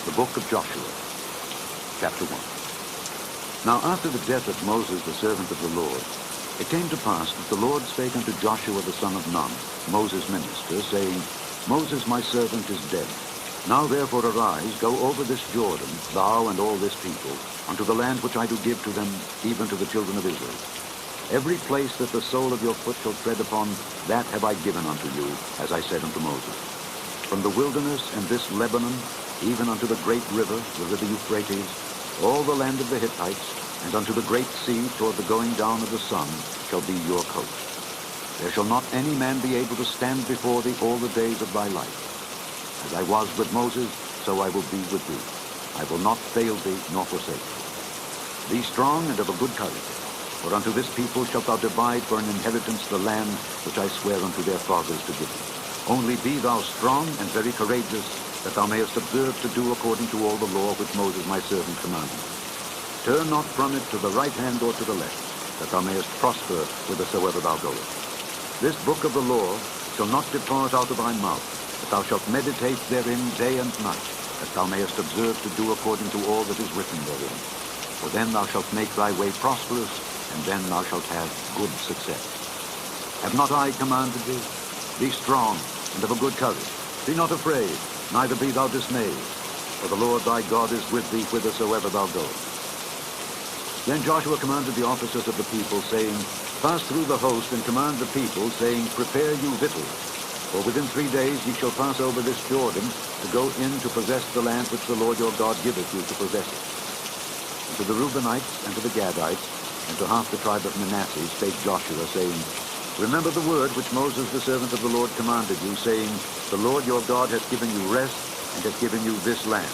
The book of Joshua, chapter 1. Now after the death of Moses, the servant of the Lord, it came to pass that the Lord spake unto Joshua the son of Nun, Moses' minister, saying, Moses my servant is dead. Now therefore arise, go over this Jordan, thou and all this people, unto the land which I do give to them, even to the children of Israel. Every place that the sole of your foot shall tread upon, that have I given unto you, as I said unto Moses. From the wilderness and this Lebanon, even unto the great river, the river Euphrates, all the land of the Hittites, and unto the great sea toward the going down of the sun, shall be your coast. There shall not any man be able to stand before thee all the days of thy life. As I was with Moses, so I will be with thee. I will not fail thee nor forsake thee. Be strong and of a good courage, for unto this people shalt thou divide for an inheritance the land which I swear unto their fathers to give them. Only be thou strong and very courageous, that thou mayest observe to do according to all the law which Moses my servant commanded. Turn not from it to the right hand or to the left, that thou mayest prosper whithersoever thou goest. This book of the law shall not depart out of thy mouth, but thou shalt meditate therein day and night, that thou mayest observe to do according to all that is written therein. For then thou shalt make thy way prosperous, and then thou shalt have good success. Have not I commanded thee? Be strong and of a good courage. Be not afraid, neither be thou dismayed, for the Lord thy God is with thee whithersoever thou goest. Then Joshua commanded the officers of the people, saying, Pass through the host, and command the people, saying, Prepare you victuals, for within 3 days ye shall pass over this Jordan, to go in to possess the land which the Lord your God giveth you to possess it. And to the Reubenites, and to the Gadites, and to half the tribe of Manasseh spake Joshua, saying, Remember the word which Moses the servant of the Lord commanded you, saying, The Lord your God hath given you rest, and hath given you this land.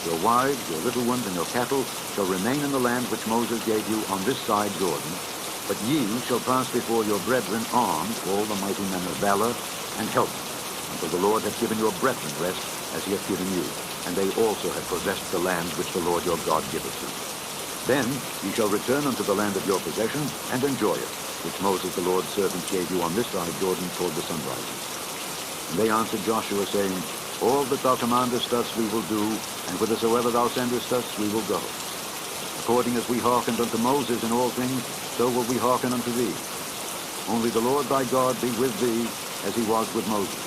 Your wives, your little ones, and your cattle shall remain in the land which Moses gave you on this side Jordan, but ye shall pass before your brethren armed, all the mighty men of valor, and help them, until the Lord hath given your brethren rest, as he hath given you, and they also have possessed the land which the Lord your God giveth you. Then ye shall return unto the land of your possession, and enjoy it, which Moses the Lord's servant gave you on this side Jordan toward the sunrising. And they answered Joshua, saying, All that thou commandest us we will do, and whithersoever thou sendest us we will go. According as we hearkened unto Moses in all things, so will we hearken unto thee. Only the Lord thy God be with thee, as he was with Moses.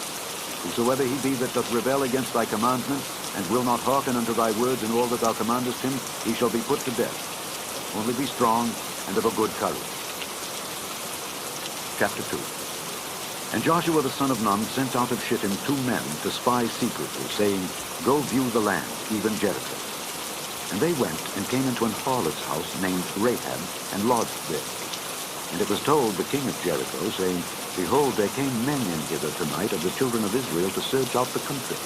Whosoever he be that doth rebel against thy commandments, and will not hearken unto thy words in all that thou commandest him, he shall be put to death. Only be strong and of a good courage. Chapter 2. And Joshua the son of Nun sent out of Shittim 2 men to spy secretly, saying, Go view the land, even Jericho. And they went and came into an harlot's house named Rahab, and lodged there. And it was told the king of Jericho, saying, Behold, there came men in hither tonight of the children of Israel to search out the country.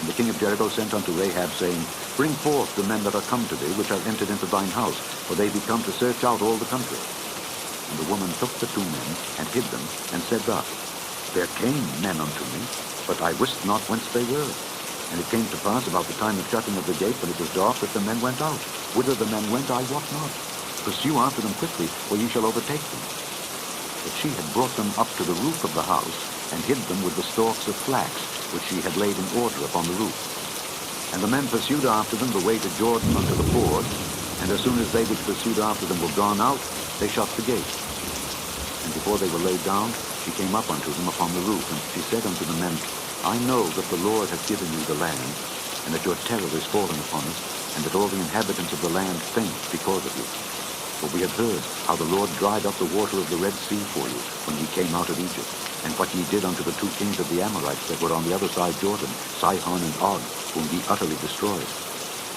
And the king of Jericho sent unto Rahab, saying, Bring forth the men that are come to thee, which are entered into thine house, for they be come to search out all the country. And the woman took the 2 men, and hid them, and said thus, There came men unto me, but I wist not whence they were. And it came to pass about the time of shutting of the gate, when it was dark, that the men went out. Whither the men went, I wot not. Pursue after them quickly, or ye shall overtake them. But she had brought them up to the roof of the house, and hid them with the stalks of flax, which she had laid in order upon the roof. And the men pursued after them the way to Jordan unto the ford, and as soon as they which pursued after them were gone out, they shut the gate. And before they were laid down, she came up unto them upon the roof, and she said unto the men, I know that the Lord hath given you the land, and that your terror is fallen upon us, and that all the inhabitants of the land faint because of you. For we have heard how the Lord dried up the water of the Red Sea for you, when ye came out of Egypt, and what ye did unto the 2 kings of the Amorites that were on the other side Jordan, Sihon and Og, whom ye utterly destroyed.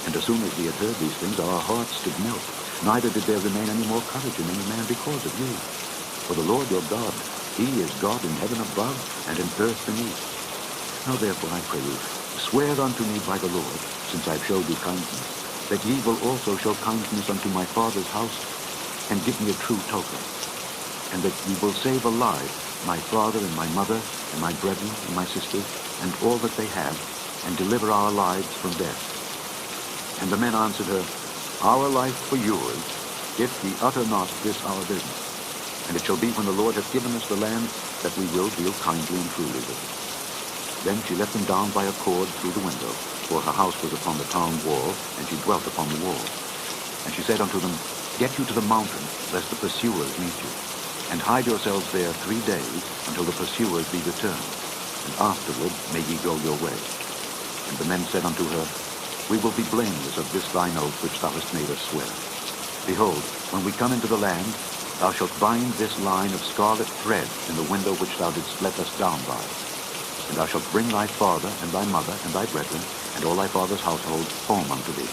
And as soon as we had heard these things, our hearts did melt, neither did there remain any more courage in any man because of you. For the Lord your God, he is God in heaven above, and in earth beneath. Now therefore, I pray you, swear unto me by the Lord, since I have showed you kindness, that ye will also show kindness unto my father's house, and give me a true token, and that ye will save alive my father and my mother, and my brethren and my sisters, and all that they have, and deliver our lives from death. And the men answered her, Our life for yours, if ye utter not this our business. And it shall be when the Lord hath given us the land, that we will deal kindly and truly with it. Then she let them down by a cord through the window, for her house was upon the town wall, and she dwelt upon the wall. And she said unto them, Get you to the mountain, lest the pursuers meet you, and hide yourselves there 3 days, until the pursuers be returned, and afterward may ye go your way. And the men said unto her, We will be blameless of this thine oath which thou hast made us swear. Behold, when we come into the land, thou shalt bind this line of scarlet thread in the window which thou didst let us down by. And thou shalt bring thy father, and thy mother, and thy brethren, and all thy father's household home unto thee.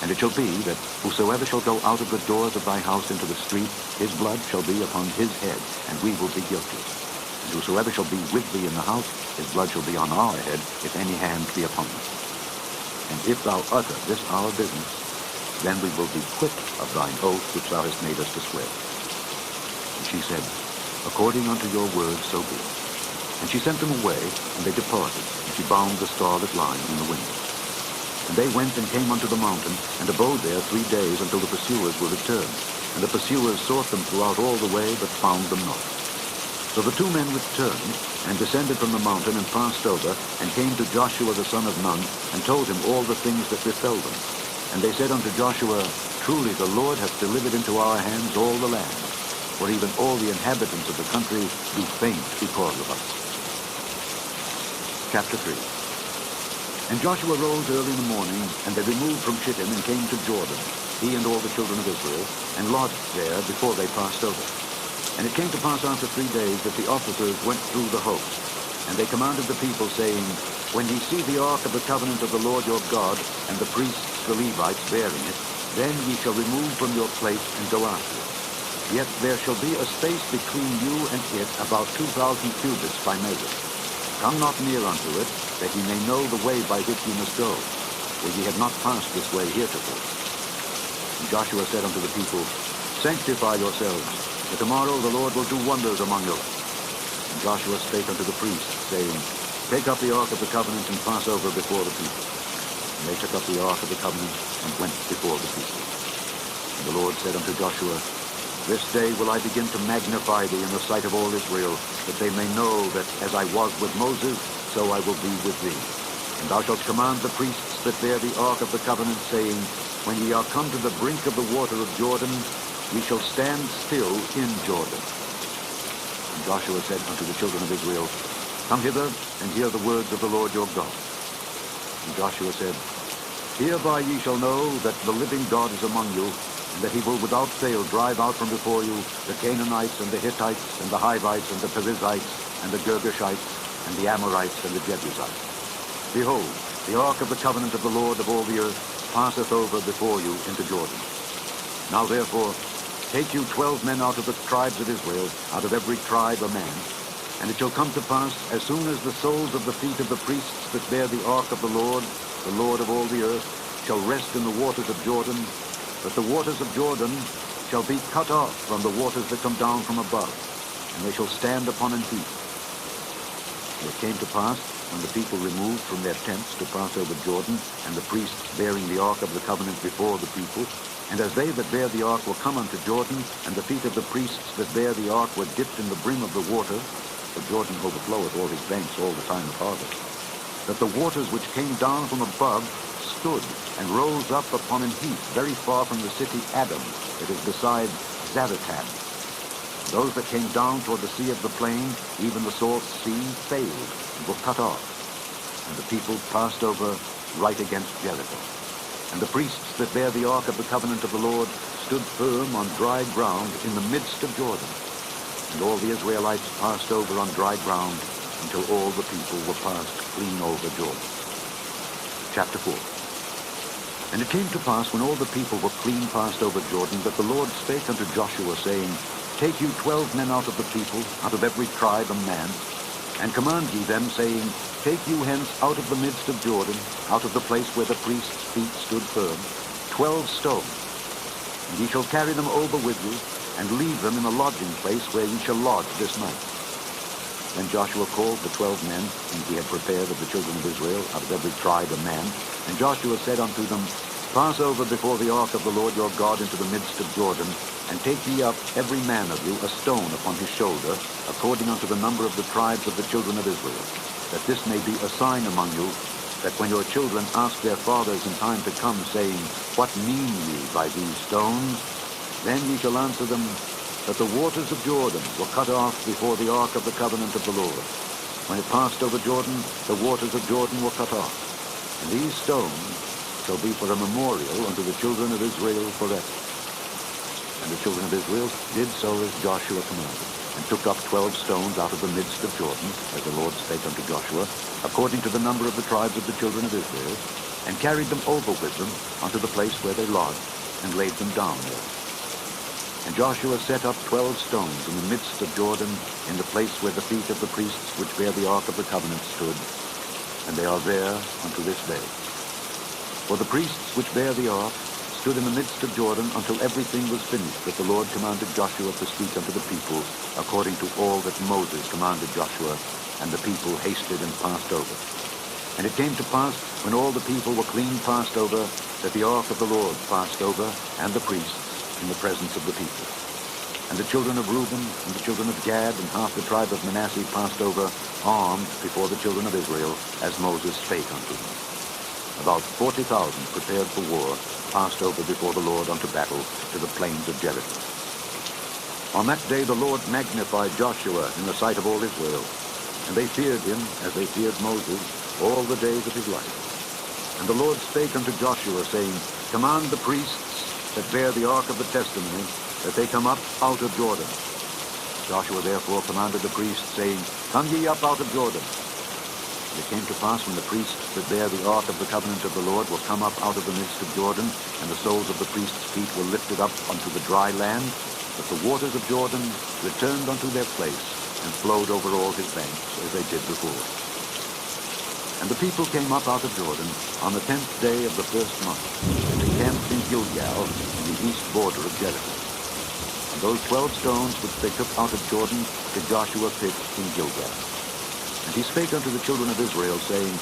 And it shall be that whosoever shall go out of the doors of thy house into the street, his blood shall be upon his head, and we will be guilty. And whosoever shall be with thee in the house, his blood shall be on our head, if any hand be upon us. And if thou utter this our business, then we will be quit of thine oath which thou hast made us to swear. And she said, According unto your word, so be it. And she sent them away, and they departed, and she bound the scarlet line in the window. And they went and came unto the mountain, and abode there 3 days, until the pursuers were returned. And the pursuers sought them throughout all the way, but found them not. So the 2 men returned, and descended from the mountain, and passed over, and came to Joshua the son of Nun, and told him all the things that befell them. And they said unto Joshua, Truly the Lord hath delivered into our hands all the land, for even all the inhabitants of the country do faint because of us. Chapter 3. And Joshua rose early in the morning, and they removed from Shittim and came to Jordan, he and all the children of Israel, and lodged there before they passed over. And it came to pass after 3 days that the officers went through the host, and they commanded the people, saying, When ye see the ark of the covenant of the Lord your God, and the priests the Levites bearing it, then ye shall remove from your place and go after it. Yet there shall be a space between you and it about 2,000 cubits by measure. Come not near unto it, that ye may know the way by which ye must go, for ye have not passed this way heretofore. And Joshua said unto the people, Sanctify yourselves, for tomorrow the Lord will do wonders among you. And Joshua spake unto the priests, saying, Take up the ark of the covenant and pass over before the people. And they took up the ark of the covenant and went before the people. And the Lord said unto Joshua, This day will I begin to magnify thee in the sight of all Israel, that they may know that as I was with Moses, so I will be with thee. And thou shalt command the priests that bear the ark of the covenant, saying, When ye are come to the brink of the water of Jordan, ye shall stand still in Jordan. And Joshua said unto the children of Israel, Come hither, and hear the words of the Lord your God. And Joshua said, Hereby ye shall know that the living God is among you, and that he will without fail drive out from before you the Canaanites, and the Hittites, and the Hivites, and the Perizzites, and the Girgashites, and the Amorites, and the Jebusites. Behold, the ark of the covenant of the Lord of all the earth passeth over before you into Jordan. Now therefore, take you 12 men out of the tribes of Israel, out of every tribe a man. And it shall come to pass, as soon as the soles of the feet of the priests that bear the ark of the Lord of all the earth, shall rest in the waters of Jordan, that the waters of Jordan shall be cut off from the waters that come down from above, and they shall stand upon an heap. And it came to pass, when the people removed from their tents to pass over Jordan, and the priests bearing the ark of the covenant before the people, and as they that bear the ark were come unto Jordan, and the feet of the priests that bear the ark were dipped in the brim of the water, for Jordan overfloweth all his banks all the time of harvest, that the waters which came down from above stood and rose up upon an heap very far from the city Adam, that is beside Zaretan. Those that came down toward the sea of the plain, even the salt sea, failed and were cut off, and the people passed over right against Jericho. And the priests that bear the ark of the covenant of the Lord stood firm on dry ground in the midst of Jordan. And all the Israelites passed over on dry ground until all the people were passed clean over Jordan. Chapter 4. And it came to pass, when all the people were clean passed over Jordan, that the Lord spake unto Joshua, saying, Take you 12 men out of the people, out of every tribe a man, and command ye them, saying, Take you hence out of the midst of Jordan, out of the place where the priest's feet stood firm, 12 stones, and ye shall carry them over with you, and leave them in a lodging place where ye shall lodge this night. Then Joshua called the 12 men whom he had prepared of the children of Israel, out of every tribe a man. And Joshua said unto them, Pass over before the ark of the Lord your God into the midst of Jordan, and take ye up every man of you a stone upon his shoulder, according unto the number of the tribes of the children of Israel, that this may be a sign among you, that when your children ask their fathers in time to come, saying, What mean ye by these stones? Then ye shall answer them, that the waters of Jordan were cut off before the ark of the covenant of the Lord. When it passed over Jordan, the waters of Jordan were cut off. And these stones shall be for a memorial unto the children of Israel forever. And the children of Israel did so as Joshua commanded, and took up 12 stones out of the midst of Jordan, as the Lord spake unto Joshua, according to the number of the tribes of the children of Israel, and carried them over with them unto the place where they lodged, and laid them down there. And Joshua set up 12 stones in the midst of Jordan, in the place where the feet of the priests which bear the ark of the covenant stood, and they are there unto this day. For the priests which bear the ark stood in the midst of Jordan until everything was finished that the Lord commanded Joshua to speak unto the people, according to all that Moses commanded Joshua, and the people hasted and passed over. And it came to pass, when all the people were clean passed over, that the ark of the Lord passed over, and the priests, in the presence of the people. And the children of Reuben, and the children of Gad, and half the tribe of Manasseh passed over, armed before the children of Israel, as Moses spake unto them. About 40,000 prepared for war passed over before the Lord unto battle to the plains of Jericho. On that day the Lord magnified Joshua in the sight of all Israel, and they feared him as they feared Moses all the days of his life. And the Lord spake unto Joshua, saying, Command the priests that bear the ark of the testimony, that they come up out of Jordan. Joshua therefore commanded the priests, saying, Come ye up out of Jordan. And it came to pass, when the priests that bear the ark of the covenant of the Lord were come up out of the midst of Jordan, and the soles of the priests' feet were lifted up unto the dry land, that the waters of Jordan returned unto their place, and flowed over all his banks, as they did before. And the people came up out of Jordan on the 10th day of the first month, and encamped in Gilgal, in the east border of Jericho. And those 12 stones which they took out of Jordan did Joshua pitch in Gilgal. And he spake unto the children of Israel, saying,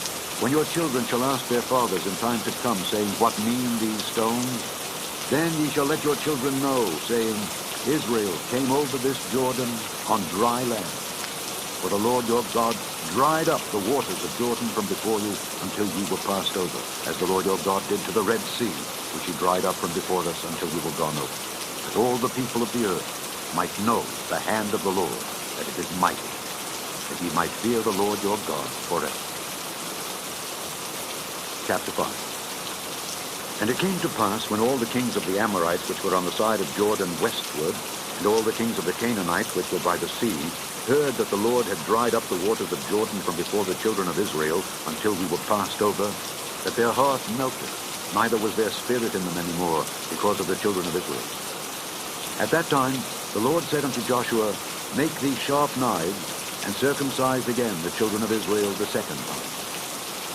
When your children shall ask their fathers in time to come, saying, What mean these stones? Then ye shall let your children know, saying, Israel came over this Jordan on dry land. For the Lord your God dried up the waters of Jordan from before you until ye were passed over, as the Lord your God did to the Red Sea, which he dried up from before us until we were gone over, that all the people of the earth might know the hand of the Lord, that it is mighty, that ye might fear the Lord your God forever. Chapter 5. And it came to pass, when all the kings of the Amorites which were on the side of Jordan westward, and all the kings of the Canaanites which were by the sea, heard that the Lord had dried up the waters of Jordan from before the children of Israel until we were passed over, that their heart melted, neither was there spirit in them any more, because of the children of Israel. At that time the Lord said unto Joshua, Make thee sharp knives, and circumcise again the children of Israel the second time.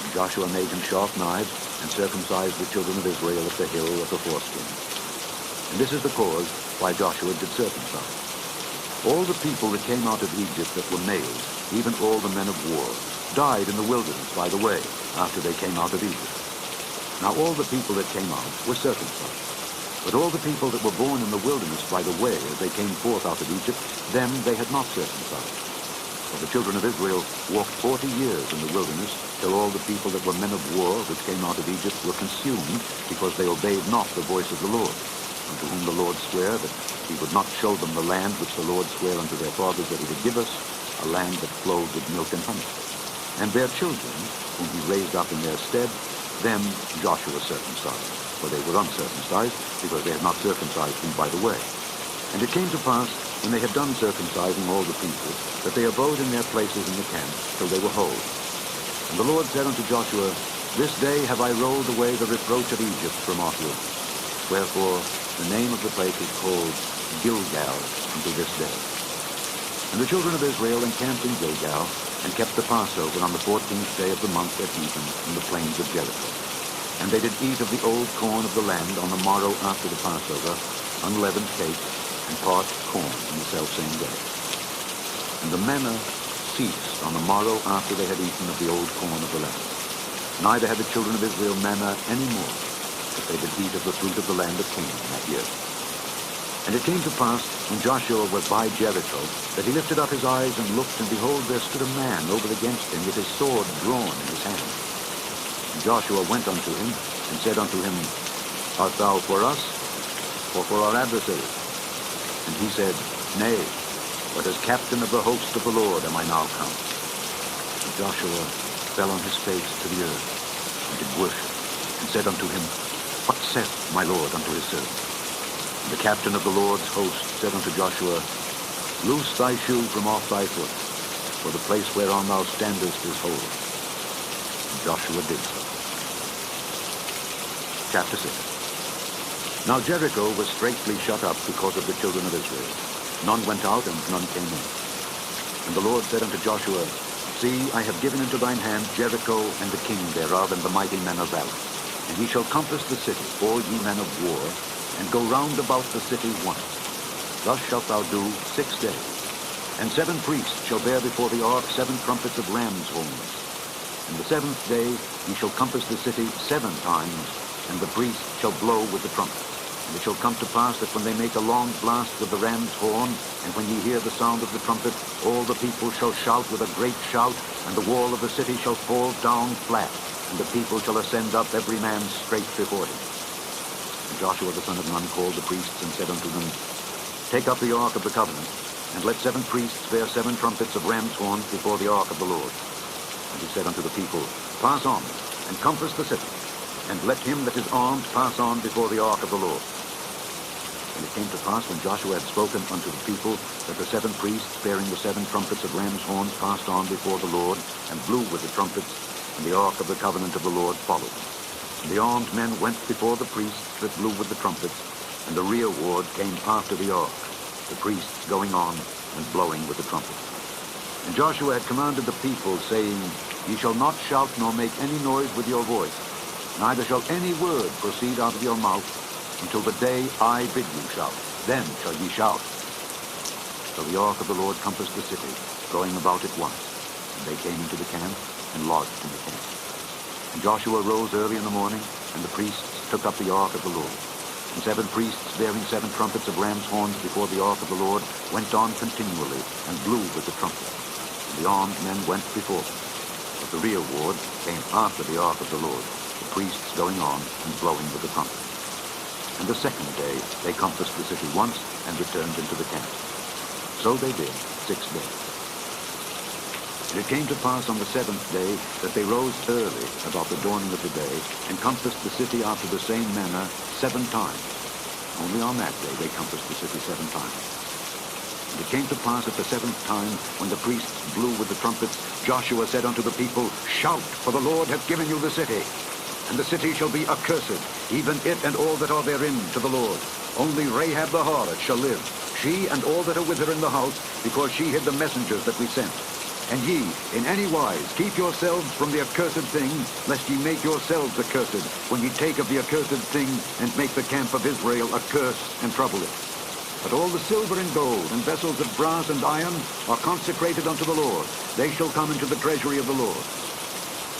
And Joshua made him sharp knives, and circumcised the children of Israel at the hill of the foreskin. And this is the cause why Joshua did circumcise. All the people that came out of Egypt that were males, even all the men of war, died in the wilderness by the way, after they came out of Egypt. Now all the people that came out were circumcised. But all the people that were born in the wilderness by the way, as they came forth out of Egypt, them they had not circumcised. For the children of Israel walked 40 years in the wilderness, till all the people that were men of war, which came out of Egypt, were consumed, because they obeyed not the voice of the Lord, unto whom the Lord sware that he would not show them the land which the Lord sware unto their fathers that he would give us, a land that flowed with milk and honey. And their children, whom he raised up in their stead, them Joshua circumcised, for they were uncircumcised, because they had not circumcised them by the way. And it came to pass, when they had done circumcising all the people, that they abode in their places in the camp till they were whole. And the Lord said unto Joshua, This day have I rolled away the reproach of Egypt from off you. Wherefore the name of the place is called Gilgal unto this day. And the children of Israel encamped in Gilgal, and kept the Passover on the 14th day of the month at even, in the plains of Jericho. And they did eat of the old corn of the land on the morrow after the Passover, unleavened cake, and parched corn in the selfsame day. And the manna ceased on the morrow after they had eaten of the old corn of the land. Neither had the children of Israel manna any more, but they did eat of the fruit of the land of Canaan that year. And it came to pass, when Joshua was by Jericho, that he lifted up his eyes and looked, and behold, there stood a man over against him with his sword drawn in his hand. And Joshua went unto him, and said unto him, Art thou for us, or for our adversaries? And he said, Nay, but as captain of the host of the Lord am I now come. And Joshua fell on his face to the earth, and did worship, and said unto him, What saith my Lord unto his servant? And the captain of the Lord's host said unto Joshua, Loose thy shoe from off thy foot, for the place whereon thou standest is holy. And Joshua did so. Chapter 6. Now Jericho was straitly shut up because of the children of Israel. None went out, and none came in. And the Lord said unto Joshua, See, I have given into thine hand Jericho, and the king thereof, and the mighty men of valor. And ye shall compass the city, all ye men of war, and go round about the city once. Thus shalt thou do 6 days. And 7 priests shall bear before the ark 7 trumpets of ram's horns. And the 7th day ye shall compass the city 7 times, and the priest shall blow with the trumpet. And it shall come to pass that when they make a long blast with the ram's horn, and when ye hear the sound of the trumpet, all the people shall shout with a great shout, and the wall of the city shall fall down flat, and the people shall ascend up every man straight before him. And Joshua the son of Nun called the priests, and said unto them, Take up the ark of the covenant, and let 7 priests bear 7 trumpets of ram's horns before the ark of the Lord. And he said unto the people, Pass on, and compass the city, and let him that is armed pass on before the ark of the Lord. And it came to pass, when Joshua had spoken unto the people, that the 7 priests bearing the 7 trumpets of ram's horns passed on before the Lord, and blew with the trumpets, and the ark of the covenant of the Lord followed. And the armed men went before the priests that blew with the trumpets, and the rear ward came after the ark, the priests going on and blowing with the trumpets. And Joshua had commanded the people, saying, Ye shall not shout nor make any noise with your voice, neither shall any word proceed out of your mouth until the day I bid you shout. Then shall ye shout. So the ark of the Lord compassed the city, going about it once. And they came into the camp and lodged in the camp. And Joshua rose early in the morning, and the priests took up the ark of the Lord. And 7 priests bearing 7 trumpets of ram's horns before the ark of the Lord went on continually and blew with the trumpet. And the armed men went before them. But the rear ward came after the ark of the Lord, the priests going on and blowing with the trumpet. And the 2nd day they compassed the city once and returned into the camp. So they did 6 days. And it came to pass on the 7th day that they rose early about the dawning of the day and compassed the city after the same manner 7 times. Only on that day they compassed the city 7 times. And it came to pass at the 7th time, when the priests blew with the trumpets, Joshua said unto the people, Shout, for the Lord hath given you the city. And the city shall be accursed, even it and all that are therein, to the Lord. Only Rahab the harlot shall live, she and all that are with her in the house, because she hid the messengers that we sent. And ye, in any wise, keep yourselves from the accursed thing, lest ye make yourselves accursed, when ye take of the accursed thing, and make the camp of Israel a curse, and trouble it. But all the silver and gold, and vessels of brass and iron, are consecrated unto the Lord. They shall come into the treasury of the Lord.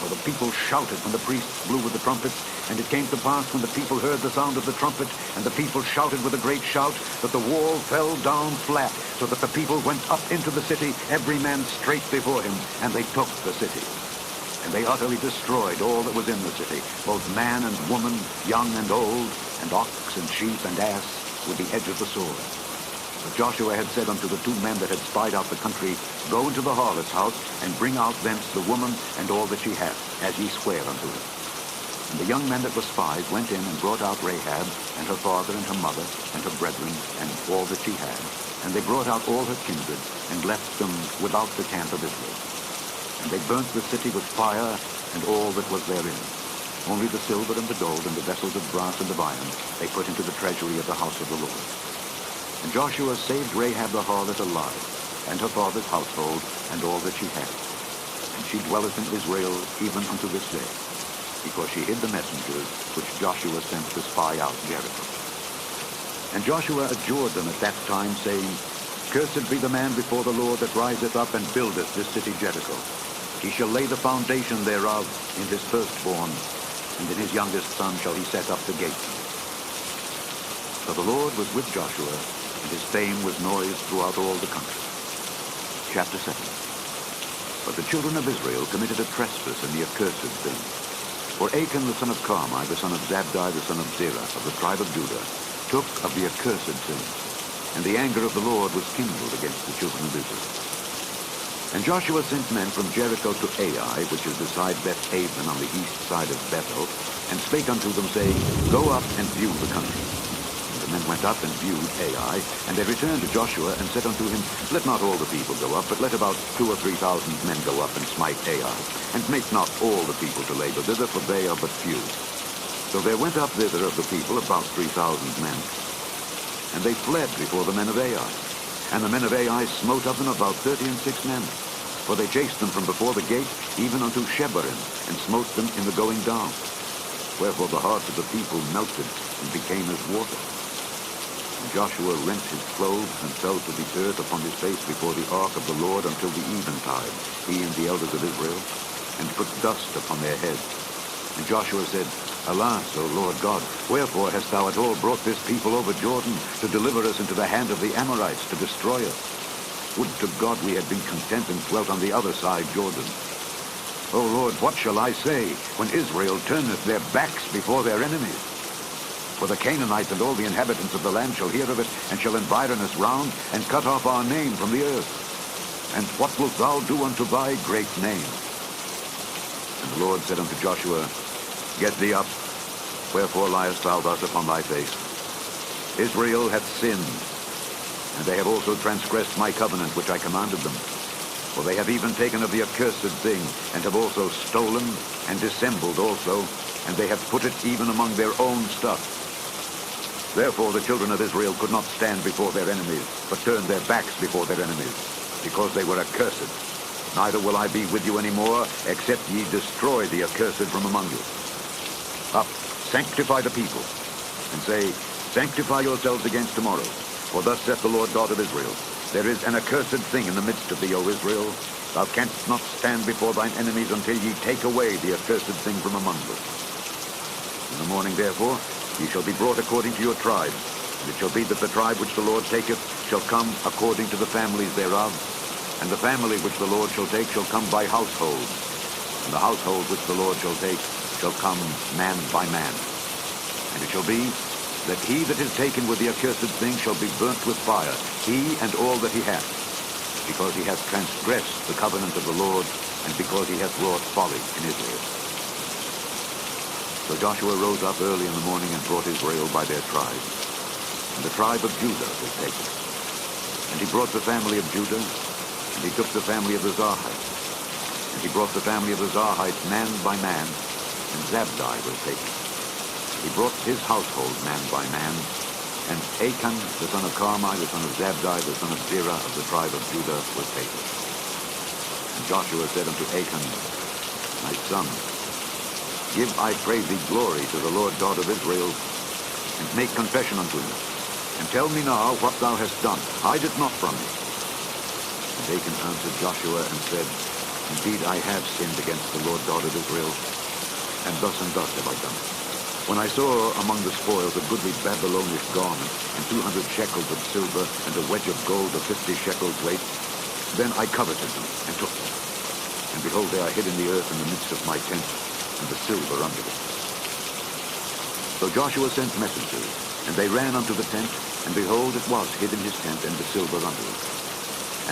So the people shouted when the priests blew with the trumpets, and it came to pass, when the people heard the sound of the trumpet, and the people shouted with a great shout, that the wall fell down flat, so that the people went up into the city, every man straight before him, and they took the city. And they utterly destroyed all that was in the city, both man and woman, young and old, and ox and sheep and ass, with the edge of the sword. But Joshua had said unto the 2 men that had spied out the country, Go into the harlot's house, and bring out thence the woman and all that she hath, as ye swear unto her. And the young men that were spies went in and brought out Rahab, and her father and her mother, and her brethren, and all that she had. And they brought out all her kindred, and left them without the camp of Israel. And they burnt the city with fire, and all that was therein. Only the silver and the gold, and the vessels of brass and of iron, they put into the treasury of the house of the Lord. And Joshua saved Rahab the harlot alive, and her father's household, and all that she had. And she dwelleth in Israel even unto this day, because she hid the messengers which Joshua sent to spy out Jericho. And Joshua adjured them at that time, saying, Cursed be the man before the Lord that riseth up and buildeth this city Jericho. He shall lay the foundation thereof in his firstborn, and in his youngest son shall he set up the gates. So the Lord was with Joshua, and his fame was noised throughout all the country. Chapter 7. But the children of Israel committed a trespass in the accursed thing. For Achan the son of Carmi, the son of Zabdi, the son of Zerah, of the tribe of Judah, took of the accursed thing, and the anger of the Lord was kindled against the children of Israel. And Joshua sent men from Jericho to Ai, which is beside Beth-Aven on the east side of Bethel, and spake unto them, saying, Go up and view the country. And the men went up and viewed Ai, and they returned to Joshua, and said unto him, Let not all the people go up, but let about 2,000 or 3,000 men go up and smite Ai, and make not all the people to labor thither, for they are but few. So there went up thither of the people about 3,000 men, and they fled before the men of Ai. And the men of Ai smote of them about 36 men. For they chased them from before the gate, even unto Shebarim, and smote them in the going down. Wherefore the hearts of the people melted, and became as water. And Joshua rent his clothes, and fell to the earth upon his face before the ark of the Lord until the eventide, he and the elders of Israel, and put dust upon their heads. And Joshua said, Alas, O Lord God, wherefore hast thou at all brought this people over Jordan, to deliver us into the hand of the Amorites, to destroy us? Would to God we had been content and dwelt on the other side Jordan. O Lord, what shall I say when Israel turneth their backs before their enemies? For the Canaanites and all the inhabitants of the land shall hear of it, and shall environ us round, and cut off our name from the earth. And what wilt thou do unto thy great name? And the Lord said unto Joshua, Get thee up, wherefore liest thou thus upon thy face? Israel hath sinned, and they have also transgressed my covenant which I commanded them. For they have even taken of the accursed thing, and have also stolen, and dissembled also, and they have put it even among their own stuff. Therefore the children of Israel could not stand before their enemies, but turned their backs before their enemies, because they were accursed. Neither will I be with you any more, except ye destroy the accursed from among you. Up, sanctify the people, and say, Sanctify yourselves against tomorrow. For thus saith the Lord God of Israel, There is an accursed thing in the midst of thee, O Israel. Thou canst not stand before thine enemies until ye take away the accursed thing from among you. In the morning, therefore, ye shall be brought according to your tribes. And it shall be that the tribe which the Lord taketh shall come according to the families thereof. And the family which the Lord shall take shall come by households. And the household which the Lord shall take shall come man by man. And it shall be that he that is taken with the accursed thing shall be burnt with fire, he and all that he hath, because he hath transgressed the covenant of the Lord, and because he hath wrought folly in Israel. So Joshua rose up early in the morning and brought Israel by their tribes. And the tribe of Judah was taken. And he brought the family of Judah, and he took the family of the Zarhites. And he brought the family of the Zarhites man by man, and Zabdi was taken. He brought his household man by man, and Achan, the son of Carmi, the son of Zabdi, the son of Zerah, of the tribe of Judah, was taken. And Joshua said unto Achan, My son, give, I pray thee, glory to the Lord God of Israel, and make confession unto him, and tell me now what thou hast done. Hide it not from me. And Achan answered Joshua and said, Indeed, I have sinned against the Lord God of Israel, and thus have I done. When I saw among the spoils a goodly Babylonish garment, and 200 shekels of silver, and a wedge of gold of 50 shekels weight, then I coveted them, and took them. And behold, they are hid in the earth in the midst of my tent, and the silver under it. So Joshua sent messengers, and they ran unto the tent, and behold, it was hid in his tent, and the silver under it.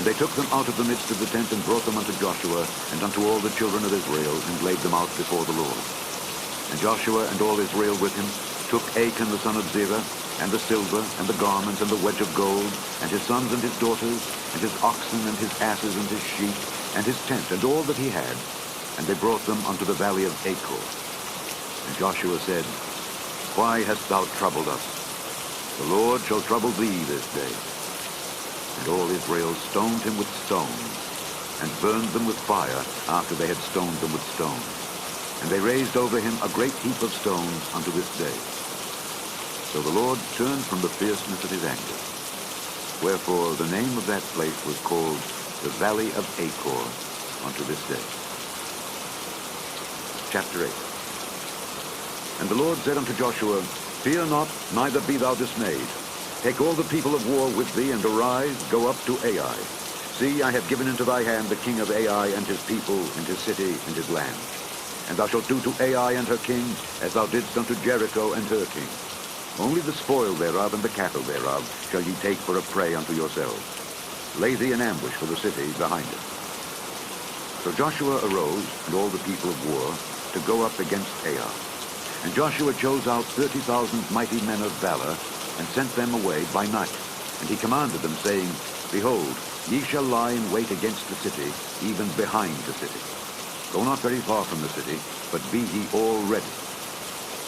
And they took them out of the midst of the tent, and brought them unto Joshua, and unto all the children of Israel, and laid them out before the Lord. And Joshua and all Israel with him took Achan the son of Zerah, and the silver, and the garments, and the wedge of gold, and his sons and his daughters, and his oxen, and his asses, and his sheep, and his tent, and all that he had, and they brought them unto the valley of Achor. And Joshua said, Why hast thou troubled us? The Lord shall trouble thee this day. And all Israel stoned him with stones, and burned them with fire after they had stoned them with stones. And they raised over him a great heap of stones unto this day. So the Lord turned from the fierceness of his anger. Wherefore the name of that place was called the Valley of Achor unto this day. Chapter 8. And the Lord said unto Joshua, Fear not, neither be thou dismayed. Take all the people of war with thee, and arise, go up to Ai. See, I have given into thy hand the king of Ai, and his people, and his city, and his land. And thou shalt do to Ai and her king as thou didst unto Jericho and her king. Only the spoil thereof and the cattle thereof shall ye take for a prey unto yourselves. Lay thee an ambush for the city behind it. So Joshua arose, and all the people of war, to go up against Ai. And Joshua chose out 30,000 mighty men of valor, and sent them away by night. And he commanded them, saying, Behold, ye shall lie in wait against the city, even behind the city. Go not very far from the city, but be ye all ready.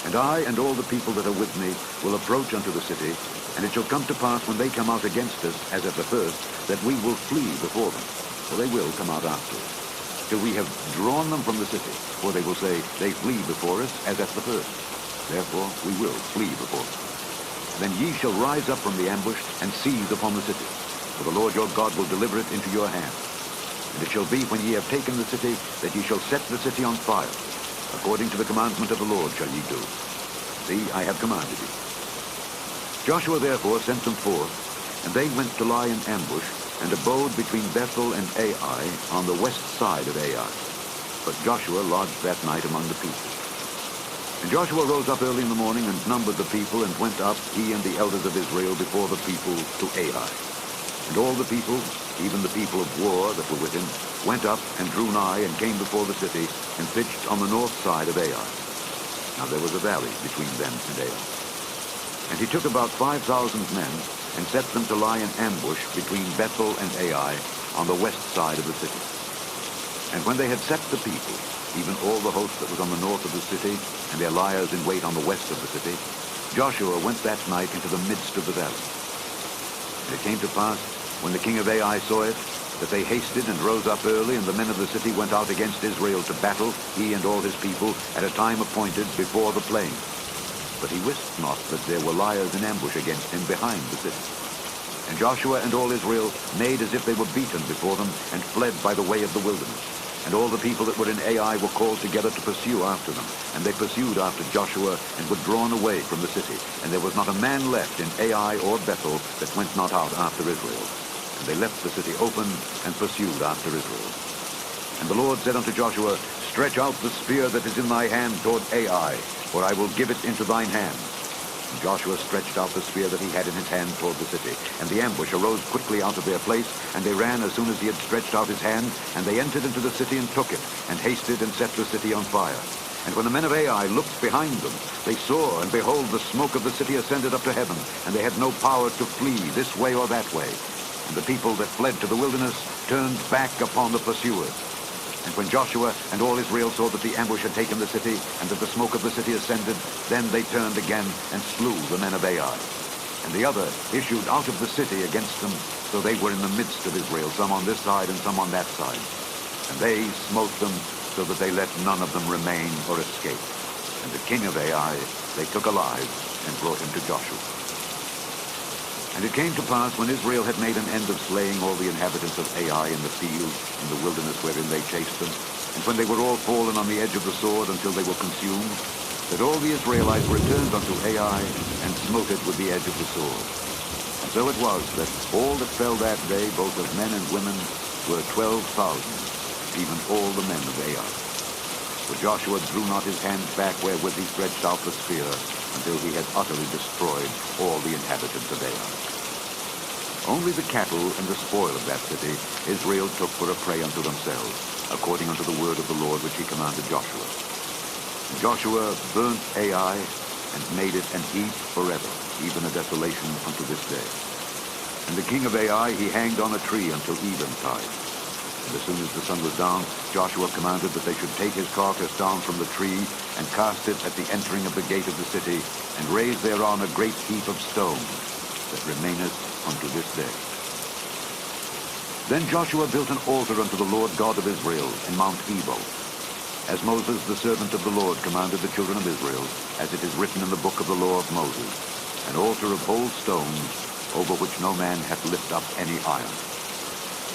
And I and all the people that are with me will approach unto the city, and it shall come to pass when they come out against us, as at the first, that we will flee before them, for they will come out after us, till we have drawn them from the city, for they will say, They flee before us, as at the first. Therefore we will flee before them. Then ye shall rise up from the ambush, and seize upon the city, for the Lord your God will deliver it into your hand. And it shall be, when ye have taken the city, that ye shall set the city on fire. According to the commandment of the Lord shall ye do. See, I have commanded you. Joshua therefore sent them forth, and they went to lie in ambush, and abode between Bethel and Ai, on the west side of Ai. But Joshua lodged that night among the people. And Joshua rose up early in the morning, and numbered the people, and went up, he and the elders of Israel, before the people to Ai. And all the people, even the people of war that were with him, went up and drew nigh, and came before the city, and pitched on the north side of Ai. Now there was a valley between them and Ai. And he took about 5,000 men, and set them to lie in ambush between Bethel and Ai, on the west side of the city. And when they had set the people, even all the host that was on the north of the city, and their liers in wait on the west of the city, Joshua went that night into the midst of the valley. And it came to pass, when the king of Ai saw it, that they hasted and rose up early, and the men of the city went out against Israel to battle, he and all his people, at a time appointed before the plain. But he wist not that there were liers in ambush against him behind the city. And Joshua and all Israel made as if they were beaten before them, and fled by the way of the wilderness. And all the people that were in Ai were called together to pursue after them. And they pursued after Joshua, and were drawn away from the city. And there was not a man left in Ai or Bethel that went not out after Israel. And they left the city open, and pursued after Israel. And the Lord said unto Joshua, Stretch out the spear that is in thy hand toward Ai, for I will give it into thine hand. And Joshua stretched out the spear that he had in his hand toward the city. And the ambush arose quickly out of their place, and they ran as soon as he had stretched out his hand, and they entered into the city and took it, and hasted and set the city on fire. And when the men of Ai looked behind them, they saw, and behold, the smoke of the city ascended up to heaven, and they had no power to flee this way or that way. And the people that fled to the wilderness turned back upon the pursuers. And when Joshua and all Israel saw that the ambush had taken the city, and that the smoke of the city ascended, then they turned again and slew the men of Ai. And the other issued out of the city against them, so they were in the midst of Israel, some on this side and some on that side. And they smote them, so that they let none of them remain or escape. And the king of Ai they took alive, and brought him to Joshua. And it came to pass, when Israel had made an end of slaying all the inhabitants of Ai in the field, in the wilderness wherein they chased them, and when they were all fallen on the edge of the sword until they were consumed, that all the Israelites returned unto Ai, and smote it with the edge of the sword. And so it was, that all that fell that day, both of men and women, were 12,000, even all the men of Ai. For Joshua drew not his hand back wherewith he stretched out the spear, until he had utterly destroyed all the inhabitants of Ai. Only the cattle and the spoil of that city Israel took for a prey unto themselves, according unto the word of the Lord which he commanded Joshua. And Joshua burnt Ai, and made it an heap forever, even a desolation unto this day. And the king of Ai he hanged on a tree until eventide. And as soon as the sun was down, Joshua commanded that they should take his carcass down from the tree, and cast it at the entering of the gate of the city, and raise thereon a great heap of stones, that remaineth unto this day. Then Joshua built an altar unto the Lord God of Israel in Mount Ebal, as Moses the servant of the Lord commanded the children of Israel, as it is written in the book of the law of Moses, an altar of whole stones, over which no man hath lift up any iron.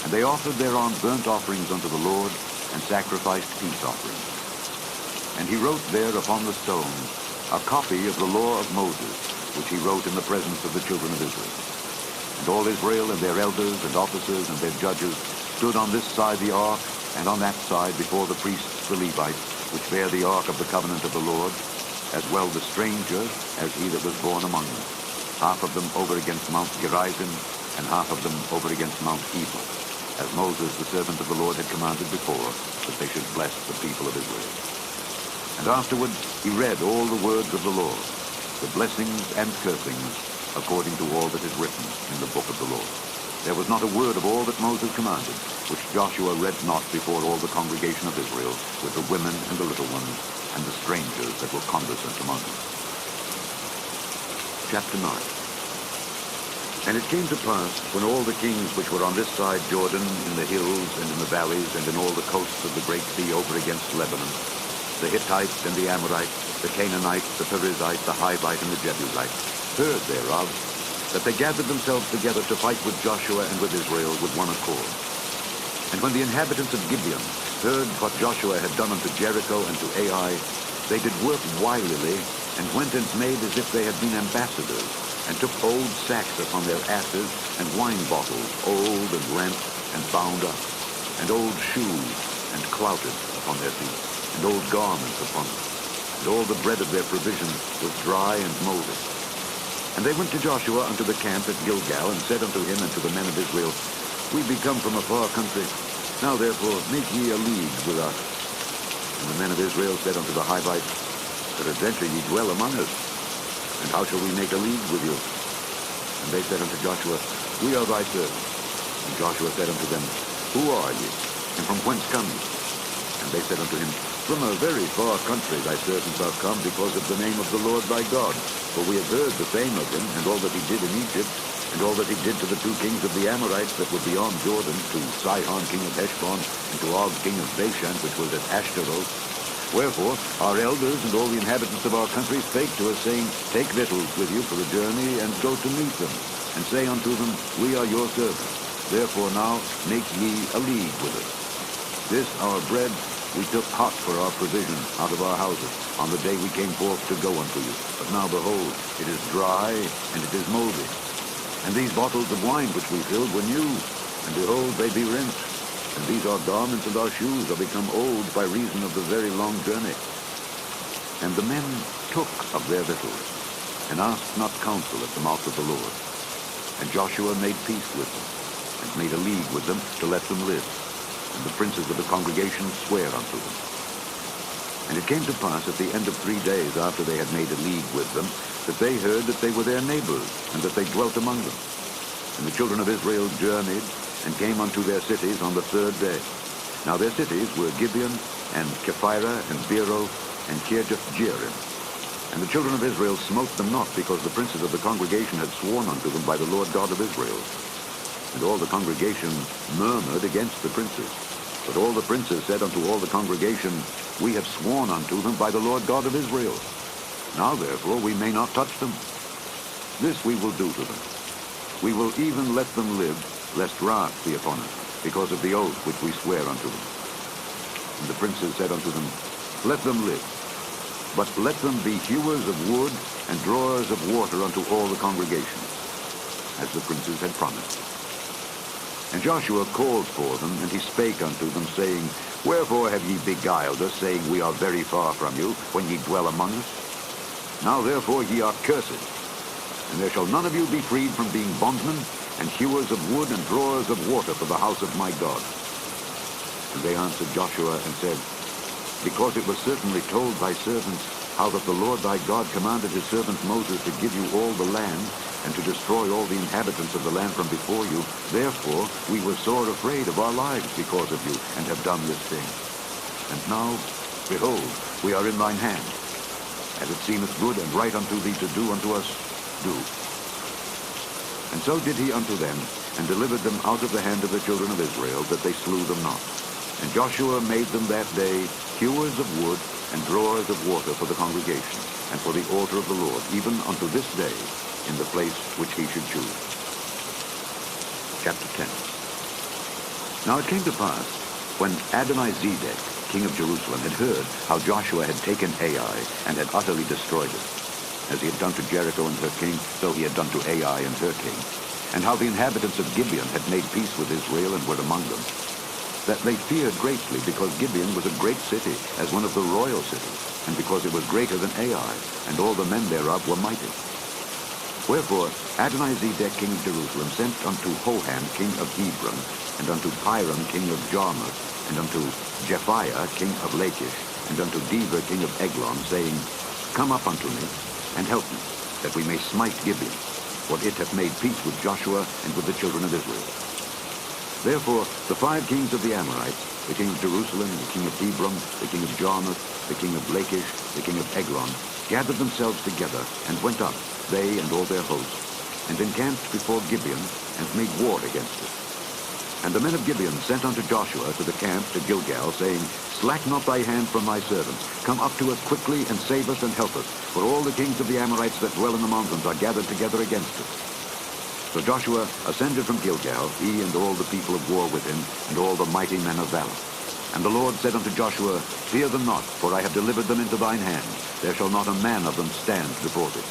And they offered thereon burnt offerings unto the Lord, and sacrificed peace offerings. And he wrote there upon the stones a copy of the law of Moses, which he wrote in the presence of the children of Israel. And all Israel and their elders and officers and their judges stood on this side the ark, and on that side before the priests the Levites, which bear the ark of the covenant of the Lord, as well the strangers as he that was born among them, half of them over against Mount Gerizim, and half of them over against Mount Ebal, as Moses the servant of the Lord had commanded before, that they should bless the people of Israel. And afterward he read all the words of the Lord, the blessings and cursings, according to all that is written in the book of the Lord. There was not a word of all that Moses commanded, which Joshua read not before all the congregation of Israel, with the women and the little ones, and the strangers that were conversant among them. Chapter 9. And it came to pass, when all the kings which were on this side Jordan, in the hills and in the valleys, and in all the coasts of the great sea over against Lebanon, the Hittites and the Amorites, the Canaanites, the Perizzites, the Hivite, and the Jebusite, heard thereof, that they gathered themselves together to fight with Joshua and with Israel with one accord. And when the inhabitants of Gibeon heard what Joshua had done unto Jericho and to Ai, they did work wilily, and went and made as if they had been ambassadors, and took old sacks upon their asses, and wine bottles, old and rent, and bound up, and old shoes, and clouted upon their feet, and old garments upon them. And all the bread of their provision was dry and moldy. And they went to Joshua unto the camp at Gilgal, and said unto him and to the men of Israel, We be come from a far country. Now therefore make ye a league with us. And the men of Israel said unto the Hivites, Peradventure ye dwell among us, and how shall we make a league with you? And they said unto Joshua, We are thy servants. And Joshua said unto them, Who are ye, and from whence come ye? And they said unto him, From a very far country thy servants are come, because of the name of the Lord thy God. For we have heard the fame of him, and all that he did in Egypt, and all that he did to the two kings of the Amorites that were beyond Jordan, to Sihon king of Heshbon, and to Og king of Bashan, which was at Ashtaroth. Wherefore our elders and all the inhabitants of our country spake to us, saying, Take victuals with you for the journey, and go to meet them, and say unto them, We are your servants. Therefore now make ye a league with us. This our bread we took hot for our provision out of our houses on the day we came forth to go unto you. But now behold, it is dry, and it is moldy. And these bottles of wine which we filled were new, and behold, they be rinsed. And these our garments and our shoes are become old by reason of the very long journey. And the men took of their victuals, and asked not counsel at the mouth of the Lord. And Joshua made peace with them, and made a league with them to let them live. And the princes of the congregation sware unto them. And it came to pass at the end of 3 days after they had made a league with them, that they heard that they were their neighbors, and that they dwelt among them. And the children of Israel journeyed, and came unto their cities on the 3rd day. Now their cities were Gibeon, and Kephirah, and Beeroth, and Kirjath-jearim. And the children of Israel smote them not, because the princes of the congregation had sworn unto them by the Lord God of Israel. And all the congregation murmured against the princes. But all the princes said unto all the congregation, We have sworn unto them by the Lord God of Israel. Now therefore we may not touch them. This we will do to them. We will even let them live, lest wrath be upon us, because of the oath which we swear unto them. And the princes said unto them, Let them live, but let them be hewers of wood and drawers of water unto all the congregation, as the princes had promised. And Joshua called for them, and he spake unto them, saying, Wherefore have ye beguiled us, saying, We are very far from you, when ye dwell among us? Now therefore ye are cursed, and there shall none of you be freed from being bondmen, and hewers of wood and drawers of water for the house of my God. And they answered Joshua and said, Because it was certainly told thy servants how that the Lord thy God commanded his servant Moses to give you all the land, and to destroy all the inhabitants of the land from before you, therefore we were sore afraid of our lives because of you, and have done this thing. And now, behold, we are in thine hand. As it seemeth good and right unto thee to do unto us, do. And so did he unto them, and delivered them out of the hand of the children of Israel, that they slew them not. And Joshua made them that day hewers of wood and drawers of water for the congregation, and for the altar of the Lord, even unto this day, in the place which he should choose. Chapter 10. Now it came to pass, when Adonizedek, king of Jerusalem, had heard how Joshua had taken Ai, and had utterly destroyed it, as he had done to Jericho and her king, so he had done to Ai and her king, and how the inhabitants of Gibeon had made peace with Israel and were among them, that they feared greatly, because Gibeon was a great city, as one of the royal cities, and because it was greater than Ai, and all the men thereof were mighty. Wherefore Adonizedek king of Jerusalem sent unto Hoham king of Hebron, and unto Piram king of Jarmuth, and unto Japhiah king of Lachish, and unto Deber king of Eglon, saying, Come up unto me, and help me, that we may smite Gibeon, for it hath made peace with Joshua and with the children of Israel. Therefore the 5 kings of the Amorites, the king of Jerusalem, the king of Hebron, the king of Jarmuth, the king of Lachish, the king of Eglon, gathered themselves together, and went up, they and all their hosts, and encamped before Gibeon, and made war against it. And the men of Gibeon sent unto Joshua to the camp to Gilgal, saying, Slack not thy hand from thy servants. Come up to us quickly, and save us and help us. For all the kings of the Amorites that dwell in the mountains are gathered together against us. So Joshua ascended from Gilgal, he and all the people of war with him, and all the mighty men of valor. And the Lord said unto Joshua, Fear them not, for I have delivered them into thine hand. There shall not a man of them stand before thee.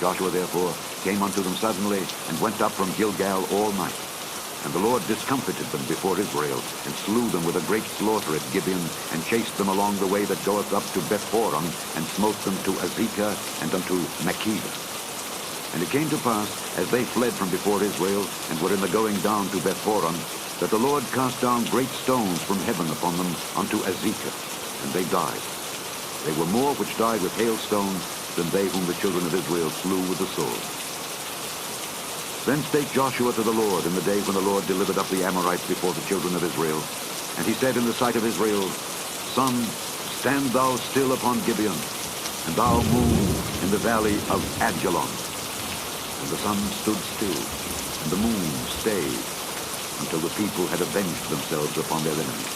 Joshua therefore came unto them suddenly, and went up from Gilgal all night. And the Lord discomfited them before Israel, and slew them with a great slaughter at Gibeon, and chased them along the way that goeth up to Bethhoron, and smote them to Azekah, and unto Makkedah. And it came to pass, as they fled from before Israel, and were in the going down to Bethhoron, that the Lord cast down great stones from heaven upon them unto Azekah, and they died. They were more which died with hailstones than they whom the children of Israel slew with the sword. Then spake Joshua to the Lord in the day when the Lord delivered up the Amorites before the children of Israel. And he said in the sight of Israel, Sun, stand thou still upon Gibeon, and thou moon in the valley of Ajalon. And the sun stood still, and the moon stayed, until the people had avenged themselves upon their enemies.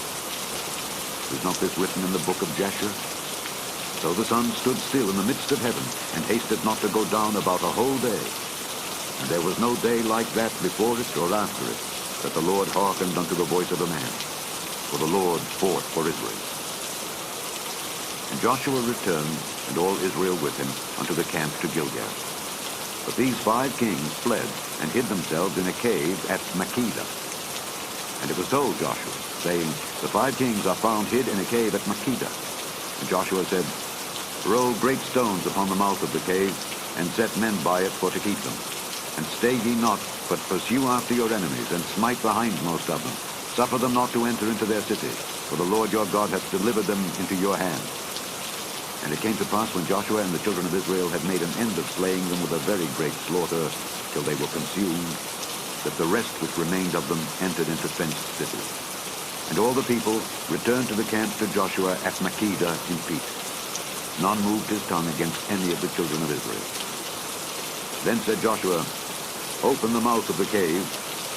Is not this written in the book of Jasher? So the sun stood still in the midst of heaven, and hasted not to go down about a whole day. And there was no day like that before it or after it, that the Lord hearkened unto the voice of a man. For the Lord fought for Israel. And Joshua returned, and all Israel with him, unto the camp to Gilgal. But these 5 kings fled, and hid themselves in a cave at Makkedah. And it was told Joshua, saying, The 5 kings are found hid in a cave at Makkedah. And Joshua said, Roll great stones upon the mouth of the cave, and set men by it for to keep them. And stay ye not, but pursue after your enemies, and smite the hindmost of them. Suffer them not to enter into their cities, for the Lord your God hath delivered them into your hand. And it came to pass, when Joshua and the children of Israel had made an end of slaying them with a very great slaughter, till they were consumed, that the rest which remained of them entered into fenced cities. And all the people returned to the camp to Joshua at Makkedah in peace. None moved his tongue against any of the children of Israel. Then said Joshua, Open the mouth of the cave,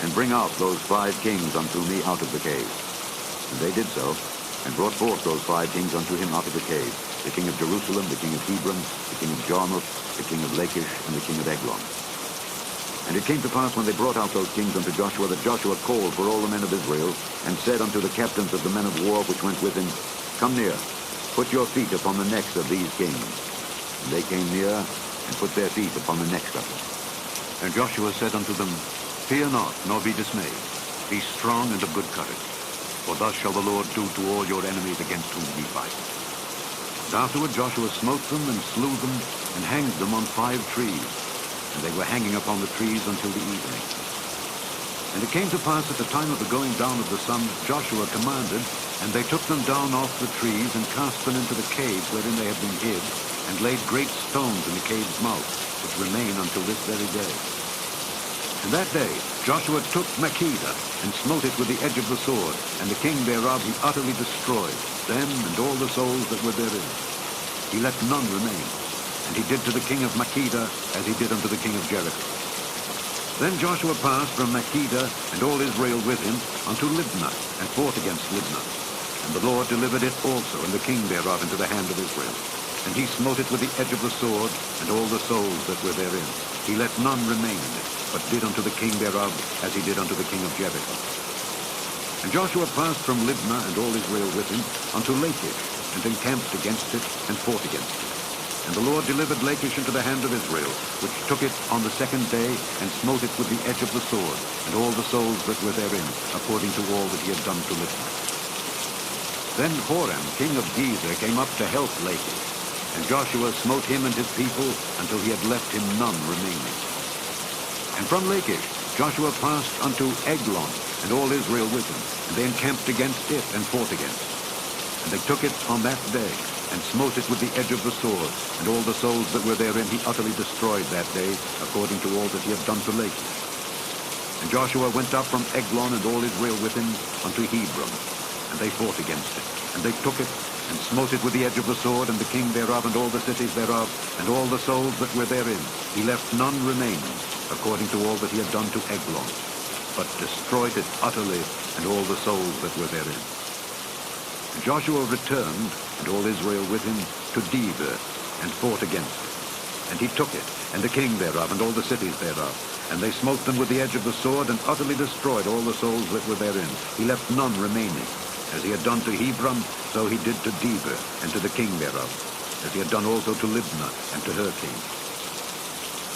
and bring out those 5 kings unto me out of the cave. And they did so, and brought forth those 5 kings unto him out of the cave, the king of Jerusalem, the king of Hebron, the king of Jarmuth, the king of Lachish, and the king of Eglon. And it came to pass, when they brought out those kings unto Joshua, that Joshua called for all the men of Israel, and said unto the captains of the men of war which went with him, Come near, put your feet upon the necks of these kings. And they came near, and put their feet upon the necks of them. And Joshua said unto them, Fear not, nor be dismayed. Be strong and of good courage. For thus shall the Lord do to all your enemies against whom ye fight. And afterward Joshua smote them, and slew them, and hanged them on 5 trees. And they were hanging upon the trees until the evening. And it came to pass at the time of the going down of the sun, Joshua commanded, and they took them down off the trees, and cast them into the caves wherein they had been hid, and laid great stones in the cave's mouth, which remain until this very day. And that day Joshua took Makkedah, and smote it with the edge of the sword, and the king thereof he utterly destroyed, them and all the souls that were therein. He left none remain, and he did to the king of Makkedah as he did unto the king of Jericho. Then Joshua passed from Makkedah, and all Israel with him, unto Libnah, and fought against Libnah. And the Lord delivered it also, and the king thereof, into the hand of Israel. And he smote it with the edge of the sword, and all the souls that were therein. He let none remain in it, but did unto the king thereof as he did unto the king of Jericho. And Joshua passed from Libnah, and all Israel with him, unto Lachish, and encamped against it, and fought against it. And the Lord delivered Lachish into the hand of Israel, which took it on the second day, and smote it with the edge of the sword, and all the souls that were therein, according to all that he had done to Libnah. Then Horam, king of Gezer, came up to help Lachish, and Joshua smote him and his people until he had left him none remaining. And from Lachish Joshua passed unto Eglon, and all Israel with him, and they encamped against it, and fought against it. And they took it on that day, and smote it with the edge of the sword, and all the souls that were therein he utterly destroyed that day, according to all that he had done to Lachish. And Joshua went up from Eglon, and all Israel with him, unto Hebron, and they fought against it. And they took it, and smote it with the edge of the sword, and the king thereof, and all the cities thereof, and all the souls that were therein. He left none remaining, according to all that he had done to Eglon, but destroyed it utterly, and all the souls that were therein. And Joshua returned, and all Israel with him, to Debir, and fought against it. And he took it, and the king thereof, and all the cities thereof. And they smote them with the edge of the sword, and utterly destroyed all the souls that were therein. He left none remaining. As he had done to Hebron, so he did to Debir, and to the king thereof, as he had done also to Libnah, and to her king.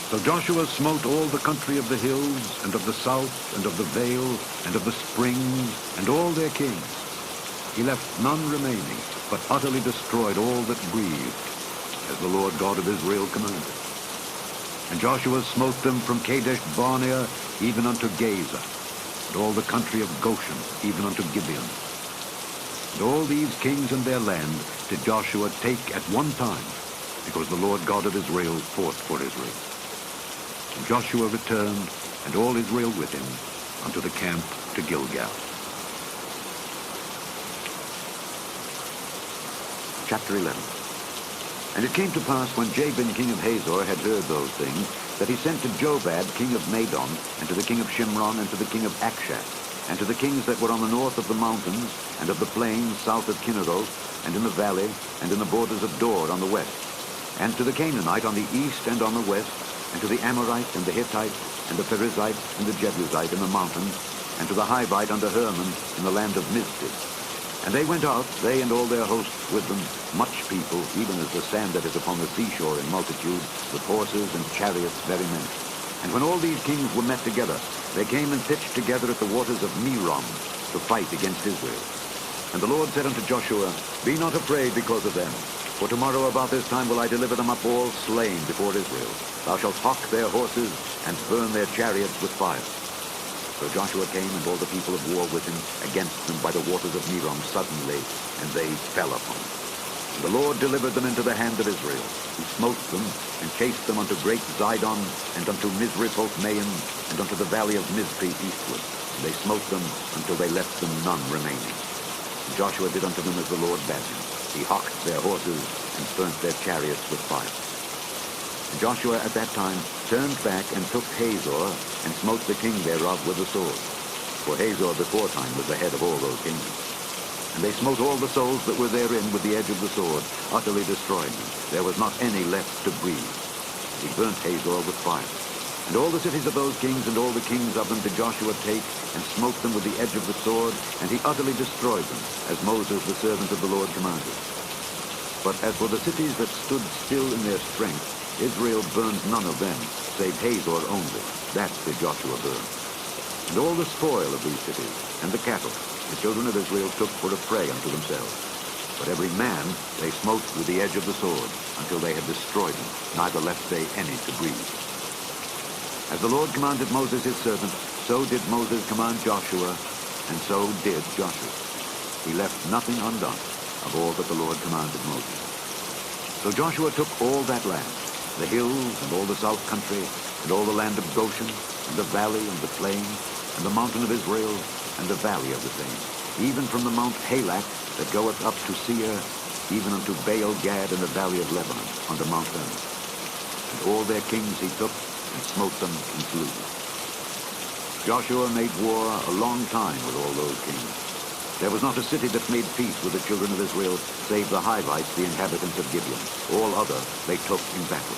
So Joshua smote all the country of the hills, and of the south, and of the vale, and of the springs, and all their kings. He left none remaining, but utterly destroyed all that breathed, as the Lord God of Israel commanded. And Joshua smote them from Kadesh Barnea even unto Gaza, and all the country of Goshen even unto Gibeon. And all these kings and their land did Joshua take at one time, because the Lord God of Israel fought for Israel. And Joshua returned, and all Israel with him, unto the camp to Gilgal. Chapter 11. And it came to pass, when Jabin king of Hazor had heard those things, that he sent to Jobab king of Madon, and to the king of Shimron, and to the king of Akshaph, and to the kings that were on the north of the mountains, and of the plains south of Kinneroth, and in the valley, and in the borders of Dor on the west, and to the Canaanite on the east and on the west, and to the Amorite, and the Hittite, and the Perizzite, and the Jebusite in the mountains, and to the Hivite under Hermon in the land of Mizpeh. And they went out, they and all their hosts with them, much people, even as the sand that is upon the seashore in multitude, with horses and chariots very many. And when all these kings were met together, they came and pitched together at the waters of Merom to fight against Israel. And the Lord said unto Joshua, Be not afraid because of them, for tomorrow about this time will I deliver them up all slain before Israel. Thou shalt hock their horses, and burn their chariots with fire. So Joshua came, and all the people of war with him, against them by the waters of Merom suddenly, and they fell upon them. And the Lord delivered them into the hand of Israel. He smote them, and chased them unto great Zidon, and unto Misrephoth-maim, and unto the valley of Mizpeh eastward. And they smote them until they left them none remaining. And Joshua did unto them as the Lord bade him. He hocked their horses, and burnt their chariots with fire. And Joshua at that time turned back and took Hazor, and smote the king thereof with the sword. For Hazor beforetime was the head of all those kingdoms. And they smote all the souls that were therein with the edge of the sword, utterly destroying them. There was not any left to breathe. He burnt Hazor with fire. And all the cities of those kings and all the kings of them did Joshua take, and smote them with the edge of the sword, and he utterly destroyed them, as Moses the servant of the Lord commanded. But as for the cities that stood still in their strength, Israel burned none of them, save Hazor only. That did Joshua burn. And all the spoil of these cities, and the cattle, the children of Israel took for a prey unto themselves. But every man they smote with the edge of the sword, until they had destroyed them, neither left they any to breathe. As the Lord commanded Moses his servant, so did Moses command Joshua, and so did Joshua. He left nothing undone of all that the Lord commanded Moses. So Joshua took all that land, the hills, and all the south country, and all the land of Goshen, and the valley, and the plain, and the mountain of Israel, and the valley of the same, even from the Mount Halak that goeth up to Seir, even unto Baal-Gad in the valley of Lebanon, under Mount Hermon. And all their kings he took, and smote them, and slew them. Joshua made war a long time with all those kings. There was not a city that made peace with the children of Israel, save the Hivites, the inhabitants of Gibeon. All other they took in battle.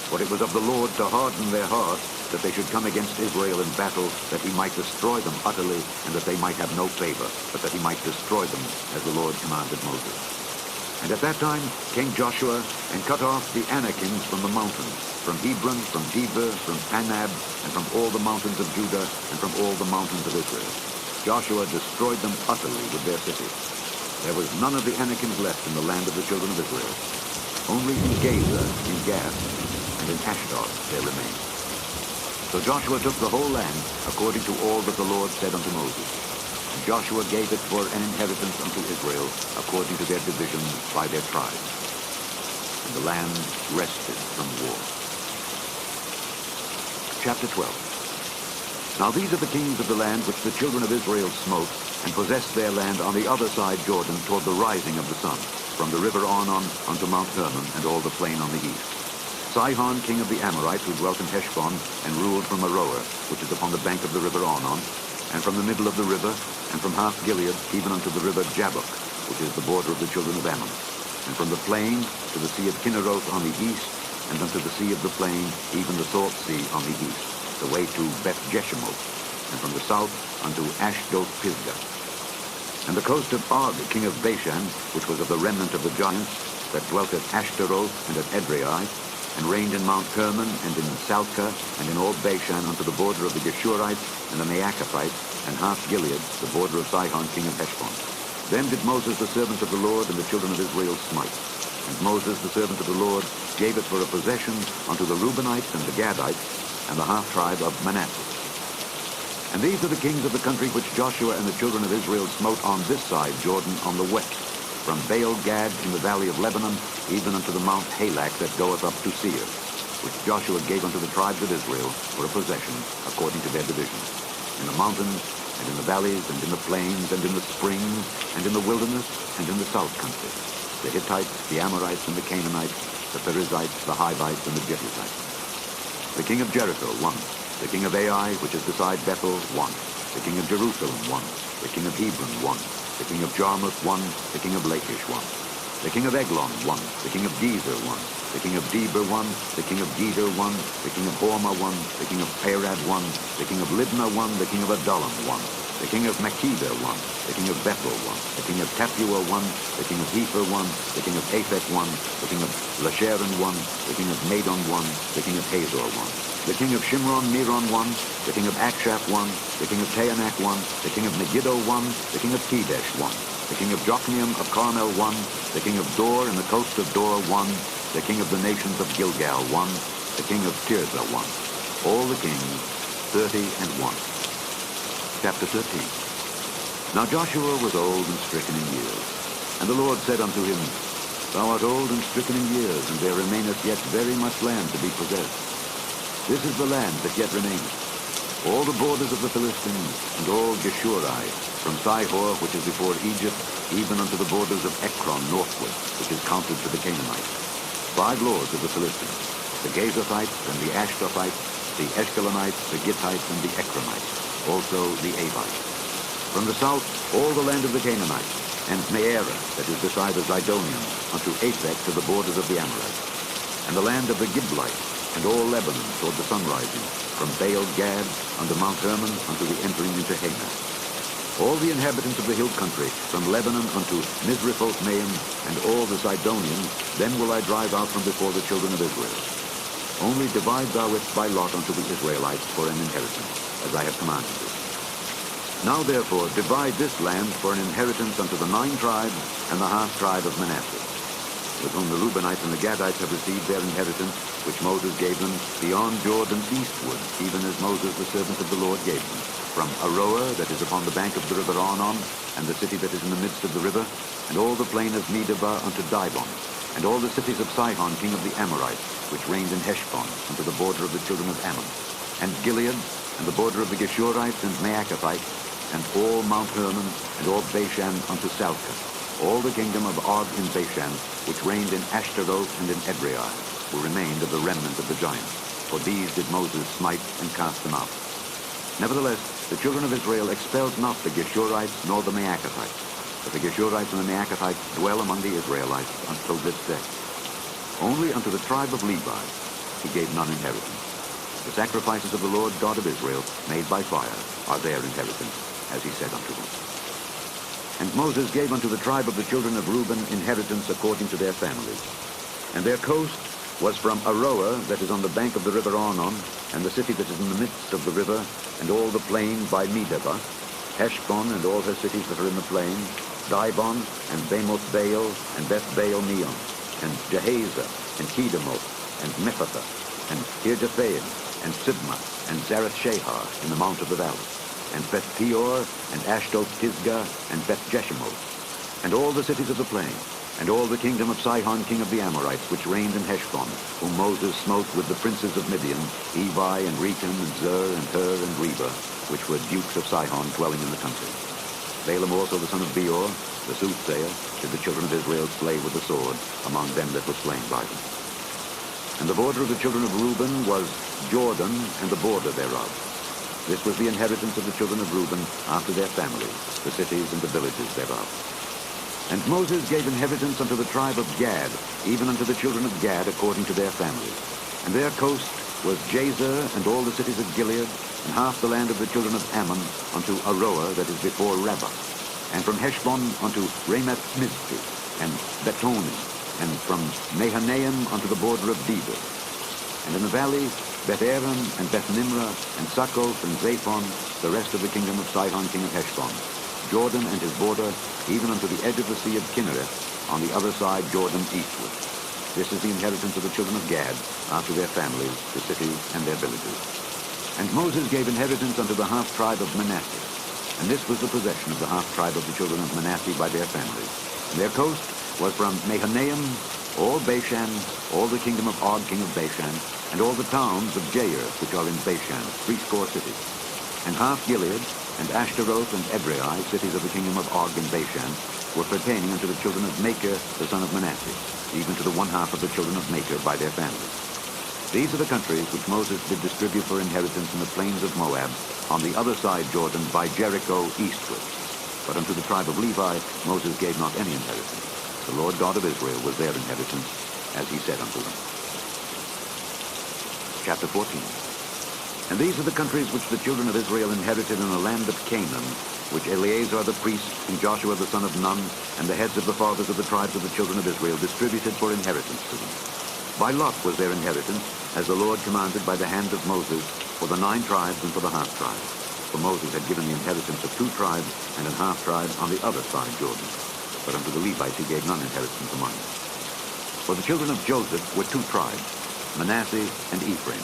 For it was of the Lord to harden their hearts, that they should come against Israel in battle, that he might destroy them utterly, and that they might have no favor, but that he might destroy them, as the Lord commanded Moses. And at that time came Joshua and cut off the Anakims from the mountains, from Hebron, from Debir, from Anab, and from all the mountains of Judah, and from all the mountains of Israel. Joshua destroyed them utterly with their cities. There was none of the Anakims left in the land of the children of Israel. Only in Gaza, in Gath, and in Ashdod there remained. So Joshua took the whole land according to all that the Lord said unto Moses. And Joshua gave it for an inheritance unto Israel according to their divisions by their tribes. And the land rested from war. Chapter 12. Now these are the kings of the land which the children of Israel smote, and possessed their land on the other side Jordan toward the rising of the sun, from the river Arnon unto Mount Hermon, and all the plain on the east. Sihon, king of the Amorites, who dwelt in Heshbon, and ruled from Aroer, which is upon the bank of the river Arnon, and from the middle of the river, and from half Gilead, even unto the river Jabbok, which is the border of the children of Ammon, and from the plain to the sea of Kinneroth on the east, and unto the sea of the plain, even the salt sea on the east, the way to Beth Jeshimoth, and from the south unto Ashdoth Pisgah. And the coast of Og, king of Bashan, which was of the remnant of the giants, that dwelt at Ashtaroth and at Edrei, and reigned in Mount Hermon, and in Salcah, and in all Bashan, unto the border of the Geshurites, and the Maacathites, and half Gilead, the border of Sihon, king of Heshbon. Then did Moses, the servant of the Lord, and the children of Israel smite. And Moses, the servant of the Lord, gave it for a possession unto the Reubenites and the Gadites, and the half-tribe of Manasseh. And these are the kings of the country which Joshua and the children of Israel smote on this side Jordan on the west, from Baal-Gad in the valley of Lebanon, even unto the Mount Halak that goeth up to Seir, which Joshua gave unto the tribes of Israel for a possession according to their divisions, in the mountains, and in the valleys, and in the plains, and in the springs, and in the wilderness, and in the south country, the Hittites, the Amorites, and the Canaanites, the Perizzites, the Hivites, and the Jebusites. The king of Jericho, 1. The king of Ai, which is beside Bethel, 1. The king of Jerusalem, 1. The king of Hebron, 1. The king of Jarmuth, 1. The king of Lachish, 1. The king of Eglon, 1. The king of Gezer, 1. The king of Debir, 1. The king of Geder, 1. The king of Hormah, 1. The king of Arad, 1. The king of Libnah, 1. The king of Adullam, 1. The king of Makkedah, 1. The king of Bethel, 1. The king of Tappuah, 1. The king of Hepher, 1. The king of Aphek, 1. The king of Lasharon, 1. The king of Madon, 1. The king of Hazor, 1. The king of Shimron, Meron, 1. The king of Akshaph, 1. The king of Taanach, 1. The king of Megiddo, 1. The king of Kedesh, 1. The king of Jokneam of Carmel, 1. The king of Dor in the coast of Dor, 1. The king of the nations of Gilgal, 1. The king of Tirzah, 1. All the kings, 30 and 1. Chapter 13. Now Joshua was old and stricken in years. And the Lord said unto him, Thou art old and stricken in years, and there remaineth yet very much land to be possessed. This is the land that yet remaineth, all the borders of the Philistines, and all Geshuri, from Sihor, which is before Egypt, even unto the borders of Ekron northward, which is counted to the Canaanites. 5 lords of the Philistines, the Gazathites, and the Ashtophites, the Eshkelonites, the Gittites, and the Ekronites, also the Avites. From the south, all the land of the Canaanites, and Mearah, that is beside the Zidonians, unto Aphek to the borders of the Amorites, and the land of the Giblites, and all Lebanon toward the sunrising, from Baal-Gad unto Mount Hermon, unto the entering into Hamath. All the inhabitants of the hill country, from Lebanon unto Misrephoth-Maim, and all the Zidonians, then will I drive out from before the children of Israel. Only divide thou it by lot unto the Israelites for an inheritance, as I have commanded thee. Now therefore divide this land for an inheritance unto the 9 tribes and the half-tribe of Manasseh, with whom the Reubenites and the Gadites have received their inheritance, which Moses gave them beyond Jordan eastward, even as Moses the servant of the Lord gave them, from Aroer, that is upon the bank of the river Arnon, and the city that is in the midst of the river, and all the plain of Medeba unto Dibon, and all the cities of Sihon, king of the Amorites, which reigned in Heshbon, unto the border of the children of Ammon, and Gilead, and the border of the Geshurites and Maacathites, and all Mount Hermon, and all Bashan unto Salcah, all the kingdom of Og in Bashan, which reigned in Ashtaroth and in Edrei, who remained of the remnant of the giants. For these did Moses smite and cast them out. Nevertheless, the children of Israel expelled not the Geshurites nor the Maacathites, but the Geshurites and the Maacathites dwell among the Israelites until this day. Only unto the tribe of Levi he gave none inheritance. The sacrifices of the Lord God of Israel, made by fire, are their inheritance, as he said unto them. And Moses gave unto the tribe of the children of Reuben inheritance according to their families. And their coast was from Aroer, that is on the bank of the river Arnon, and the city that is in the midst of the river, and all the plain by Medeba, Heshbon and all her cities that are in the plain, Dibon, and Bamoth Baal, and Beth Baal Meon, and Jehazer, and Kedemoth, and Mephatha, and Kirjathaim, and Sibmah, and Zarath Shahar in the mount of the valley, and Beth Peor, and Ashdod Pisgah, and Beth Jeshimoth, and all the cities of the plain, and all the kingdom of Sihon king of the Amorites, which reigned in Heshbon, whom Moses smote with the princes of Midian, Evi, and Recham, and Zer, and Hur, and Reba, which were dukes of Sihon dwelling in the country. Balaam also the son of Beor, the soothsayer, did the children of Israel slay with the sword among them that were slain by them. And the border of the children of Reuben was Jordan, and the border thereof. This was the inheritance of the children of Reuben after their families, the cities and the villages thereof. And Moses gave inheritance unto the tribe of Gad, even unto the children of Gad according to their families. And their coast was Jazer, and all the cities of Gilead, and half the land of the children of Ammon, unto Aroer, that is before Rabbah, and from Heshbon unto Ramath Mizpeh, and Betonim, and from Mahanaim unto the border of Debir. And in the valley, Beth Aram, and Beth Nimrah, and Succoth, and Zaphon, the rest of the kingdom of Sihon king of Heshbon, Jordan and his border, even unto the edge of the sea of Kinnereth, on the other side Jordan eastward. This is the inheritance of the children of Gad, after their families, the cities, and their villages. And Moses gave inheritance unto the half-tribe of Manasseh. And this was the possession of the half-tribe of the children of Manasseh by their families. And their coast was from Mahanaim, all Bashan, all the kingdom of Og king of Bashan, and all the towns of Jair, which are in Bashan, 80 cities. And half Gilead, and Ashtaroth and Edrei, cities of the kingdom of Og and Bashan, were pertaining unto the children of Machir, the son of Manasseh, even to the one half of the children of Machir by their families. These are the countries which Moses did distribute for inheritance in the plains of Moab, on the other side Jordan, by Jericho eastward. But unto the tribe of Levi Moses gave not any inheritance. The Lord God of Israel was their inheritance, as he said unto them. Chapter 14. And these are the countries which the children of Israel inherited in the land of Canaan, which Eleazar the priest, and Joshua the son of Nun, and the heads of the fathers of the tribes of the children of Israel distributed for inheritance to them. By lot was their inheritance, as the Lord commanded by the hand of Moses, for the 9 tribes and for the half-tribe. For Moses had given the inheritance of 2 tribes and an half-tribe on the other side Jordan. But unto the Levites he gave none inheritance among them. For the children of Joseph were 2 tribes, Manasseh and Ephraim.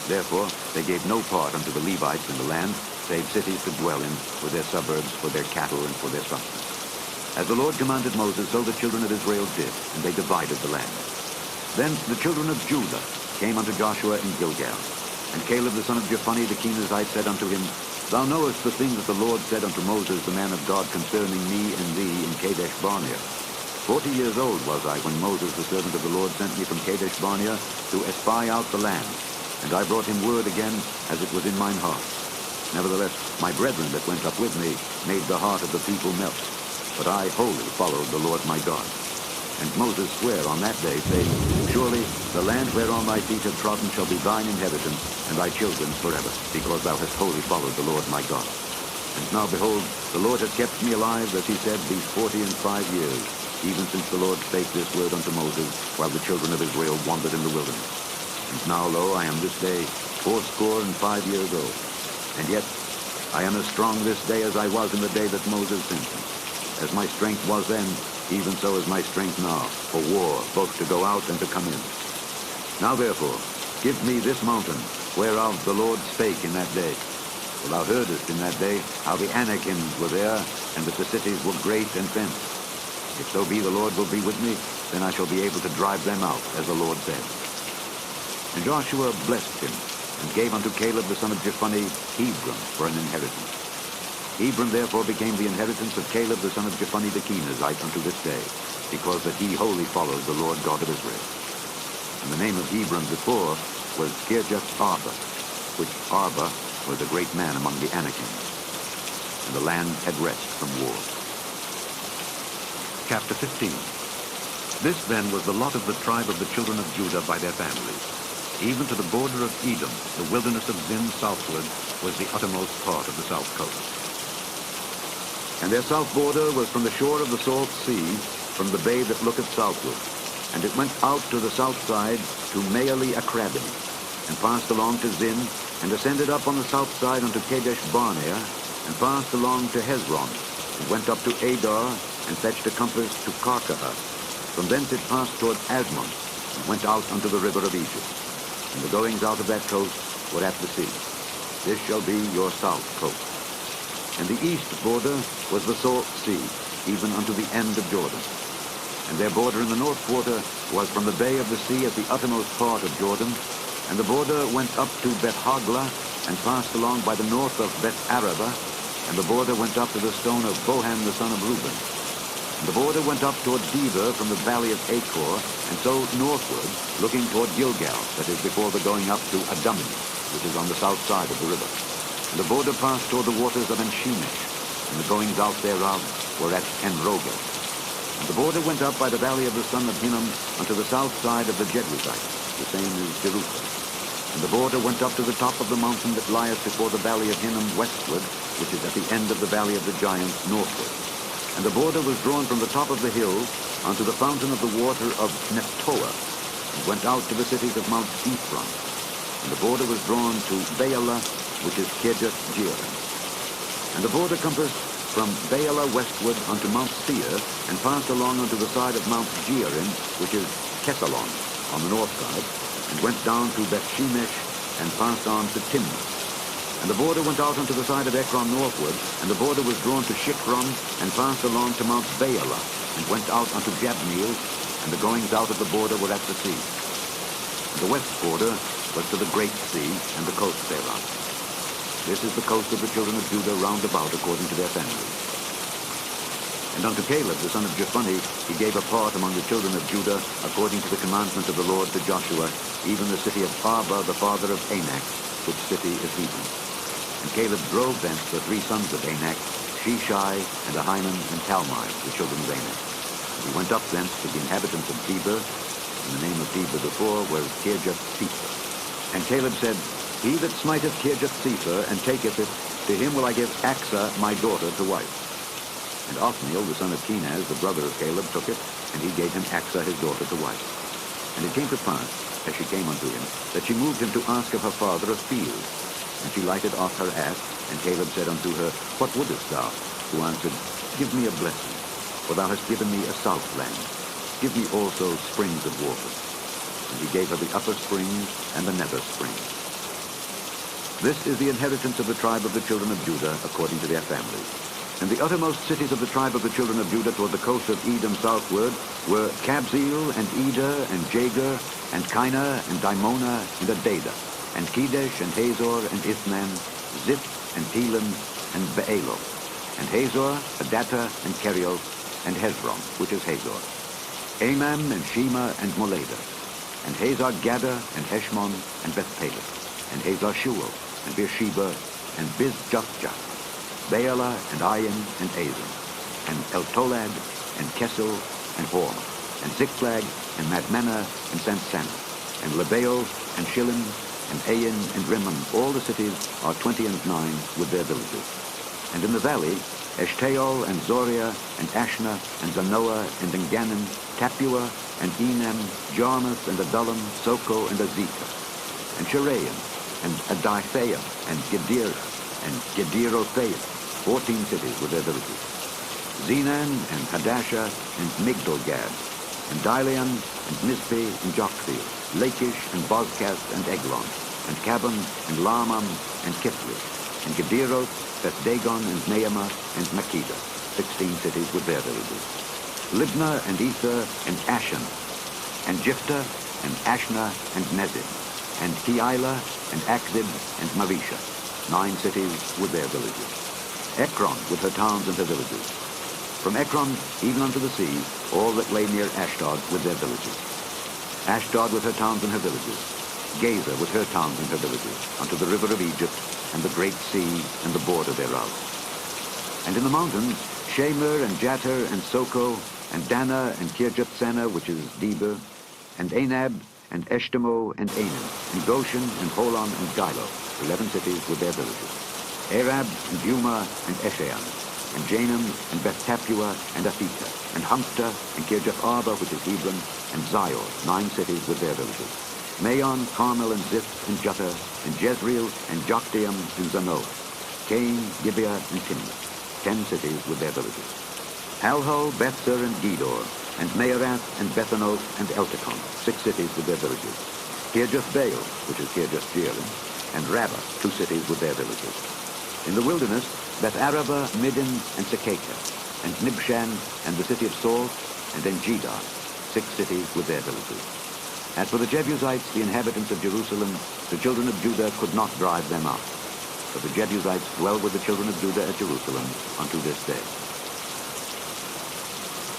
Therefore they gave no part unto the Levites in the land, save cities to dwell in, for their suburbs, for their cattle, and for their sustenance. As the Lord commanded Moses, so the children of Israel did, and they divided the land. Then the children of Judah came unto Joshua in Gilgal. And Caleb the son of Jephunneh the Kenizzite said unto him, Thou knowest the thing that the Lord said unto Moses the man of God concerning me and thee in Kadesh Barnea. 40 years old was I when Moses the servant of the Lord sent me from Kadesh Barnea to espy out the land. And I brought him word again, as it was in mine heart. Nevertheless, my brethren that went up with me made the heart of the people melt. But I wholly followed the Lord my God. And Moses sware on that day, saying, Surely the land whereon thy feet have trodden shall be thine inheritance, and thy children's forever, because thou hast wholly followed the Lord my God. And now, behold, the Lord hath kept me alive, as he said, these 45 years, even since the Lord spake this word unto Moses, while the children of Israel wandered in the wilderness. And now, lo, I am this day 85 years old. And yet I am as strong this day as I was in the day that Moses sent me. As my strength was then, even so is my strength now, for war, both to go out and to come in. Now therefore, give me this mountain, whereof the Lord spake in that day. For thou heardest in that day how the Anakims were there, and that the cities were great and fenced. If so be the Lord will be with me, then I shall be able to drive them out, as the Lord said. And Joshua blessed him, and gave unto Caleb the son of Jephunneh Hebron for an inheritance. Hebron therefore became the inheritance of Caleb the son of Jephunneh the Kenizzite unto this day, because that he wholly followed the Lord God of Israel. And the name of Hebron before was Kirjath Arba, which Arba was a great man among the Anakims. And the land had rest from war. Chapter 15. This then was the lot of the tribe of the children of Judah by their families. Even to the border of Edom, the wilderness of Zin southward, was the uttermost part of the south coast. And their south border was from the shore of the salt sea, from the bay that looketh southward. And it went out to the south side to Maeli Akrabim, and passed along to Zin, and ascended up on the south side unto Kadesh Barnea, and passed along to Hezron, and went up to Adar, and fetched a compass to Karkah. From thence it passed toward Asmon, and went out unto the river of Egypt. And the goings out of that coast were at the sea. This shall be your south coast. And the east border was the salt sea, even unto the end of Jordan. And their border in the north quarter was from the bay of the sea at the uttermost part of Jordan. And the border went up to Beth-Hagla, and passed along by the north of Beth-Araba. And the border went up to the stone of Bohan the son of Reuben. And the border went up toward Debir from the valley of Achor, and so northward, looking toward Gilgal, that is before the going up to Adumim, which is on the south side of the river. And the border passed toward the waters of Enshemesh, and the goings out thereof were at Enrogel. And the border went up by the valley of the son of Hinnom unto the south side of the Jebusites, the same is Jerusalem. And the border went up to the top of the mountain that lieth before the valley of Hinnom westward, which is at the end of the valley of the giants northward. And the border was drawn from the top of the hill unto the fountain of the water of Nephtoah, and went out to the cities of Mount Ephron. And the border was drawn to Baalah, which is Kirjath Jearim. And the border compassed from Baalah westward unto Mount Seir, and passed along unto the side of Mount Jearim, which is Kesalon, on the north side, and went down to Bethshemesh, and passed on to Timnah. And the border went out unto the side of Ekron northward, and the border was drawn to Shikron, and passed along to Mount Baalah, and went out unto Jabneel, and the goings out of the border were at the sea. And the west border was to the great sea, and the coast thereof. This is the coast of the children of Judah round about according to their families. And unto Caleb the son of Jephunneh he gave a part among the children of Judah, according to the commandment of the Lord to Joshua, even the city of Arba the father of Anak, which city is Hebron. And Caleb drove thence the three sons of Anak, Sheshai, and Ahiman, and Talmai, the children of Anak. And he went up thence to the inhabitants of Debir, and the name of Debir before was Kirjath-Sepher. And Caleb said, He that smiteth Kirjath-Sepher, and taketh it, to him will I give Achsah my daughter to wife. And Othniel, the son of Kenaz, the brother of Caleb, took it, and he gave him Achsah his daughter to wife. And it came to pass, as she came unto him, that she moved him to ask of her father a field. And she lighted off her ass, and Caleb said unto her, What wouldest thou? Who answered, Give me a blessing, for thou hast given me a south land. Give me also springs of water. And he gave her the upper springs and the nether springs. This is the inheritance of the tribe of the children of Judah, according to their families. And the uttermost cities of the tribe of the children of Judah toward the coast of Edom southward were Kabzeel, and Eder, and Jagur, and Kinah, and Dimona, and Adadah, and Kedesh, and Hazor, and Ithman, Ziph, and Telem, and Baaloth, and Hazor, Adattah, and Kerioth, and Hezron, which is Hazor, Amam, and Shema, and Moladah, and Hazar Gaddah, and Heshmon, and Bethpeleth, and Hazar Shual, and Beersheba, and Bizjathjah, Baalah, and Ayin, and Azan, and Eltolad, and Kesel, and Hormah, and Ziklag, and Madmenah, and Sansana, and Lebaal, and Shillim, and Ayin, and Rimmon. All the cities are 29 with their villages. And in the valley, Eshtaol, and Zoria, and Ashna, and Zanoah, and Engannim, Tapua, and Enam, Jarmuth, and Adullam, Soko, and Azekah, and Sheraim, and Adithaim, and Gedera, and Gederothaim, 14 cities with their villages. Zenan, and Hadashah, and Migdalgad, and Dilean, and Mizpeh, and Joktheel, Lachish, and Bozkath, and Eglon, and Cabon, and Lahmam, and Kithli, and Gederoth, Beth-Dagon, and Naamah, and Makkedah, 16 cities with their villages. Libnah, and Ether, and Ashan, and Jiphthah, and Ashna, and Nezib, and Keilah, and Akzib, and Marisha, 9 cities with their villages. Ekron with her towns and her villages. From Ekron even unto the sea, all that lay near Ashdod with their villages. Ashdod with her towns and her villages. Gaza with her towns and her villages, unto the river of Egypt, and the great sea, and the border thereof. And in the mountains, Shemer, and Jatir, and Soko, and Dana, and Kirjath-Sena, which is Debir, and Anab, and Eshtemo, and Anan, and Goshen, and Holon, and Gilo, 11 cities with their villages. Arab, and Yuma, and Eshean, and Janam, and Beth-Tapua, and Aphekah, and Humpta, and Kirjath-Arba, which is Hebron, and Zior, 9 cities with their villages. Maon, Carmel, and Ziph, and Jutah, and Jezreel, and Jokdeam, and Zanoah. Cain, Gibeah, and Timnath, 10 cities with their villages. Halhul, Bethzer, and Gedor, and Meerath, and Bethanoth, and Eltekon, 6 cities with their villages. Kirjath-Baal, which is Kirjath-Jearim, and Rabbah, 2 cities with their villages. In the wilderness, Beth-Araba, Middin, and Sekaka, and Nibshan, and the city of Salt, and En-Gedar, 6 cities with their villages. As for the Jebusites, the inhabitants of Jerusalem, the children of Judah could not drive them out. But the Jebusites dwell with the children of Judah at Jerusalem unto this day.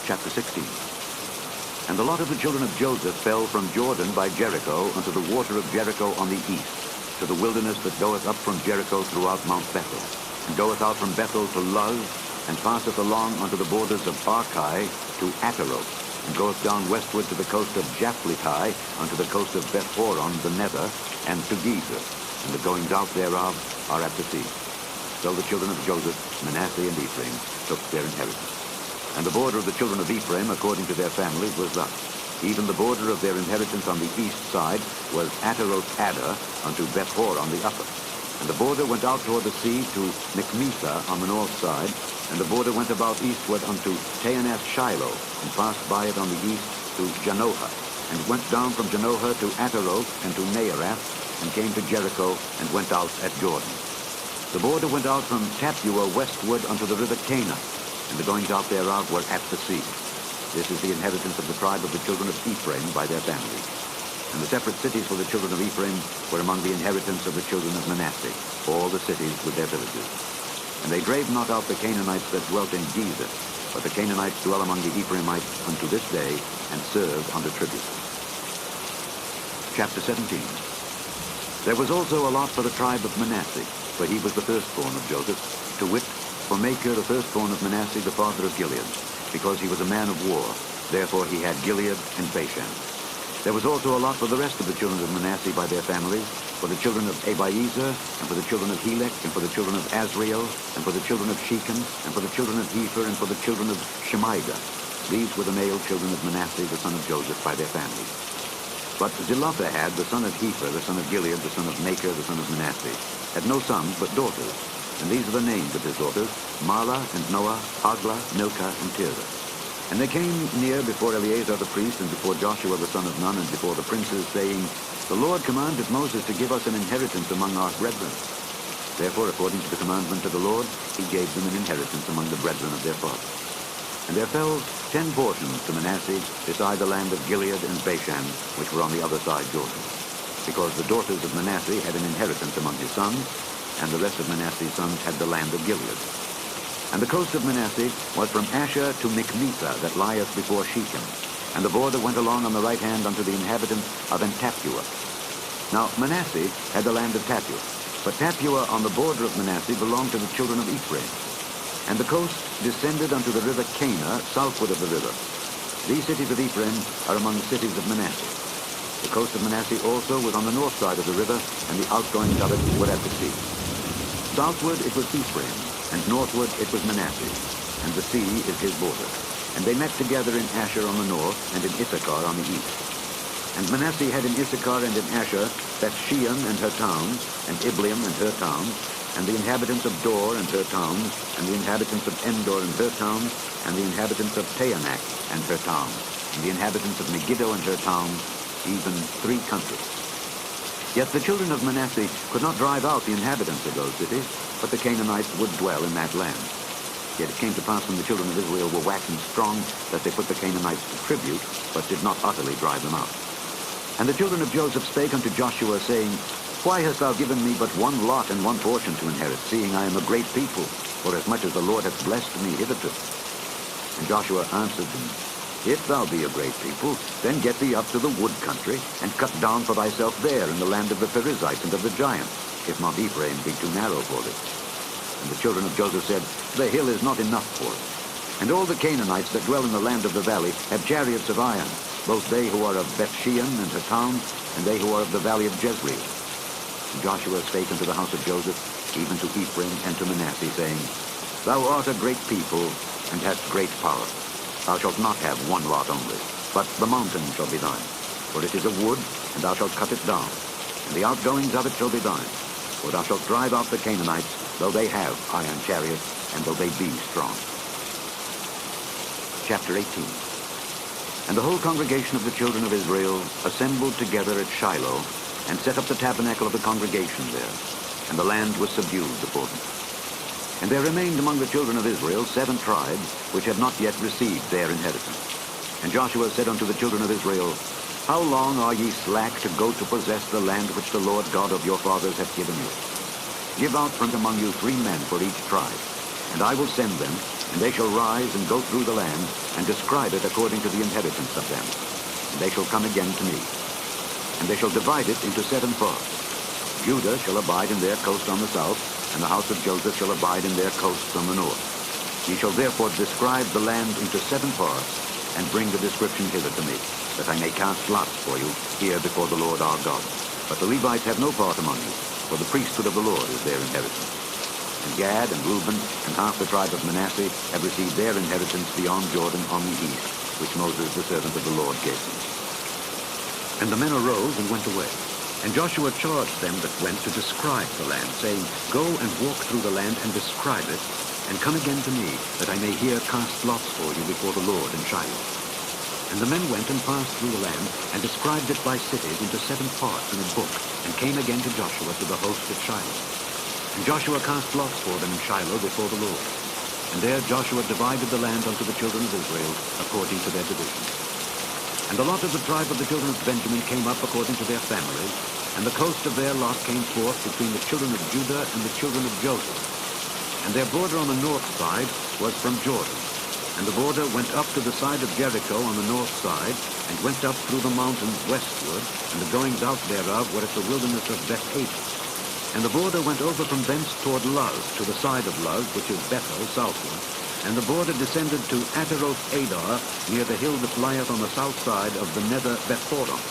Chapter 16. And the lot of the children of Joseph fell from Jordan by Jericho unto the water of Jericho on the east, to the wilderness that goeth up from Jericho throughout Mount Bethel, and goeth out from Bethel to Luz, and passeth along unto the borders of Archai to Ataroth, and goeth down westward to the coast of Japhletai, unto the coast of Beth-horon the nether, and to Gezer, and the goings out thereof are at the sea. So the children of Joseph, Manasseh and Ephraim, took their inheritance. And the border of the children of Ephraim, according to their families, was thus. Even the border of their inheritance on the east side was Ataroth-Adar unto Beth-hor on the upper. And the border went out toward the sea to Michmetha on the north side, and the border went about eastward unto Taanath-Shiloh, and passed by it on the east to Janohah, and went down from Janohah to Ataroth and to Nearath, and came to Jericho, and went out at Jordan. The border went out from Tapua westward unto the river Cana, and the goings out thereof were at the sea. This is the inheritance of the tribe of the children of Ephraim by their families. And the separate cities for the children of Ephraim were among the inheritance of the children of Manasseh, all the cities with their villages. And they drave not out the Canaanites that dwelt in Gezer, but the Canaanites dwell among the Ephraimites unto this day, and serve under tribute. Chapter 17. There was also a lot for the tribe of Manasseh, for he was the firstborn of Joseph, to wit, for Machir the firstborn of Manasseh, the father of Gilead, because he was a man of war. Therefore he had Gilead and Bashan. There was also a lot for the rest of the children of Manasseh by their families, for the children of Abiezer, and for the children of Helek, and for the children of Azriel, and for the children of Shechem, and for the children of Hepher, and for the children of Shemaiah. These were the male children of Manasseh, the son of Joseph, by their families. But Zelophehad, the son of Hepher, the son of Gilead, the son of Machir, the son of Manasseh, had no sons but daughters. And these are the names of his daughters, Mahlah and Noah, Hoglah, Milcah, and Tirzah. And they came near before Eleazar the priest, and before Joshua the son of Nun, and before the princes, saying, The Lord commanded Moses to give us an inheritance among our brethren. Therefore, according to the commandment of the Lord, he gave them an inheritance among the brethren of their fathers. And there fell 10 portions to Manasseh, beside the land of Gilead and Bashan, which were on the other side Jordan. Because the daughters of Manasseh had an inheritance among his sons, and the rest of Manasseh's sons had the land of Gilead. And the coast of Manasseh was from Asher to Michmetha, that lieth before Shechem. And the border went along on the right hand unto the inhabitants of En-Tapua. Now Manasseh had the land of Tapua, but Tapua on the border of Manasseh belonged to the children of Ephraim. And the coast descended unto the river Cana, southward of the river. These cities of Ephraim are among the cities of Manasseh. The coast of Manasseh also was on the north side of the river, and the outgoings of it were at the sea. Southward it was Ephraim, and northward it was Manasseh, and the sea is his border. And they met together in Asher on the north, and in Issachar on the east. And Manasseh had in Issachar and in Asher Bethshean and her towns, and Ibleam and her towns, and the inhabitants of Dor and her towns, and the inhabitants of Endor and her towns, and the inhabitants of Taanach and her towns, and the inhabitants of Megiddo and her towns, even 3 countries. Yet the children of Manasseh could not drive out the inhabitants of those cities, but the Canaanites would dwell in that land. Yet it came to pass when the children of Israel were waxing strong, that they put the Canaanites to tribute, but did not utterly drive them out. And the children of Joseph spake unto Joshua, saying, Why hast thou given me but 1 lot and 1 portion to inherit, seeing I am a great people, forasmuch as the Lord hath blessed me hitherto? And Joshua answered them, If thou be a great people, then get thee up to the wood country, and cut down for thyself there in the land of the Perizzites and of the giants, if Mount Ephraim be too narrow for thee. And the children of Joseph said, The hill is not enough for us. And all the Canaanites that dwell in the land of the valley have chariots of iron, both they who are of Bethshean and her towns, and they who are of the valley of Jezreel. And Joshua spake unto the house of Joseph, even to Ephraim and to Manasseh, saying, Thou art a great people, and hast great power. Thou shalt not have one lot only, but the mountain shall be thine. For it is a wood, and thou shalt cut it down, and the outgoings of it shall be thine. For thou shalt drive out the Canaanites, though they have iron chariots, and though they be strong. Chapter 18. And the whole congregation of the children of Israel assembled together at Shiloh, and set up the tabernacle of the congregation there, and the land was subdued before them. And there remained among the children of Israel 7 tribes, which had not yet received their inheritance. And Joshua said unto the children of Israel, How long are ye slack to go to possess the land which the Lord God of your fathers hath given you? Give out from among you 3 men for each tribe, and I will send them, and they shall rise and go through the land, and describe it according to the inheritance of them. And they shall come again to me. And they shall divide it into 7 parts. Judah shall abide in their coast on the south, and the house of Joseph shall abide in their coasts on the north. Ye shall therefore describe the land into 7 parts, and bring the description hither to me, that I may cast lots for you here before the Lord our God. But the Levites have no part among you, for the priesthood of the Lord is their inheritance. And Gad and Reuben and half the tribe of Manasseh have received their inheritance beyond Jordan on the east, which Moses the servant of the Lord gave them. And the men arose and went away. And Joshua charged them that went to describe the land, saying, Go and walk through the land and describe it, and come again to me, that I may here cast lots for you before the Lord in Shiloh. And the men went and passed through the land, and described it by cities into 7 parts in a book, and came again to Joshua to the host at Shiloh. And Joshua cast lots for them in Shiloh before the Lord. And there Joshua divided the land unto the children of Israel according to their divisions. And the lot of the tribe of the children of Benjamin came up according to their families, and the coast of their lot came forth between the children of Judah and the children of Joseph. And their border on the north side was from Jordan. And the border went up to the side of Jericho on the north side, and went up through the mountains westward, and the goings out thereof were at the wilderness of Beth-Haven. And the border went over from thence toward Luz, to the side of Luz, which is Bethel, southward. And the border descended to Ataroth-Adar, near the hill that lieth on the south side of the nether Bethhoron.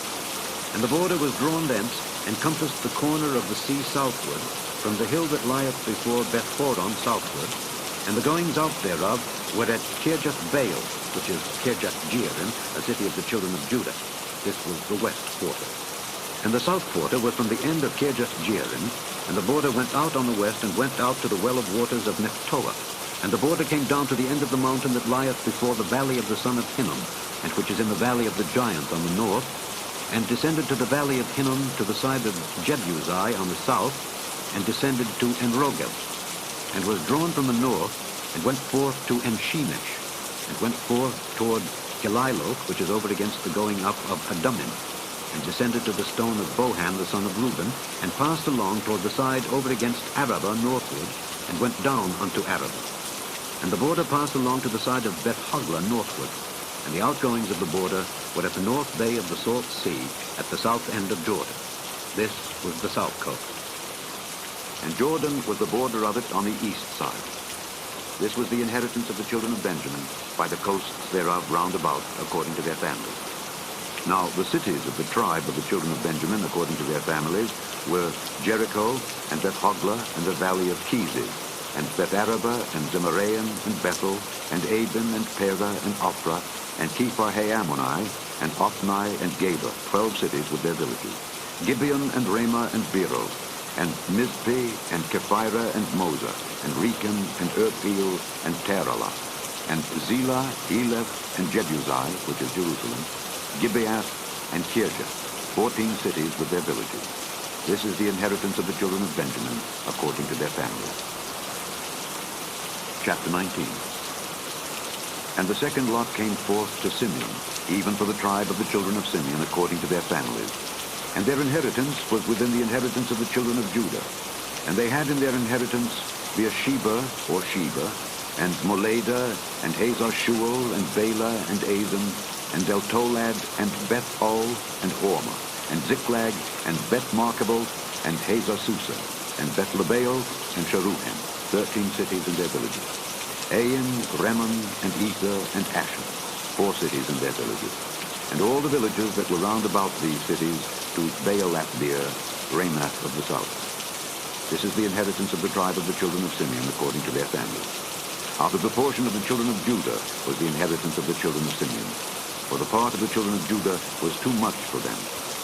And the border was drawn thence, and compassed the corner of the sea southward, from the hill that lieth before Bethhoron southward. And the goings out thereof were at Kirjath-Baal, which is Kirjath-Jearim, a city of the children of Judah. This was the west quarter. And the south quarter was from the end of Kirjath-Jearim, and the border went out on the west, and went out to the well of waters of Nephtoah. And the border came down to the end of the mountain that lieth before the valley of the son of Hinnom, and which is in the valley of the giant on the north, and descended to the valley of Hinnom to the side of Jebusi on the south, and descended to Enrogel, and was drawn from the north, and went forth to Enshemesh, and went forth toward Keliloth, which is over against the going up of Adumim, and descended to the stone of Bohan the son of Reuben, and passed along toward the side over against Arabah northward, and went down unto Arabah. And the border passed along to the side of Beth-Hoglah northward, and the outgoings of the border were at the north bay of the Salt Sea, at the south end of Jordan. This was the south coast. And Jordan was the border of it on the east side. This was the inheritance of the children of Benjamin, by the coasts thereof round about, according to their families. Now the cities of the tribe of the children of Benjamin, according to their families, were Jericho, and Beth-Hoglah, and the valley of Kizib, and Beth-Arabah, and Zemaraim, and Bethel, and Aben, and Perah, and Ophrah, and Kephar-Haamoni, and Ophni, and Geba, 12 cities with their villages, Gibeon, and Ramah, and Beeroth, and Mizpeh, and Kephirah, and Moza, and Rechem, and Irpeel, and Taralah, and Zelah, Eleph, and Jebusi, which is Jerusalem, Gibeath, and Kirjath, 14 cities with their villages. This is the inheritance of the children of Benjamin, according to their families. Chapter 19. And the second lot came forth to Simeon, even for the tribe of the children of Simeon, according to their families. And their inheritance was within the inheritance of the children of Judah. And they had in their inheritance Beersheba, or Sheba, and Molada, and Hazar-Shual, and Bela, and Azan, and Deltolad, and Beth-Ol, and Hormah, and Ziklag, and Beth-Markabel, and Hazar-Susa, and Beth-Lebael, and Sharuhen, 13 cities and their villages. Ain, Rimmon, and Ether, and Asher, 4 cities and their villages. And all the villages that were round about these cities to Baal-Athbeer, Ramath of the south. This is the inheritance of the tribe of the children of Simeon, according to their families. After the portion of the children of Judah was the inheritance of the children of Simeon. For the part of the children of Judah was too much for them.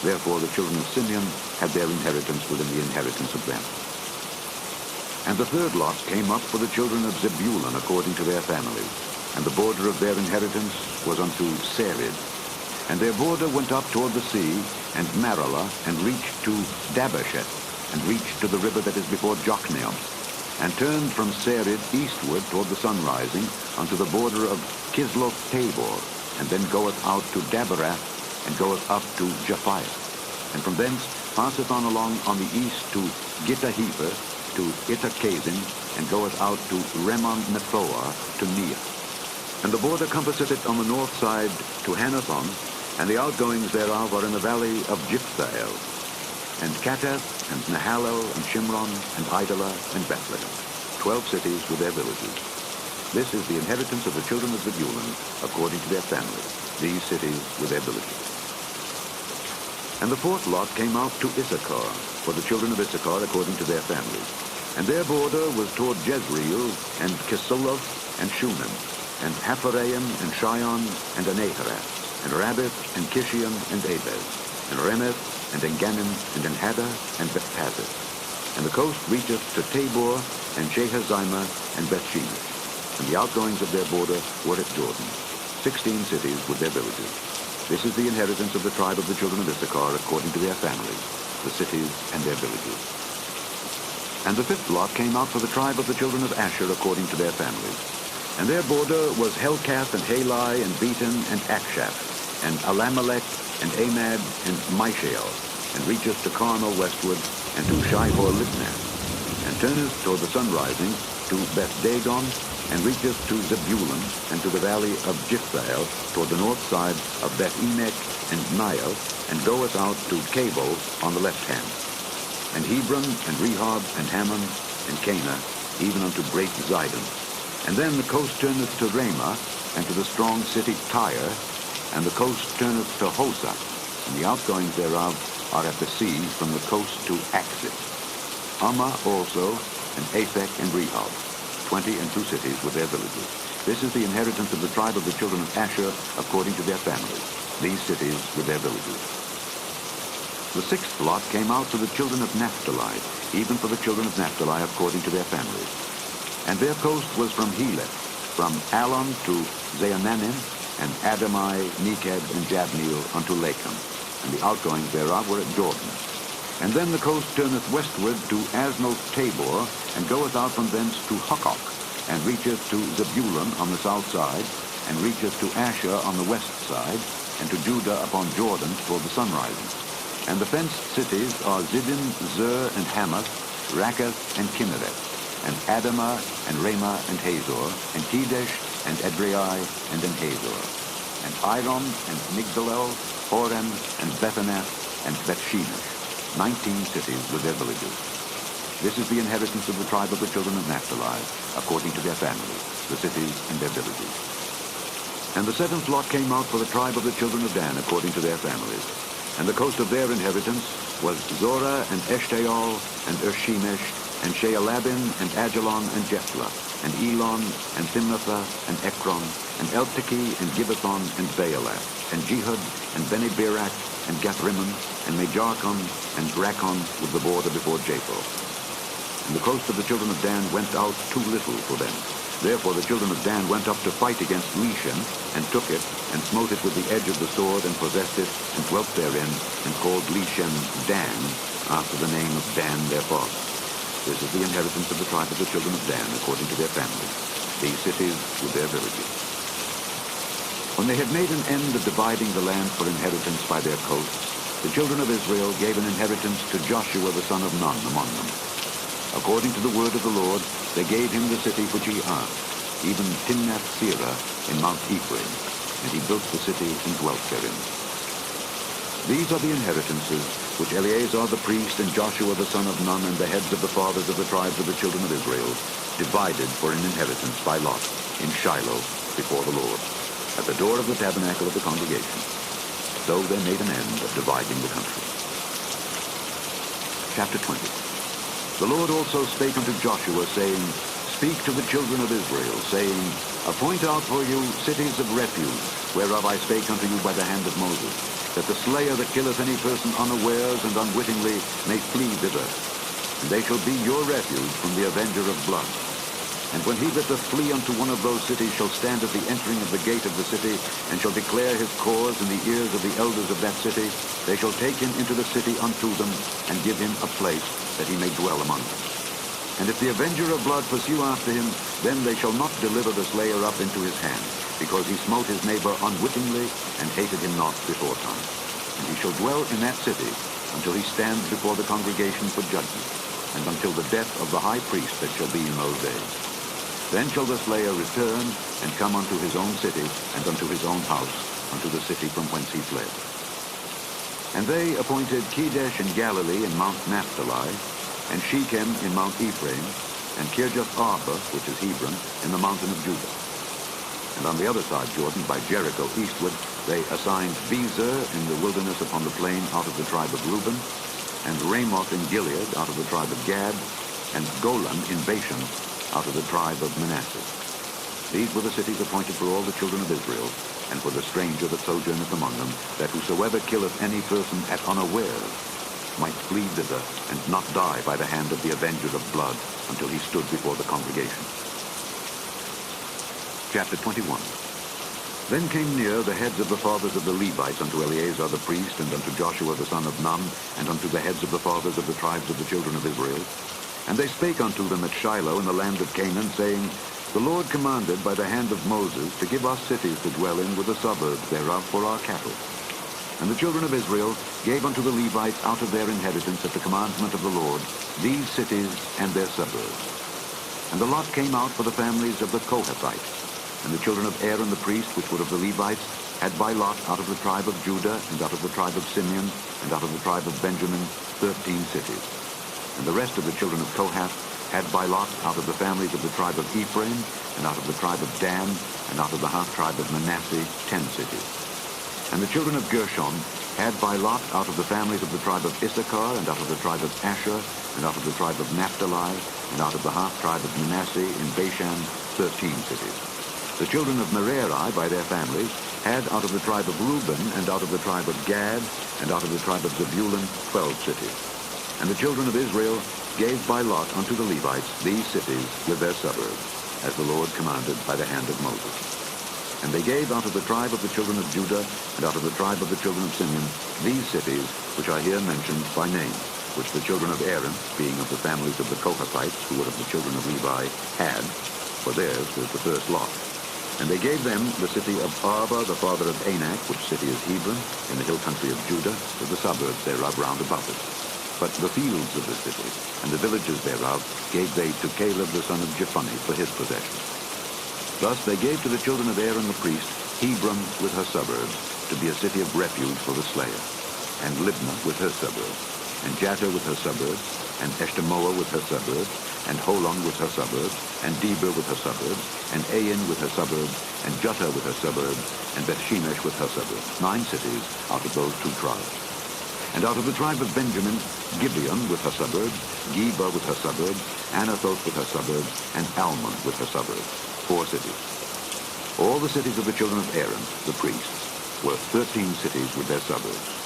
Therefore the children of Simeon had their inheritance within the inheritance of them. And the third lot came up for the children of Zebulun according to their families. And the border of their inheritance was unto Sarid. And their border went up toward the sea, and Maralah, and reached to Dabbasheth, and reached to the river that is before Jokneam, and turned from Sarid eastward toward the sunrising unto the border of Kisloth-Tabor, and then goeth out to Daberath, and goeth up to Japhiah, and from thence passeth on along on the east to Gittahepher, to Ittachazin, and goeth out to Remon-Nephoah, to Neah. And the border compasseth it on the north side to Hanathon, and the outgoings thereof are in the valley of Jiphthahel, and Kattath, and Nahalel, and Shimron, and Idalah, and Bethlehem, 12 cities with their villages. This is the inheritance of the children of Zebulun, according to their families, these cities with their villages. And the fourth lot came out to Issachar, for the children of Issachar, according to their families. And their border was toward Jezreel, and Kisoloth, and Shunem, and Hapharaim, and Shion, and Anaharath, and Rabbith, and Kishion, and Abez, and Remeth, and Engannim, and Enhaddah, and Bethpazith. And the coast reacheth to Tabor, and Jehazimah, and Bethshemesh. And the outgoings of their border were at Jordan, 16 cities with their villages. This is the inheritance of the tribe of the children of Issachar according to their families, the cities and their villages. And the fifth lot came out for the tribe of the children of Asher according to their families. And their border was Helkath, and Halai, and Beton, and Akshaph, and Alamelech, and Amad, and Mishael, and reacheth to Carmel westward, and to Shihor-Libnath, and turneth toward the sunrising to Beth-Dagon, and reacheth to Zebulun, and to the valley of Jiphthahel, toward the north side of Beth-Emek, and Niel, and goeth out to Cabul on the left hand, and Hebron, and Rehob, and Hammon, and Cana, even unto great Zidon. And then the coast turneth to Ramah, and to the strong city Tyre, and the coast turneth to Hosa, and the outgoings thereof are at the sea from the coast to Axis. Ammah also, and Aphek, and Rehob, 22 cities with their villages. This is the inheritance of the tribe of the children of Asher according to their families, these cities with their villages. The sixth lot came out to the children of Naphtali, even for the children of Naphtali according to their families. And their coast was from Heleph, from Alon to Zaananim, and Adamai, Neked, and Jabneel unto Lakum, and the outgoings thereof were at Jordan. And then the coast turneth westward to Aznoth-Tabor, and goeth out from thence to Hukkok, and reacheth to Zebulun on the south side, and reacheth to Asher on the west side, and to Judah upon Jordan toward the sunrising. And the fenced cities are Ziddim, Zer, and Hamath, Rakkath, and Kinnereth, and Adamah, and Ramah, and Hazor, and Kedesh, and Edrei, and Hazor, and Iron, and Migdalel, Horem, and Bethanath, and Bethshemesh, 19 cities with their villages. This is the inheritance of the tribe of the children of Naphtali, according to their families, the cities and their villages. And the seventh lot came out for the tribe of the children of Dan, according to their families. And the coast of their inheritance was Zorah, and Eshtaol, and Ershemesh, and Shealabin, and Ajalon, and Jephthah, and Elon, and Thimnathah, and Ekron, and Eltiki, and Gibbethon, and Baalath, and Jehud, and Beni-Berak, and Gathrimmon, and Mejarkon, and Rakon, with the border before Japhel. And the coast of the children of Dan went out too little for them. Therefore the children of Dan went up to fight against Leshem, and took it, and smote it with the edge of the sword, and possessed it, and dwelt therein, and called Leshem Dan, after the name of Dan their father. This is the inheritance of the tribe of the children of Dan, according to their families, these cities with their villages. When they had made an end of dividing the land for inheritance by their coasts, the children of Israel gave an inheritance to Joshua the son of Nun among them. According to the word of the Lord, they gave him the city which he asked, even Timnath-Serah in Mount Ephraim, and he built the city and dwelt therein. These are the inheritances which Eleazar the priest and Joshua the son of Nun and the heads of the fathers of the tribes of the children of Israel divided for an inheritance by lot in Shiloh before the Lord, at the door of the tabernacle of the congregation. So they made an end of dividing the country. Chapter 20. The Lord also spake unto Joshua, saying, speak to the children of Israel, saying, Appoint out for you cities of refuge, whereof I spake unto you by the hand of Moses, that the slayer that killeth any person unawares and unwittingly may flee thither. And they shall be your refuge from the avenger of blood. And when he that doth flee unto one of those cities shall stand at the entering of the gate of the city, and shall declare his cause in the ears of the elders of that city, they shall take him into the city unto them, and give him a place that he may dwell among them. And if the avenger of blood pursue after him, then they shall not deliver the slayer up into his hand, because he smote his neighbor unwittingly, and hated him not before time. And he shall dwell in that city until he stands before the congregation for judgment, and until the death of the high priest that shall be in those days. Then shall the slayer return, and come unto his own city, and unto his own house, unto the city from whence he fled. And they appointed Kedesh in Galilee in Mount Naphtali, and Shechem in Mount Ephraim, and Kirjath-Arba, which is Hebron, in the mountain of Judah. And on the other side Jordan, by Jericho eastward, they assigned Bezer in the wilderness upon the plain out of the tribe of Reuben, and Ramoth in Gilead out of the tribe of Gad, and Golan in Bashan out of the tribe of Manasseh. These were the cities appointed for all the children of Israel, and for the stranger that sojourneth among them, that whosoever killeth any person at unawares might flee thither, and not die by the hand of the avenger of blood, until he stood before the congregation. Chapter 21. Then came near the heads of the fathers of the Levites unto Eleazar the priest, and unto Joshua the son of Nun, and unto the heads of the fathers of the tribes of the children of Israel. And they spake unto them at Shiloh in the land of Canaan, saying, The Lord commanded by the hand of Moses to give us cities to dwell in, with the suburbs thereof for our cattle. And the children of Israel gave unto the Levites out of their inheritance at the commandment of the Lord these cities and their suburbs. And the lot came out for the families of the Kohathites. And the children of Aaron the priest, which were of the Levites, had by lot out of the tribe of Judah, and out of the tribe of Simeon, and out of the tribe of Benjamin, 13 cities. And the rest of the children of Kohath had by lot out of the families of the tribe of Ephraim, and out of the tribe of Dan, and out of the half-tribe of Manasseh, 10 cities. And the children of Gershon had by lot out of the families of the tribe of Issachar, and out of the tribe of Asher, and out of the tribe of Naphtali, and out of the half-tribe of Manasseh in Bashan, 13 cities. The children of Merari by their families had out of the tribe of Reuben, and out of the tribe of Gad, and out of the tribe of Zebulun, 12 cities. And the children of Israel gave by lot unto the Levites these cities with their suburbs, as the Lord commanded by the hand of Moses. And they gave out of the tribe of the children of Judah, and out of the tribe of the children of Simeon, these cities, which are here mentioned by name, which the children of Aaron, being of the families of the Kohathites, who were of the children of Levi, had, for theirs was the first lot. And they gave them the city of Arba, the father of Anak, which city is Hebron, in the hill country of Judah, with the suburbs thereof round about it. But the fields of the city, and the villages thereof, gave they to Caleb the son of Jephunneh for his possession. Thus they gave to the children of Aaron the priest Hebron with her suburbs, to be a city of refuge for the slayer, and Libnah with her suburbs, and Jatter with her suburbs, and Eshtemoa with her suburbs, and Holon with her suburbs, and Debir with her suburbs, and Ain with her suburbs, and Jutah with her suburbs, and Bethshemesh with her suburbs, 9 cities out of those 2 tribes. And out of the tribe of Benjamin, Gibeon with her suburbs, Geba with her suburbs, Anathoth with her suburbs, and Almon with her suburbs, 4 cities. All the cities of the children of Aaron, the priests, were 13 cities with their suburbs.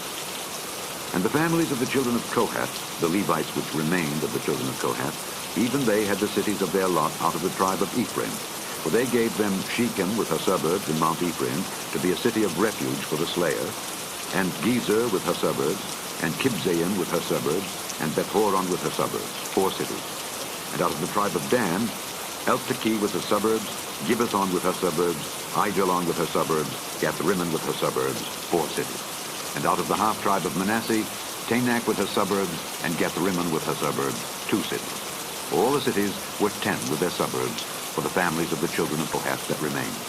And the families of the children of Kohath, the Levites which remained of the children of Kohath, even they had the cities of their lot out of the tribe of Ephraim. For they gave them Shechem with her suburbs in Mount Ephraim, to be a city of refuge for the slayer, and Gezer with her suburbs, and Kibzaim with her suburbs, and Beth-horon with her suburbs, 4 cities. And out of the tribe of Dan, Eltekeh with her suburbs, Gibbethon with her suburbs, Aijalon with her suburbs, Gath-rimmon with her suburbs, 4 cities. And out of the half-tribe of Manasseh, Taanach with her suburbs, and Gath-rimmon with her suburbs, 2 cities. All the cities were 10 with their suburbs, for the families of the children of Kohath that remained.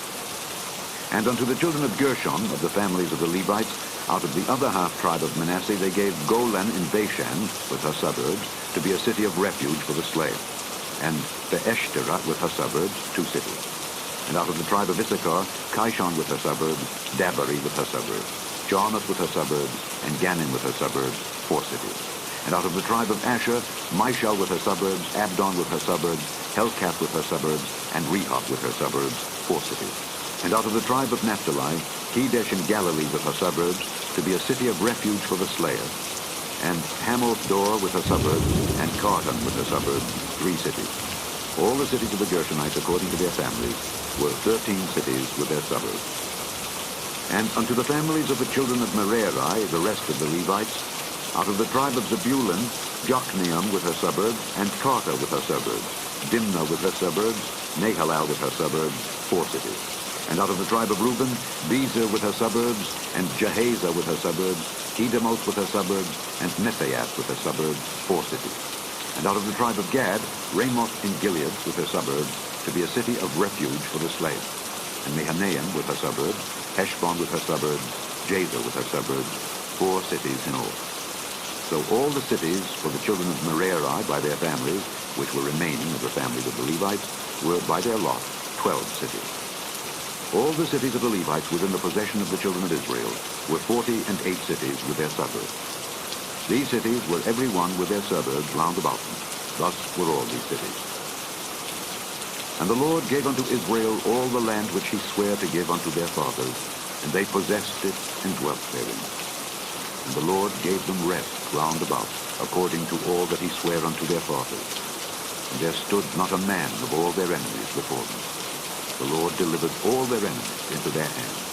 And unto the children of Gershon, of the families of the Levites, out of the other half-tribe of Manasseh, they gave Golan in Bashan, with her suburbs, to be a city of refuge for the slayer, and Beeshterah with her suburbs, 2 cities. And out of the tribe of Issachar, Kishon with her suburbs, Dabari with her suburbs, Jarmuth with her suburbs, and Ganim with her suburbs, 4 cities. And out of the tribe of Asher, Mishal with her suburbs, Abdon with her suburbs, Helkath with her suburbs, and Rehob with her suburbs, 4 cities. And out of the tribe of Naphtali, Kedesh in Galilee with her suburbs, to be a city of refuge for the slayer. And Hamoth Dor with her suburbs, and Kartan with her suburbs, 3 cities. All the cities of the Gershonites, according to their families, were 13 cities with their suburbs. And unto the families of the children of Merari, the rest of the Levites, out of the tribe of Zebulun, Jokneam with her suburbs, and Karta with her suburbs, Dimnah with her suburbs, Nahalal with her suburbs, 4 cities. And out of the tribe of Reuben, Bezer with her suburbs, and Jahaza with her suburbs, Kedemoth with her suburbs, and Mephaat with her suburbs, 4 cities. And out of the tribe of Gad, Ramoth in Gilead with her suburbs, to be a city of refuge for the slain. And Mahanaim with her suburbs, Heshbon with her suburbs, Jazer with her suburbs, 4 cities in all. So all the cities for the children of Merari by their families, which were remaining of the families of the Levites, were by their lot 12 cities. All the cities of the Levites within the possession of the children of Israel were 48 cities with their suburbs. These cities were every one with their suburbs round about them. Thus were all these cities. And the Lord gave unto Israel all the land which he sware to give unto their fathers, and they possessed it and dwelt therein. And the Lord gave them rest round about, according to all that he sware unto their fathers. And there stood not a man of all their enemies before them. The Lord delivered all their enemies into their hands.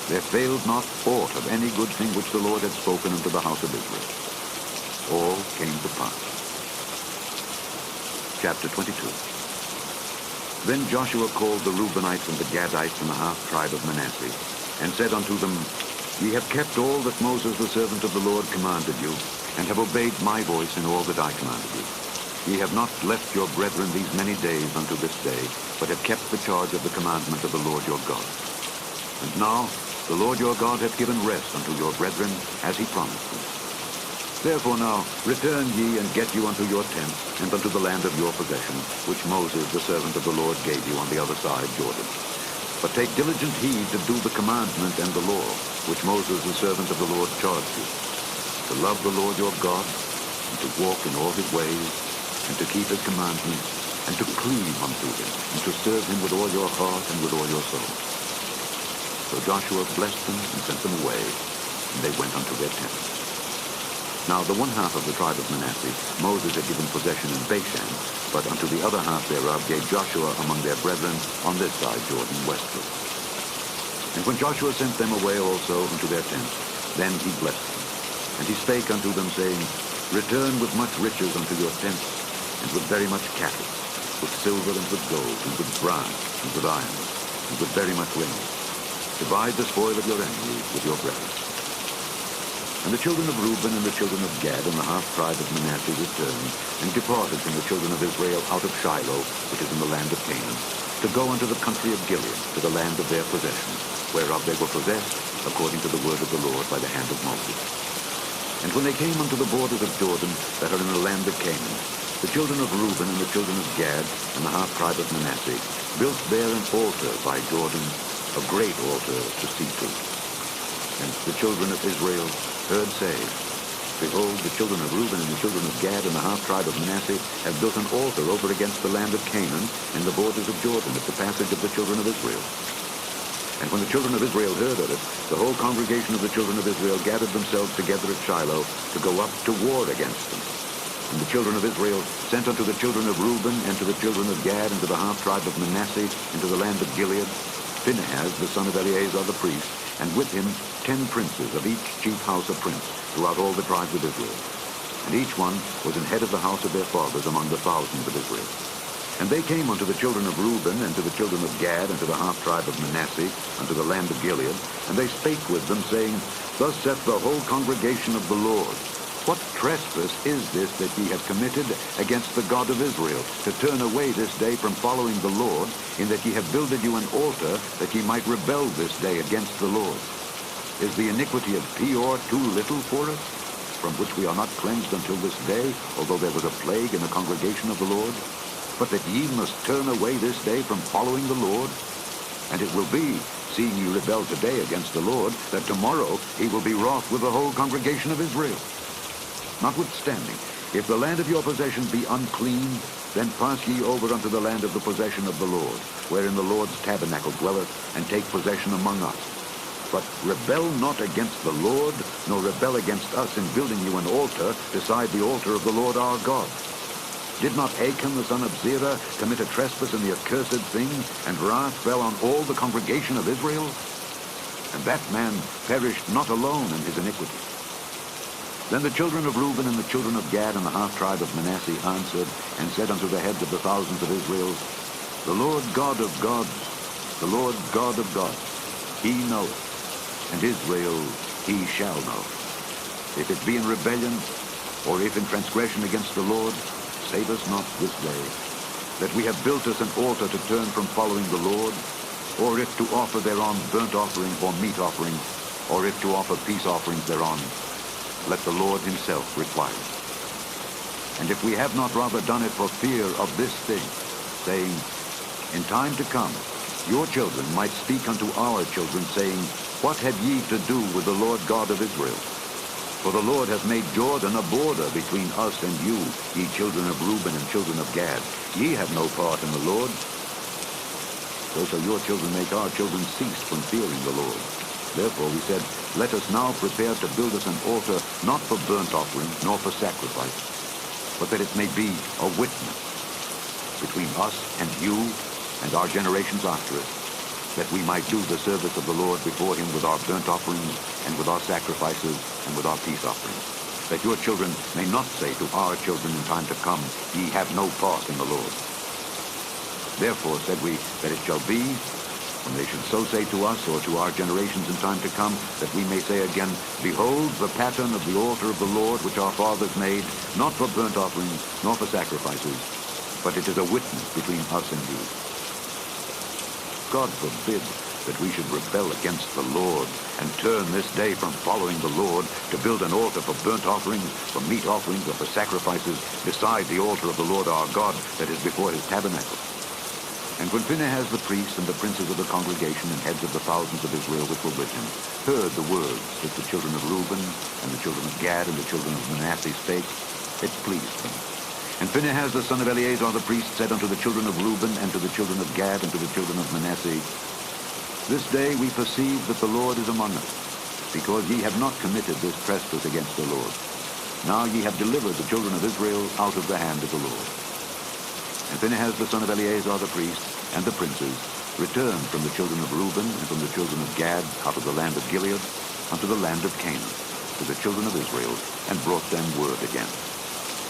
There failed not aught of any good thing which the Lord had spoken unto the house of Israel. All came to pass. Chapter 22. Then Joshua called the Reubenites and the Gadites and the half-tribe of Manasseh, and said unto them, Ye have kept all that Moses the servant of the Lord commanded you, and have obeyed my voice in all that I commanded you. Ye have not left your brethren these many days unto this day, but have kept the charge of the commandment of the Lord your God. And now the Lord your God hath given rest unto your brethren, as he promised them. Therefore now return ye and get you unto your tents, and unto the land of your possession, which Moses the servant of the Lord gave you on the other side Jordan. But take diligent heed to do the commandment and the law, which Moses the servant of the Lord charged you, to love the Lord your God, and to walk in all his ways, and to keep his commandments, and to cleave unto him, and to serve him with all your heart and with all your soul. So Joshua blessed them and sent them away, and they went unto their tents. Now the one half of the tribe of Manasseh Moses had given possession in Bashan, but unto the other half thereof gave Joshua among their brethren on this side Jordan westward. And when Joshua sent them away also unto their tents, then he blessed them. And he spake unto them, saying, Return with much riches unto your tents, and with very much cattle, with silver and with gold, and with brass, and with iron, and with very much raiment. Divide the spoil of your enemies with your brethren. And the children of Reuben and the children of Gad and the half-tribe of Manasseh returned, and departed from the children of Israel out of Shiloh, which is in the land of Canaan, to go unto the country of Gilead, to the land of their possession, whereof they were possessed, according to the word of the Lord by the hand of Moses. And when they came unto the borders of Jordan, that are in the land of Canaan, the children of Reuben and the children of Gad and the half-tribe of Manasseh built there an altar by Jordan, a great altar to see to. And the children of Israel heard say, Behold, the children of Reuben and the children of Gad and the half-tribe of Manasseh have built an altar over against the land of Canaan in the borders of Jordan at the passage of the children of Israel. And when the children of Israel heard of it, the whole congregation of the children of Israel gathered themselves together at Shiloh to go up to war against them. And the children of Israel sent unto the children of Reuben and to the children of Gad and to the half-tribe of Manasseh into the land of Gilead, Phinehas, the son of Eleazar the priest, and with him 10 princes of each chief house a prince throughout all the tribes of Israel. And each one was an head of the house of their fathers among the thousands of Israel. And they came unto the children of Reuben and to the children of Gad and to the half-tribe of Manasseh unto the land of Gilead, and they spake with them, saying, Thus saith the whole congregation of the Lord, What trespass is this that ye have committed against the God of Israel, to turn away this day from following the Lord, in that ye have builded you an altar, that ye might rebel this day against the Lord? Is the iniquity of Peor too little for us, from which we are not cleansed until this day, although there was a plague in the congregation of the Lord? But that ye must turn away this day from following the Lord? And it will be, seeing ye rebel today against the Lord, that tomorrow he will be wroth with the whole congregation of Israel. Notwithstanding, if the land of your possession be unclean, then pass ye over unto the land of the possession of the Lord, wherein the Lord's tabernacle dwelleth, and take possession among us. But rebel not against the Lord, nor rebel against us in building you an altar beside the altar of the Lord our God. Did not Achan the son of Zerah commit a trespass in the accursed thing, and wrath fell on all the congregation of Israel? And that man perished not alone in his iniquity. Then the children of Reuben and the children of Gad and the half-tribe of Manasseh answered and said unto the heads of the thousands of Israel, The Lord God of gods, the Lord God of gods, he knoweth, and Israel he shall know. If it be in rebellion, or if in transgression against the Lord, save us not this day, that we have built us an altar to turn from following the Lord, or if to offer thereon burnt offering or meat offering, or if to offer peace offerings thereon, let the Lord himself require it. And if we have not rather done it for fear of this thing, saying, In time to come, your children might speak unto our children, saying, What have ye to do with the Lord God of Israel? For the Lord hath made Jordan a border between us and you, ye children of Reuben and children of Gad. Ye have no part in the Lord. So shall your children make our children cease from fearing the Lord. Therefore we said, Let us now prepare to build us an altar, not for burnt offering, nor for sacrifice, but that it may be a witness between us and you and our generations after us, that we might do the service of the Lord before him with our burnt offerings, and with our sacrifices, and with our peace offerings, that your children may not say to our children in time to come, Ye have no part in the Lord. Therefore said we, that it shall be, when they should so say to us, or to our generations in time to come, that we may say again, Behold the pattern of the altar of the Lord, which our fathers made, not for burnt offerings, nor for sacrifices, but it is a witness between us and you. God forbid that we should rebel against the Lord, and turn this day from following the Lord, to build an altar for burnt offerings, for meat offerings, or for sacrifices, beside the altar of the Lord our God, that is before his tabernacle. And when Phinehas the priest and the princes of the congregation and heads of the thousands of Israel which were with him heard the words that the children of Reuben and the children of Gad and the children of Manasseh spake, it pleased them. And Phinehas the son of Eleazar the priest said unto the children of Reuben and to the children of Gad and to the children of Manasseh, This day we perceive that the Lord is among us, because ye have not committed this trespass against the Lord. Now ye have delivered the children of Israel out of the hand of the Lord. And Phinehas the son of Eleazar the priest and the princes returned from the children of Reuben and from the children of Gad out of the land of Gilead unto the land of Canaan to the children of Israel, and brought them word again.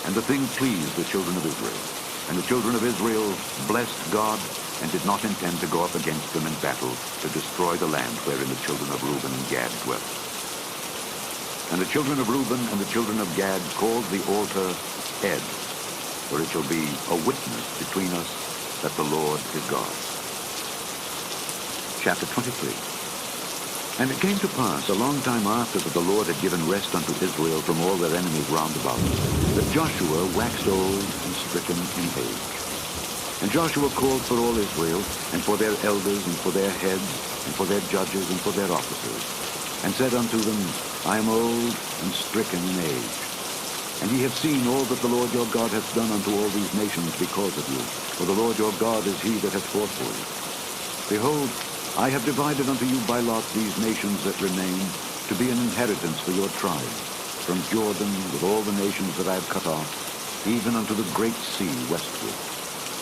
And the thing pleased the children of Israel. And the children of Israel blessed God, and did not intend to go up against them in battle to destroy the land wherein the children of Reuben and Gad dwelt. And the children of Reuben and the children of Gad called the altar Ed, for it shall be a witness between us that the Lord is God. Chapter 23. And it came to pass a long time after that the Lord had given rest unto Israel from all their enemies round about, that Joshua waxed old and stricken in age. And Joshua called for all Israel, and for their elders, and for their heads, and for their judges, and for their officers, and said unto them, I am old and stricken in age. And ye have seen all that the Lord your God hath done unto all these nations because of you. For the Lord your God is he that hath fought for you. Behold, I have divided unto you by lot these nations that remain, to be an inheritance for your tribes, from Jordan with all the nations that I have cut off, even unto the great sea westward.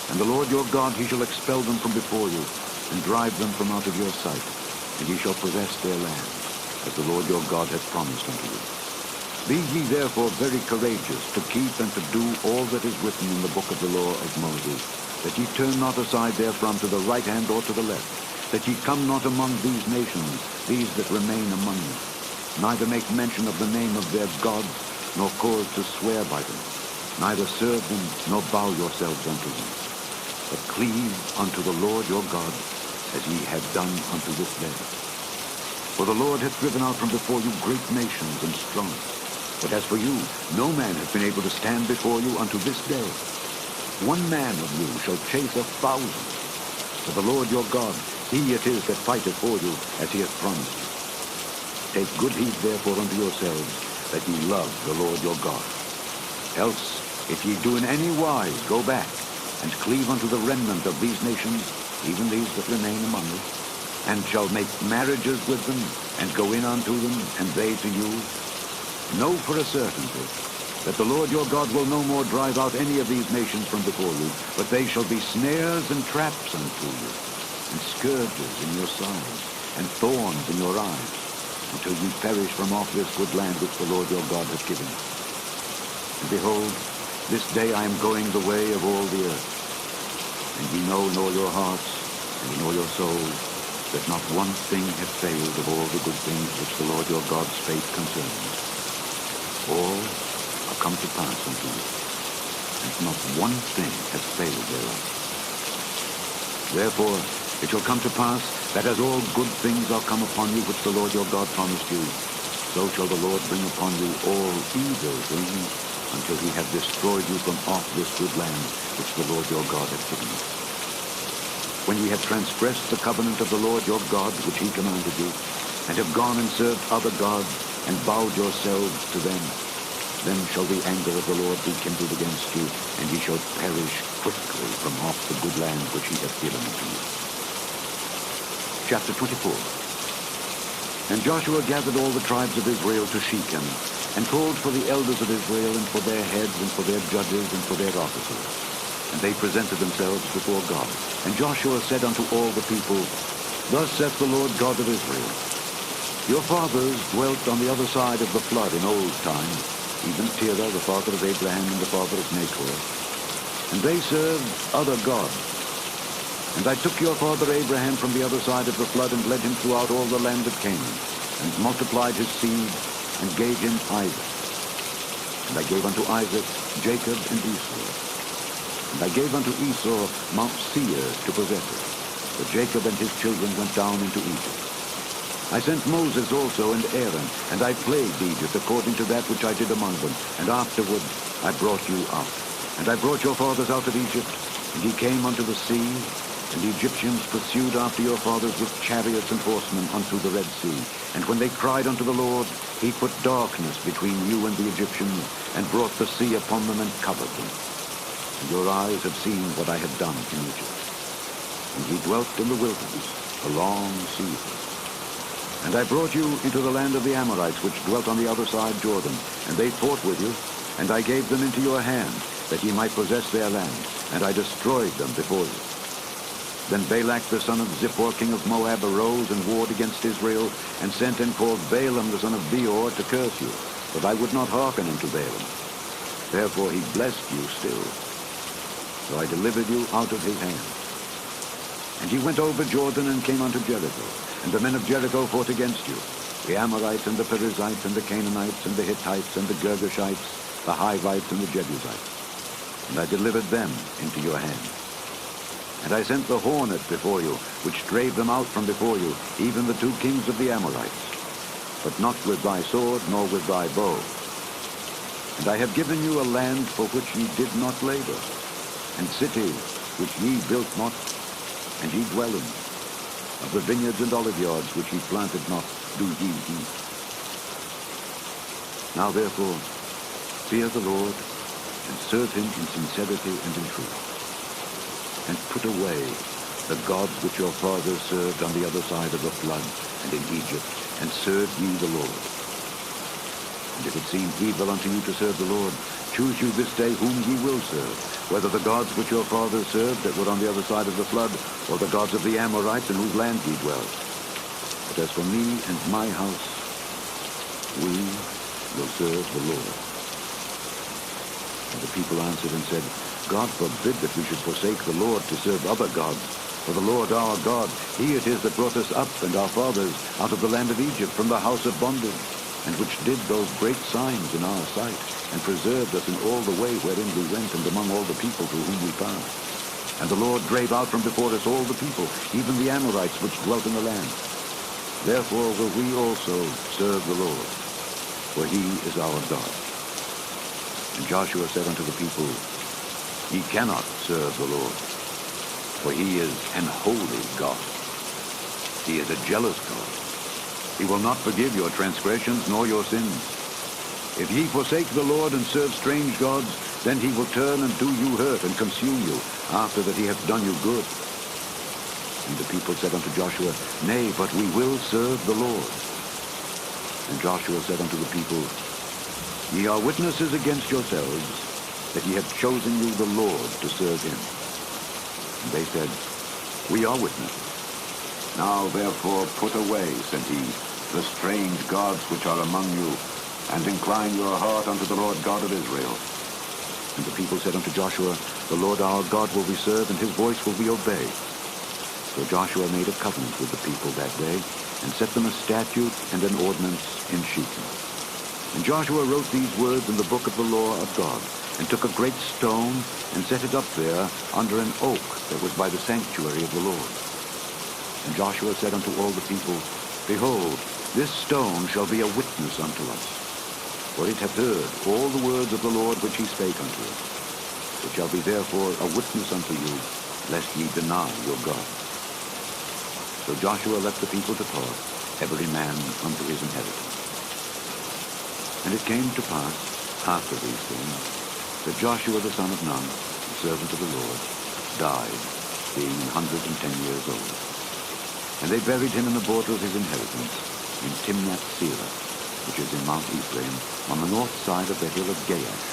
And the Lord your God, he shall expel them from before you, and drive them from out of your sight, and ye shall possess their land, as the Lord your God hath promised unto you. Be ye therefore very courageous to keep and to do all that is written in the book of the law of Moses, that ye turn not aside therefrom to the right hand or to the left, that ye come not among these nations, these that remain among you, neither make mention of the name of their gods, nor cause to swear by them, neither serve them, nor bow yourselves unto them, but cleave unto the Lord your God, as ye have done unto this day. For the Lord hath driven out from before you great nations and strong. But as for you, no man hath been able to stand before you unto this day. One man of you shall chase 1,000. For the Lord your God, he it is that fighteth for you, as he hath promised you. Take good heed therefore unto yourselves, that ye love the Lord your God. Else, if ye do in any wise go back, and cleave unto the remnant of these nations, even these that remain among you, and shall make marriages with them, and go in unto them, and they to you, know for a certainty that the Lord your God will no more drive out any of these nations from before you, but they shall be snares and traps unto you, and scourges in your sides, and thorns in your eyes, until ye perish from off this good land which the Lord your God hath given you. And behold, this day I am going the way of all the earth, and ye know in all your hearts and in all your souls that not one thing hath failed of all the good things which the Lord your God spake concerning you. All are come to pass unto you, and not one thing hath failed thereof. Therefore it shall come to pass that as all good things are come upon you which the Lord your God promised you, so shall the Lord bring upon you all evil things, until he have destroyed you from off this good land which the Lord your God hath given you. When ye have transgressed the covenant of the Lord your God which he commanded you, and have gone and served other gods, and bowed yourselves to them, then shall the anger of the Lord be kindled against you, and ye shall perish quickly from off the good land which he hath given unto you. Chapter 24. And Joshua gathered all the tribes of Israel to Shechem, and called for the elders of Israel, and for their heads, and for their judges, and for their officers. And they presented themselves before God. And Joshua said unto all the people, Thus saith the Lord God of Israel, Your fathers dwelt on the other side of the flood in old time, even Terah, the father of Abraham, and the father of Nahor. And they served other gods. And I took your father Abraham from the other side of the flood, and led him throughout all the land of Canaan, and multiplied his seed, and gave him Isaac. And I gave unto Isaac Jacob and Esau. And I gave unto Esau Mount Seir to possess it. But Jacob and his children went down into Egypt. I sent Moses also and Aaron, and I plagued Egypt according to that which I did among them. And afterward I brought you out. And I brought your fathers out of Egypt, and ye came unto the sea, and the Egyptians pursued after your fathers with chariots and horsemen unto the Red Sea. And when they cried unto the Lord, he put darkness between you and the Egyptians, and brought the sea upon them and covered them. And your eyes have seen what I have done in Egypt. And ye dwelt in the wilderness a long season. And I brought you into the land of the Amorites, which dwelt on the other side Jordan. And they fought with you, and I gave them into your hand, that ye might possess their land. And I destroyed them before you. Then Balak the son of Zippor, king of Moab, arose and warred against Israel, and sent and called Balaam the son of Beor to curse you. But I would not hearken unto Balaam. Therefore he blessed you still. So I delivered you out of his hand. And ye went over Jordan, and came unto Jericho. And the men of Jericho fought against you, the Amorites, and the Perizzites, and the Canaanites, and the Hittites, and the Girgashites, the Hivites, and the Jebusites. And I delivered them into your hand. And I sent the hornet before you, which drave them out from before you, even the two kings of the Amorites, but not with thy sword, nor with thy bow. And I have given you a land for which ye did not labor, and cities which ye built not, and ye dwell in. Of the vineyards and olive yards which ye planted not, do ye eat. Now therefore, fear the Lord, and serve him in sincerity and in truth. And put away the gods which your fathers served on the other side of the flood and in Egypt, and serve ye the Lord. And if it seem evil unto you to serve the Lord, choose you this day whom ye will serve, whether the gods which your fathers served that were on the other side of the flood, or the gods of the Amorites in whose land ye dwell. But as for me and my house, we will serve the Lord. And the people answered and said, God forbid that we should forsake the Lord to serve other gods. For the Lord our God, he it is that brought us up and our fathers out of the land of Egypt from the house of bondage, and which did those great signs in our sight, and preserved us in all the way wherein we went, and among all the people through whom we passed. And the Lord drave out from before us all the people, even the Amorites which dwelt in the land. Therefore will we also serve the Lord, for he is our God. And Joshua said unto the people, Ye cannot serve the Lord, for he is an holy God. He is a jealous God. He will not forgive your transgressions nor your sins. If ye forsake the Lord and serve strange gods, then he will turn and do you hurt and consume you, after that he hath done you good. And the people said unto Joshua, Nay, but we will serve the Lord. And Joshua said unto the people, Ye are witnesses against yourselves, that ye have chosen you the Lord to serve him. And they said, We are witnesses. Now therefore put away, said he, the strange gods which are among you, and incline your heart unto the Lord God of Israel. And the people said unto Joshua, The Lord our God will we serve, and his voice will we obey. So Joshua made a covenant with the people that day, and set them a statute and an ordinance in Shechem. And Joshua wrote these words in the book of the law of God, and took a great stone, and set it up there under an oak that was by the sanctuary of the Lord. And Joshua said unto all the people, Behold, this stone shall be a witness unto us. For it hath heard all the words of the Lord which he spake unto us. It shall be therefore a witness unto you, lest ye deny your God. So Joshua let the people depart, every man unto his inheritance. And it came to pass, after these things, that Joshua the son of Nun, the servant of the Lord, died, being 110 years old. And they buried him in the border of his inheritance, in Timnath-Serah, which is in Mount Ephraim, on the north side of the hill of Gaash.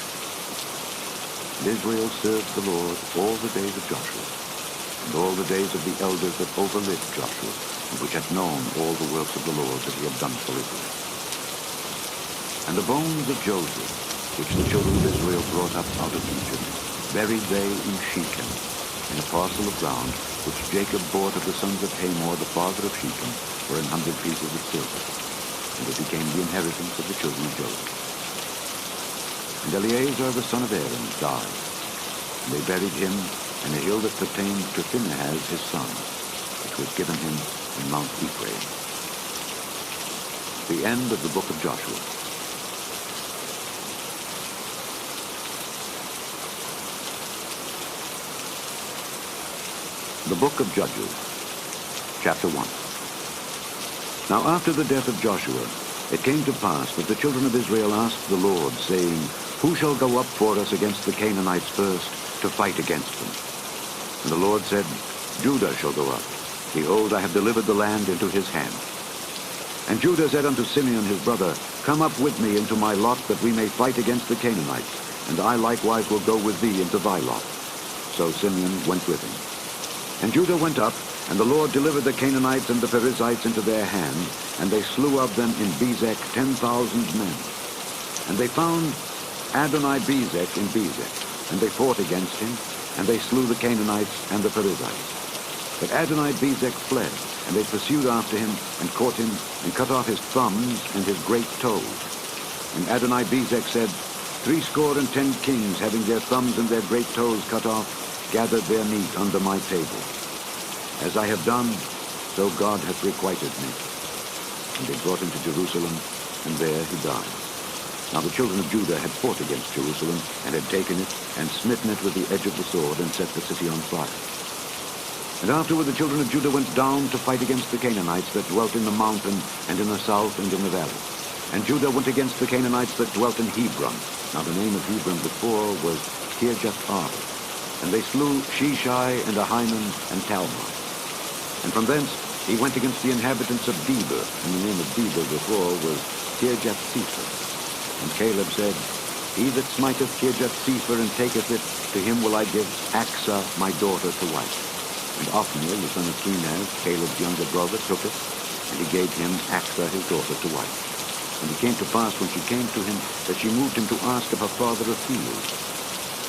And Israel served the Lord all the days of Joshua, and all the days of the elders that overlived Joshua, and which had known all the works of the Lord that he had done for Israel. And the bones of Joseph, which the children of Israel brought up out of Egypt, buried they in Shechem, in a parcel of ground, which Jacob bought of the sons of Hamor, the father of Shechem, for 100 pieces of silver. And it became the inheritance of the children of Joseph. And Eleazar the son of Aaron died, and they buried him in a hill that pertained to Phinehas his son, which was given him in Mount Ephraim. The end of the book of Joshua. The book of Judges, chapter 1. Now after the death of Joshua, it came to pass that the children of Israel asked the Lord, saying, Who shall go up for us against the Canaanites first, to fight against them? And the Lord said, Judah shall go up. Behold, I have delivered the land into his hand. And Judah said unto Simeon his brother, Come up with me into my lot, that we may fight against the Canaanites, and I likewise will go with thee into thy lot. So Simeon went with him. And Judah went up, and the Lord delivered the Canaanites and the Perizzites into their hand, and they slew of them in Bezek 10,000 men. And they found Adoni-Bezek in Bezek, and they fought against him, and they slew the Canaanites and the Perizzites. But Adoni-Bezek fled, and they pursued after him, and caught him, and cut off his thumbs and his great toes. And Adoni-Bezek said, 70 kings, having their thumbs and their great toes cut off, gathered their meat under my table. As I have done, so God hath requited me. And they brought him to Jerusalem, and there he died. Now the children of Judah had fought against Jerusalem, and had taken it, and smitten it with the edge of the sword, and set the city on fire. And afterward the children of Judah went down to fight against the Canaanites that dwelt in the mountain, and in the south, and in the valley. And Judah went against the Canaanites that dwelt in Hebron. Now the name of Hebron before was Kirjath-Arba. And they slew Sheshai, and Ahiman, and Talmai. And from thence he went against the inhabitants of Debir, and the name of Debir before was Kirjath-Sepher. And Caleb said, He that smiteth Kirjath-Sepher and taketh it, to him will I give Achsah my daughter to wife. And Othniel, the son of Kenaz, Caleb's younger brother, took it, and he gave him Achsah his daughter to wife. And it came to pass, when she came to him, that she moved him to ask of her father a field.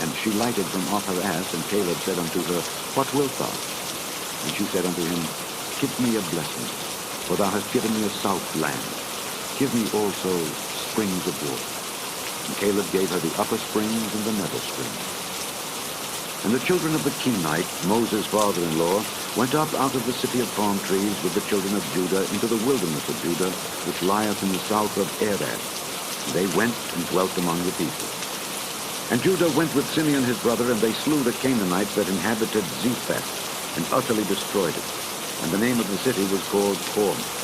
And she lighted from off her ass, and Caleb said unto her, What wilt thou? And she said unto him, Give me a blessing, for thou hast given me a south land. Give me also springs of water. And Caleb gave her the upper springs and the nether springs. And the children of the Kenite, Moses' father-in-law, went up out of the city of palm trees with the children of Judah into the wilderness of Judah, which lieth in the south of Arad. And they went and dwelt among the people. And Judah went with Simeon his brother, and they slew the Canaanites that inhabited Zephath, and utterly destroyed it. And the name of the city was called Hormah.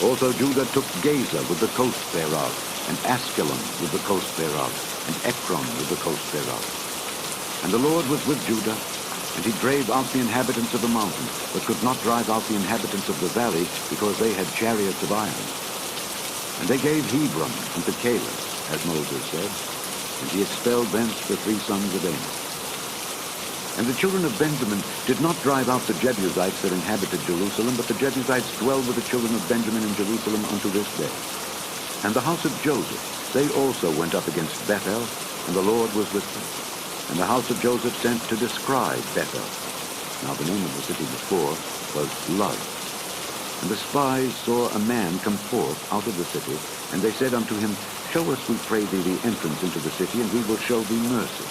Also Judah took Gaza with the coast thereof, and Askelon with the coast thereof, and Ekron with the coast thereof. And the Lord was with Judah, and he drave out the inhabitants of the mountain, but could not drive out the inhabitants of the valley, because they had chariots of iron. And they gave Hebron unto Caleb, as Moses said, and he expelled thence the 3 sons of Anak. And the children of Benjamin did not drive out the Jebusites that inhabited Jerusalem, but the Jebusites dwell with the children of Benjamin in Jerusalem unto this day. And the house of Joseph, they also went up against Bethel, and the Lord was with them. And the house of Joseph sent to descry Bethel. Now the name of the city before was Luz. And the spies saw a man come forth out of the city, and they said unto him, Show us, we pray thee, the entrance into the city, and we will show thee mercy.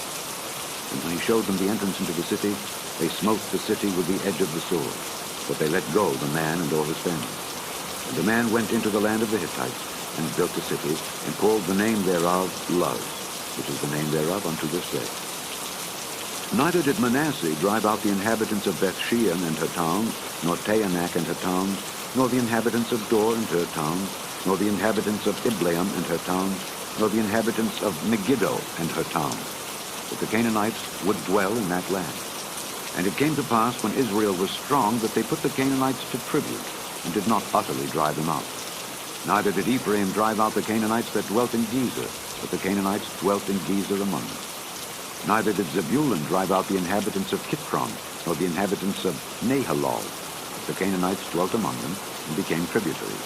And when he showed them the entrance into the city, they smote the city with the edge of the sword. But they let go the man and all his family. And the man went into the land of the Hittites, and built the city, and called the name thereof Luz, which is the name thereof unto this day. Neither did Manasseh drive out the inhabitants of Bethshean and her towns, nor Taanach and her towns, nor the inhabitants of Dor and her towns, nor the inhabitants of Ibleam and her towns, nor the inhabitants of Megiddo and her towns. But the Canaanites would dwell in that land. And it came to pass, when Israel was strong, that they put the Canaanites to tribute, and did not utterly drive them out. Neither did Ephraim drive out the Canaanites that dwelt in Gezer, but the Canaanites dwelt in Gezer among them. Neither did Zebulun drive out the inhabitants of Kitron, nor the inhabitants of Nahalol. The Canaanites dwelt among them, and became tributaries.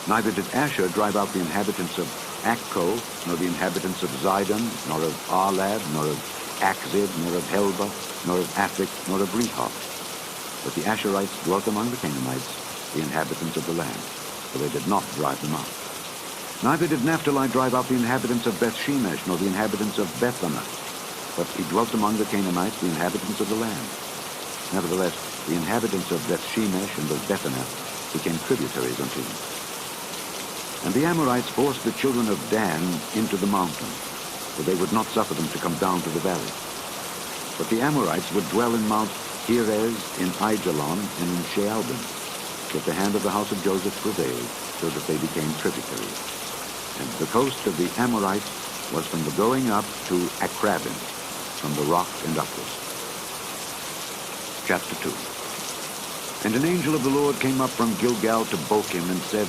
Neither did Asher drive out the inhabitants of Akko, nor the inhabitants of Zidon, nor of Arlad, nor of Akzib, nor of Helba, nor of Aphik, nor of Rehob. But the Asherites dwelt among the Canaanites, the inhabitants of the land, for they did not drive them out. Neither did Naphtali drive out the inhabitants of Bethshemesh, nor the inhabitants of Bethanath, but he dwelt among the Canaanites, the inhabitants of the land. Nevertheless, the inhabitants of Bethshemesh and of Bethanath became tributaries unto him. And the Amorites forced the children of Dan into the mountain, for they would not suffer them to come down to the valley. But the Amorites would dwell in Mount Heres, in Aijalon, and in Shaalbim. But the hand of the house of Joseph prevailed, so that they became tributaries. And the coast of the Amorites was from the going up to Akrabim, from the rock and upwards. Chapter 2. And an angel of the Lord came up from Gilgal to Bochim, and said,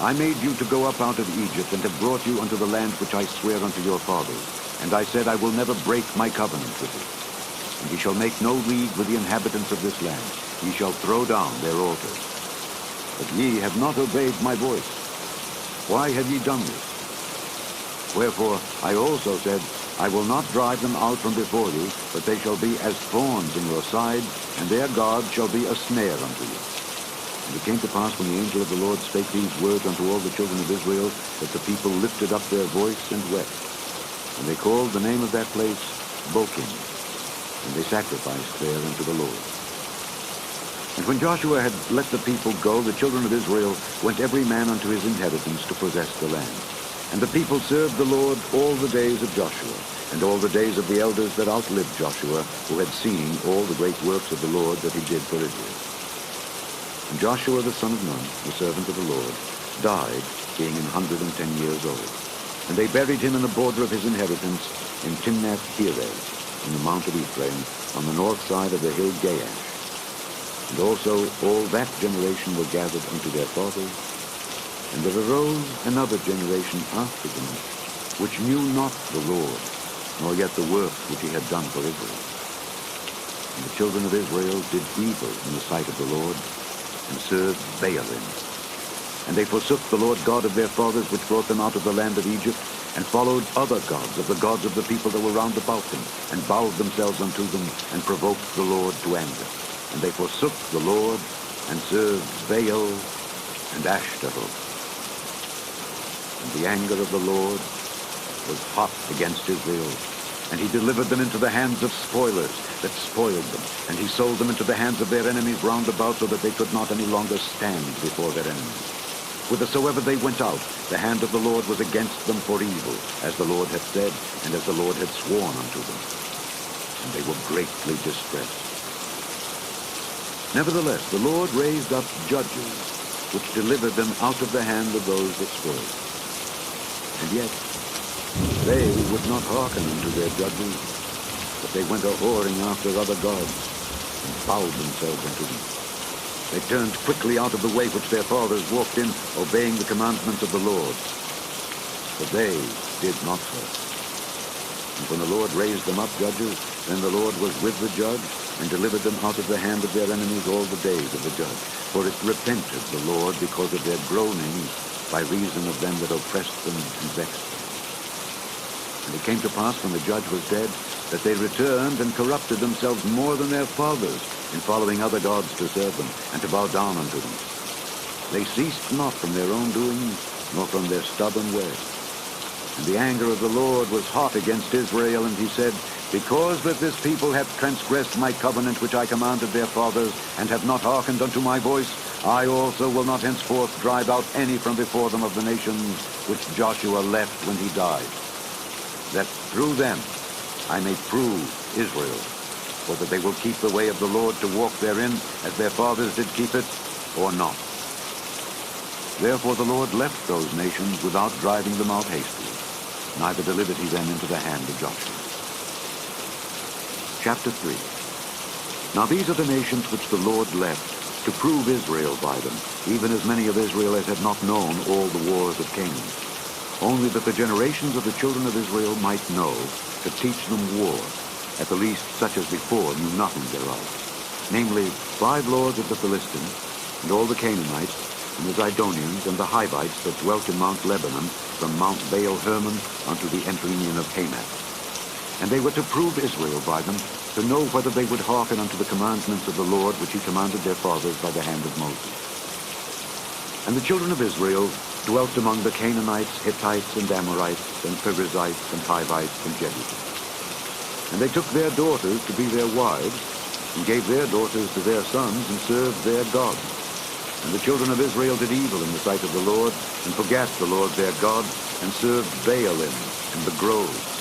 I made you to go up out of Egypt, and have brought you unto the land which I swear unto your fathers. And I said, I will never break my covenant with you. And ye shall make no league with the inhabitants of this land. Ye shall throw down their altars. But ye have not obeyed my voice. Why have ye done this? Wherefore I also said, I will not drive them out from before you, but they shall be as thorns in your side, and their God shall be a snare unto you. And it came to pass, when the angel of the Lord spake these words unto all the children of Israel, that the people lifted up their voice and wept. And they called the name of that place Bochim, and they sacrificed there unto the Lord. And when Joshua had let the people go, the children of Israel went every man unto his inheritance to possess the land. And the people served the Lord all the days of Joshua, and all the days of the elders that outlived Joshua, who had seen all the great works of the Lord that he did for Israel. And Joshua the son of Nun, the servant of the Lord, died, being 110 years old. And they buried him in the border of his inheritance in Timnath-Heres, in the mount of Ephraim, on the north side of the hill Gaash. And also all that generation were gathered unto their fathers. And there arose another generation after them, which knew not the Lord, nor yet the work which he had done for Israel. And the children of Israel did evil in the sight of the Lord, and served Baalim. And they forsook the Lord God of their fathers, which brought them out of the land of Egypt, and followed other gods of the gods of the people that were round about them, and bowed themselves unto them, and provoked the Lord to anger. And they forsook the Lord, and served Baal and Ashtaroth. And the anger of the Lord was hot against Israel, and he delivered them into the hands of spoilers that spoiled them, and he sold them into the hands of their enemies round about, so that they could not any longer stand before their enemies. Whithersoever they went out, the hand of the Lord was against them for evil, as the Lord had said, and as the Lord had sworn unto them. And they were greatly distressed. Nevertheless, the Lord raised up judges, which delivered them out of the hand of those that spoiled. And yet they would not hearken unto their judges, but they went a-whoring after other gods, and bowed themselves unto them. They turned quickly out of the way which their fathers walked in, obeying the commandments of the Lord. But they did not so. And when the Lord raised them up judges, then the Lord was with the judge, and delivered them out of the hand of their enemies all the days of the judge. For it repented the Lord because of their groanings, by reason of them that oppressed them and vexed them. And it came to pass, when the judge was dead, that they returned and corrupted themselves more than their fathers, in following other gods to serve them, and to bow down unto them. They ceased not from their own doings, nor from their stubborn way. And the anger of the Lord was hot against Israel, and he said, Because that this people hath transgressed my covenant which I commanded their fathers, and have not hearkened unto my voice, I also will not henceforth drive out any from before them of the nations which Joshua left when he died, that through them I may prove Israel, whether they will keep the way of the Lord to walk therein, as their fathers did keep it, or not. Therefore the Lord left those nations without driving them out hastily, neither delivered he them into the hand of Joshua. Chapter 3. Now these are the nations which the Lord left, to prove Israel by them, even as many of Israel as had not known all the wars of Canaan, only that the generations of the children of Israel might know, to teach them war, at the least such as before knew nothing thereof, namely 5 lords of the Philistines, and all the Canaanites, and the Zidonians, and the Hivites that dwelt in Mount Lebanon, from Mount Baal-Hermon unto the entering in of Hamath. And they were to prove Israel by them, to know whether they would hearken unto the commandments of the Lord which he commanded their fathers by the hand of Moses. And the children of Israel dwelt among the Canaanites, Hittites, and Amorites, and Perizzites, and Hivites, and Jebusites. And they took their daughters to be their wives, and gave their daughters to their sons, and served their gods. And the children of Israel did evil in the sight of the Lord, and forgat the Lord their God, and served Baalim and the groves.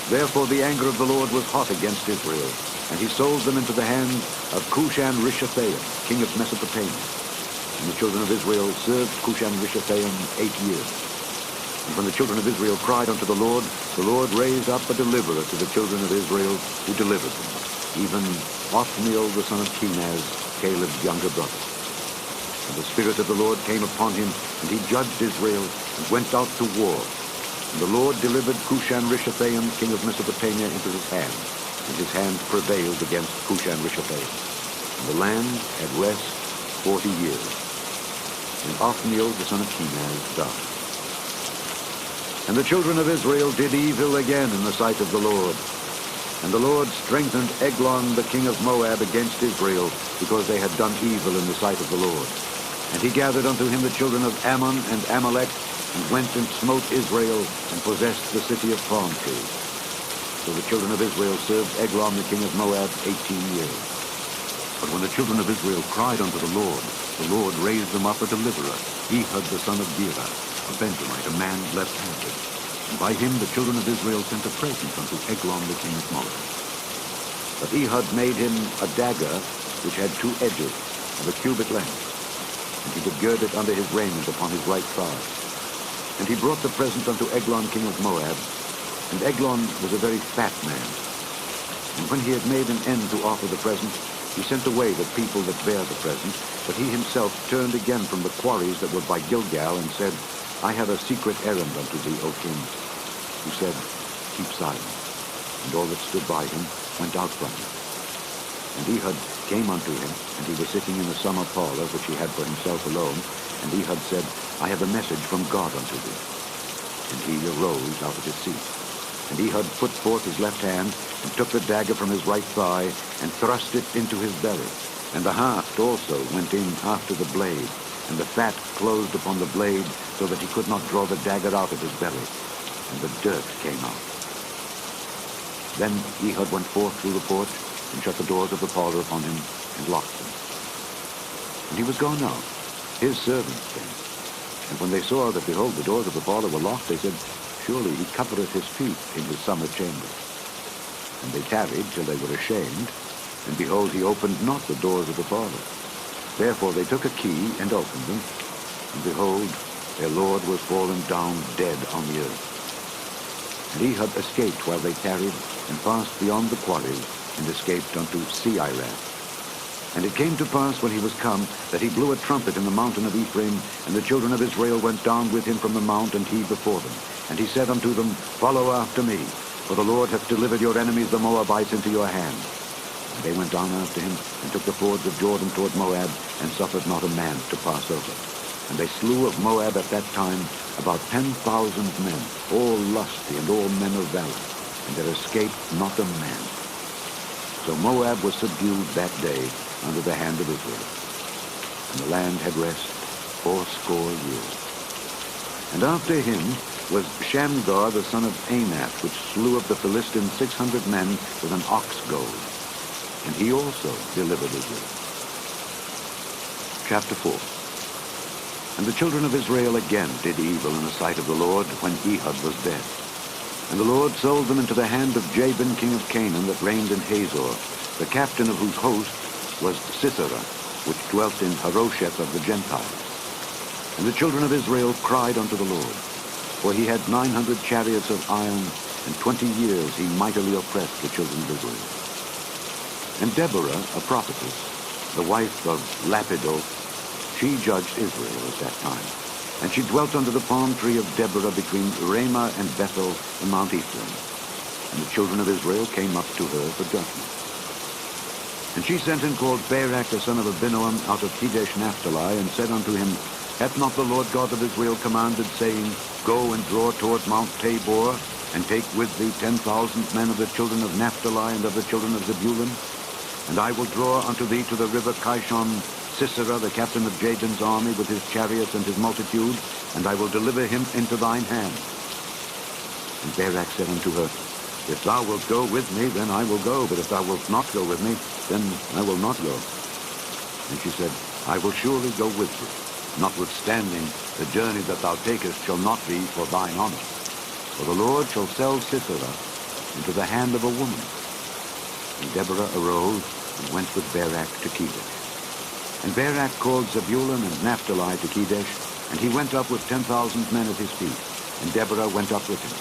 Therefore the anger of the Lord was hot against Israel, and he sold them into the hand of Cushan-Rishathaim, king of Mesopotamia. And the children of Israel served Cushan-Rishathaim 8 years. And when the children of Israel cried unto the Lord raised up a deliverer to the children of Israel, who delivered them, even Othniel the son of Kenaz, Caleb's younger brother. And the Spirit of the Lord came upon him, and he judged Israel, and went out to war. And the Lord delivered Cushan-Rishathaim, king of Mesopotamia, into his hand, and his hand prevailed against Cushan-Rishathaim. And the land had rest 40 years. And Othniel the son of Kenaz died. And the children of Israel did evil again in the sight of the Lord. And the Lord strengthened Eglon the king of Moab against Israel, because they had done evil in the sight of the Lord. And he gathered unto him the children of Ammon and Amalek, and went and smote Israel, and possessed the city of palm trees. So the children of Israel served Eglon the king of Moab 18 years. But when the children of Israel cried unto the Lord raised them up a deliverer, Ehud the son of Gera, a Benjamite, a man left-handed. And by him the children of Israel sent a present unto Eglon the king of Moab. But Ehud made him a dagger which had 2 edges, of a cubit length, and he did gird it under his raiment upon his right thigh. And he brought the present unto Eglon king of Moab, and Eglon was a very fat man. And when he had made an end to offer the present, he sent away the people that bare the present, but he himself turned again from the quarries that were by Gilgal, and said, I have a secret errand unto thee, O king. He said, Keep silent. And all that stood by him went out from him. And Ehud came unto him, and he was sitting in the summer parlor which he had for himself alone. And Ehud said, I have a message from God unto thee. And he arose out of his seat. And Ehud put forth his left hand, and took the dagger from his right thigh, and thrust it into his belly. And the haft also went in after the blade, and the fat closed upon the blade, so that he could not draw the dagger out of his belly, and the dirt came out. Then Ehud went forth through the porch, and shut the doors of the parlor upon him, and locked them. And he was gone out. His servants came. And when they saw that, behold, the doors of the parlor were locked, they said, Surely he covereth his feet in his summer chamber. And they tarried till they were ashamed, and behold, he opened not the doors of the parlor. Therefore they took a key, and opened them, and behold, their lord was fallen down dead on the earth. And Ehud escaped while they tarried, and passed beyond the quarries, and escaped unto Seirath. And it came to pass when he was come, that he blew a trumpet in the mountain of Ephraim, and the children of Israel went down with him from the mount, and he before them. And he said unto them, Follow after me, for the Lord hath delivered your enemies the Moabites into your hand. And they went down after him, and took the fords of Jordan toward Moab, and suffered not a man to pass over. And they slew of Moab at that time about 10,000 men, all lusty and all men of valor, and there escaped not a man. So Moab was subdued that day under the hand of Israel. And the land had rest 80 years. And after him was Shamgar the son of Anath, which slew of the Philistines 600 men with an ox goad. And he also delivered Israel. Chapter 4. And the children of Israel again did evil in the sight of the Lord when Ehud was dead. And the Lord sold them into the hand of Jabin king of Canaan that reigned in Hazor, the captain of whose host was Sisera, which dwelt in Harosheth of the Gentiles. And the children of Israel cried unto the Lord, for he had 900 chariots of iron, and 20 years he mightily oppressed the children of Israel. And Deborah, a prophetess, the wife of Lapidoth, she judged Israel at that time. And she dwelt under the palm tree of Deborah between Ramah and Bethel in Mount Ephraim. And the children of Israel came up to her for judgment. And she sent and called Barak the son of Abinoam out of Kedesh Naphtali, and said unto him, Hath not the Lord God of Israel commanded, saying, Go and draw toward Mount Tabor, and take with thee 10,000 men of the children of Naphtali and of the children of Zebulun? And I will draw unto thee to the river Kishon Sisera, the captain of Jabin's army, with his chariots and his multitude, and I will deliver him into thine hand. And Barak said unto her, If thou wilt go with me, then I will go, but if thou wilt not go with me, then I will not go. And she said, I will surely go with thee, notwithstanding the journey that thou takest shall not be for thine honor. For the Lord shall sell Sisera into the hand of a woman. And Deborah arose and went with Barak to Kedesh. And Barak called Zebulun and Naphtali to Kedesh, and he went up with 10,000 men at his feet, and Deborah went up with him.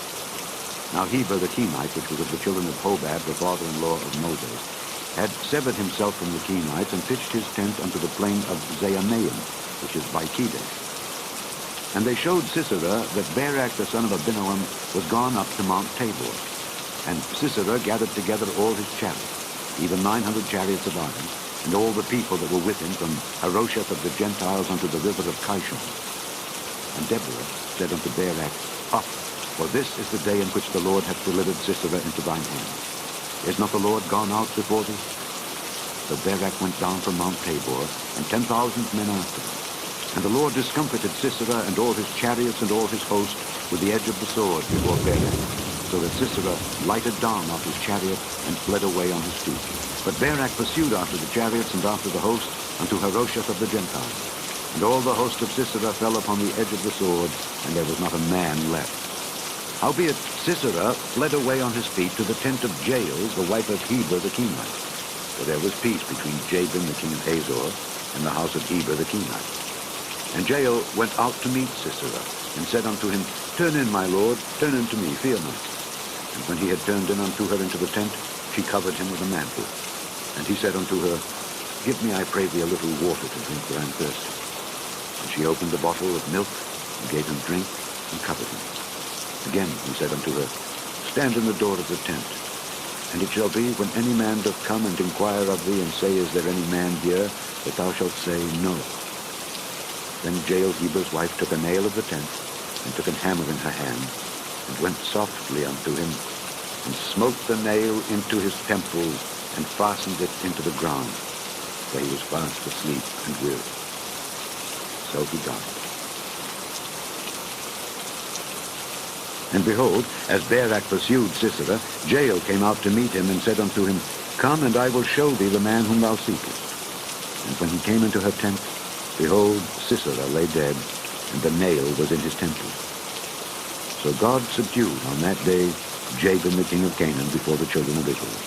Now Heber the Kenite, which was of the children of Hobab, the father-in-law of Moses, had severed himself from the Kenites, and pitched his tent unto the plain of Zaanaim, which is by Kedesh. And they showed Sisera that Barak the son of Abinoam was gone up to Mount Tabor. And Sisera gathered together all his chariots, even 900 chariots of iron, and all the people that were with him from Harosheth of the Gentiles unto the river of Kishon. And Deborah said unto Barak, Up, for this is the day in which the Lord hath delivered Sisera into thine hand. Is not the Lord gone out before thee? So Barak went down from Mount Tabor, and 10,000 men after him. And the Lord discomfited Sisera and all his chariots and all his host with the edge of the sword before Barak, so that Sisera lighted down off his chariot and fled away on his feet. But Barak pursued after the chariots and after the host unto Harosheth of the Gentiles. And all the host of Sisera fell upon the edge of the sword, and there was not a man left. Howbeit Sisera fled away on his feet to the tent of Jael, the wife of Heber the Kenite. For there was peace between Jabin the king of Hazor and the house of Heber the Kenite. And Jael went out to meet Sisera, and said unto him, Turn in, my lord, turn in to me, fear not. And when he had turned in unto her into the tent, she covered him with a mantle. And he said unto her, Give me, I pray thee, a little water to drink, for I am thirsty. And she opened a bottle of milk, and gave him drink, and covered him. Again he said unto her, Stand in the door of the tent. And it shall be, when any man doth come and inquire of thee, and say, Is there any man here? That thou shalt say, No. Then Jael Heber's wife took a nail of the tent, and took an hammer in her hand, and went softly unto him, and smote the nail into his temples, and fastened it into the ground, for he was fast asleep and weary. So he died. And behold, as Barak pursued Sisera, Jael came out to meet him, and said unto him, Come, and I will show thee the man whom thou seekest. And when he came into her tent, behold, Sisera lay dead, and the nail was in his temple. So God subdued on that day Jabin the king of Canaan before the children of Israel.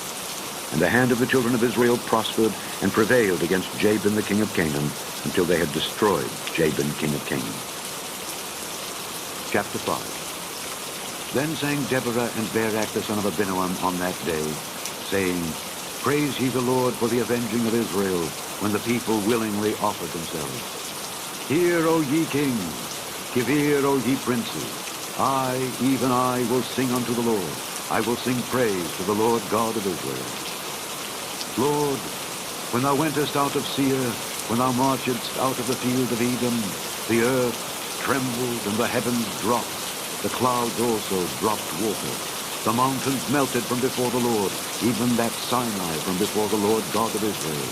And the hand of the children of Israel prospered and prevailed against Jabin the king of Canaan until they had destroyed Jabin king of Canaan. Chapter 5. Then sang Deborah and Barak the son of Abinoam on that day, saying, Praise ye the Lord for the avenging of Israel, when the people willingly offered themselves. Hear, O ye kings, give ear, O ye princes. I, even I, will sing unto the Lord. I will sing praise to the Lord God of Israel. Lord, when thou wentest out of Seir, when thou marchedst out of the field of Edom, the earth trembled and the heavens dropped. The clouds also dropped water. The mountains melted from before the Lord, even that Sinai from before the Lord God of Israel.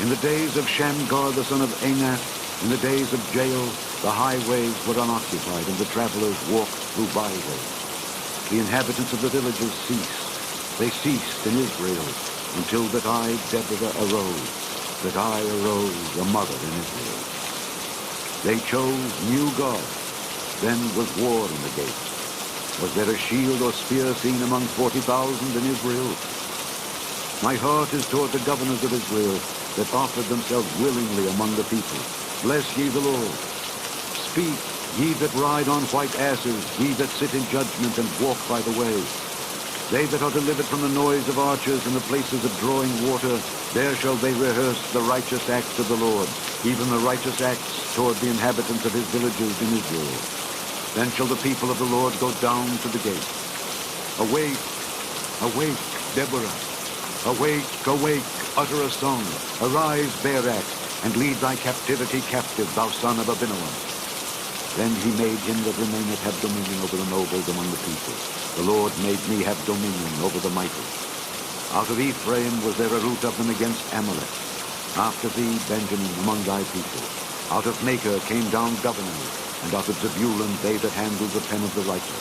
In the days of Shamgar the son of Anath, in the days of Jael, the highways were unoccupied, and the travelers walked through byways. The inhabitants of the villages ceased. They ceased in Israel, until that I, Deborah, arose, that I arose a mother in Israel. They chose new gods. Then was war in the gates. Was there a shield or spear seen among 40,000 in Israel? My heart is toward the governors of Israel, that offered themselves willingly among the people. Bless ye the Lord. Speak, ye that ride on white asses, ye that sit in judgment and walk by the way. They that are delivered from the noise of archers and the places of drawing water, there shall they rehearse the righteous acts of the Lord, even the righteous acts toward the inhabitants of his villages in Israel. Then shall the people of the Lord go down to the gate. Awake, awake, Deborah. Awake, awake, utter a song. Arise, Barak, and lead thy captivity captive, thou son of Abinoam. Then he made him that remaineth have dominion over the nobles among the people. The Lord made me have dominion over the mighty. Out of Ephraim was there a root of them against Amalek. After thee, Benjamin, among thy people. Out of Machir came down governors, and out of Zebulun they that handled the pen of the writer.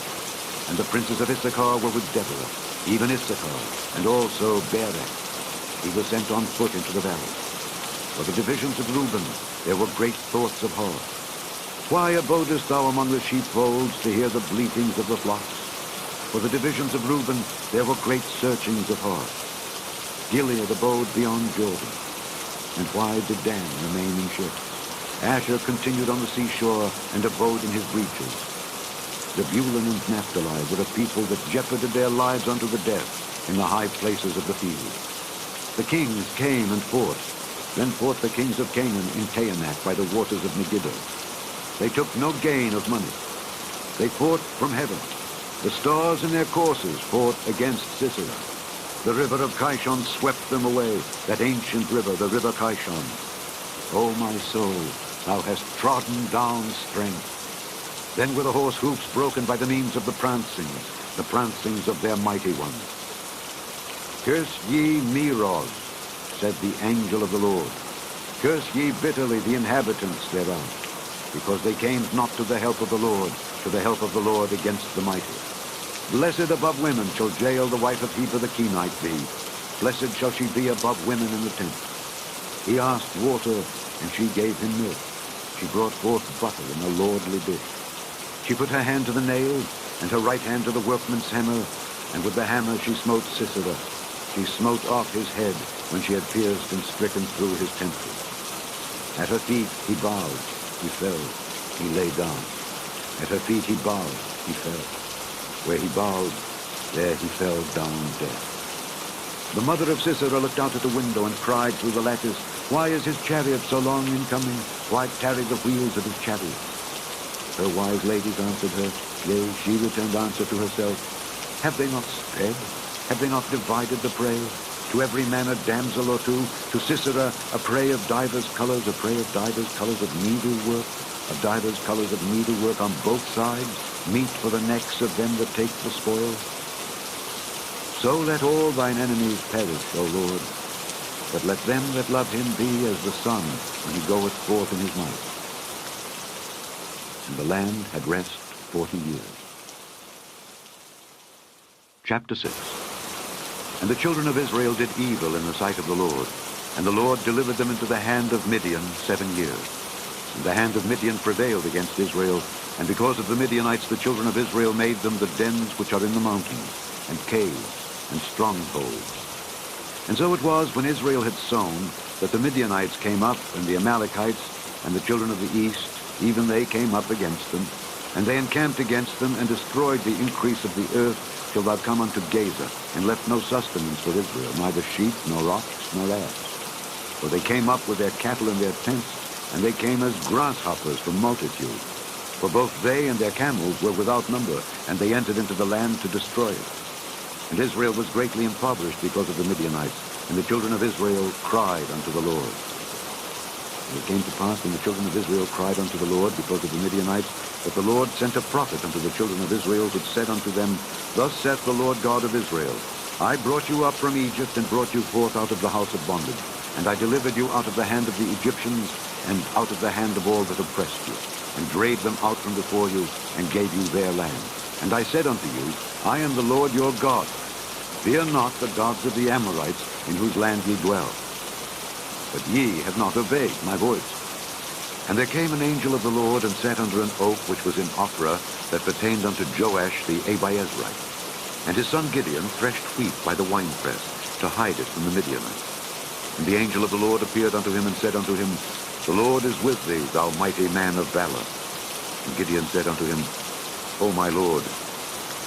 And the princes of Issachar were with Deborah, even Issachar, and also Barak. He was sent on foot into the valley. For the divisions of Reuben there were great thoughts of heart. Why abodest thou among the sheepfolds to hear the bleatings of the flocks? For the divisions of Reuben there were great searchings of heart. Gilead abode beyond Jordan. And why did Dan remain in ships? Asher continued on the seashore and abode in his breaches. Zebulun and Naphtali were a people that jeoparded their lives unto the death in the high places of the field. The kings came and fought. Then fought the kings of Canaan in Taanach by the waters of Megiddo. They took no gain of money. They fought from heaven. The stars in their courses fought against Sisera. The river of Kishon swept them away, that ancient river, the river Kishon. O my soul, thou hast trodden down strength. Then were the horse hoofs broken by the means of the prancings of their mighty ones. Curse ye Meroz, said the angel of the Lord. Curse ye bitterly the inhabitants thereof, because they came not to the help of the Lord, to the help of the Lord against the mighty. Blessed above women shall Jael the wife of Heber the Kenite be. Blessed shall she be above women in the tent. He asked water, and she gave him milk. She brought forth butter in a lordly dish. She put her hand to the nail, and her right hand to the workman's hammer, and with the hammer she smote Sisera. She smote off his head when she had pierced and stricken through his temples. At her feet he bowed, he fell, he lay down. At her feet he bowed, he fell. Where he bowed, there he fell down dead. The mother of Sisera looked out at the window and cried through the lattice, Why is his chariot so long in coming? Why tarry the wheels of his chariot? Her wise ladies answered her, yea, she returned answer to herself, Have they not spread? Have they not divided the prey? To every man a damsel or two, to Sisera a prey of divers colors, a prey of divers colors of needlework, of divers colors of needlework on both sides, meat for the necks of them that take the spoil. So let all thine enemies perish, O Lord, but let them that love him be as the sun when he goeth forth in his might. And the land had rest 40 years. Chapter 6. And the children of Israel did evil in the sight of the Lord, and the Lord delivered them into the hand of Midian 7 years. And the hand of Midian prevailed against Israel, and because of the Midianites the children of Israel made them the dens which are in the mountains, and caves, and strongholds. And so it was, when Israel had sown, that the Midianites came up, and the Amalekites, and the children of the east, even they came up against them. And they encamped against them, and destroyed the increase of the earth, till thou come unto Gaza, and left no sustenance for Israel, neither sheep, nor ox, nor ass. For they came up with their cattle and their tents, and they came as grasshoppers from multitude. For both they and their camels were without number, and they entered into the land to destroy it. And Israel was greatly impoverished because of the Midianites, and the children of Israel cried unto the Lord. And it came to pass, when the children of Israel cried unto the Lord because of the Midianites, that the Lord sent a prophet unto the children of Israel, which said unto them, Thus saith the Lord God of Israel, I brought you up from Egypt, and brought you forth out of the house of bondage. And I delivered you out of the hand of the Egyptians, and out of the hand of all that oppressed you, and drave them out from before you, and gave you their land. And I said unto you, I am the Lord your God. Fear not the gods of the Amorites, in whose land ye dwell. But ye have not obeyed my voice. And there came an angel of the Lord, and sat under an oak which was in Ophrah, that pertained unto Joash the Abiezrite. And his son Gideon threshed wheat by the winepress, to hide it from the Midianites. And the angel of the Lord appeared unto him, and said unto him, The Lord is with thee, thou mighty man of valor. And Gideon said unto him, O my Lord,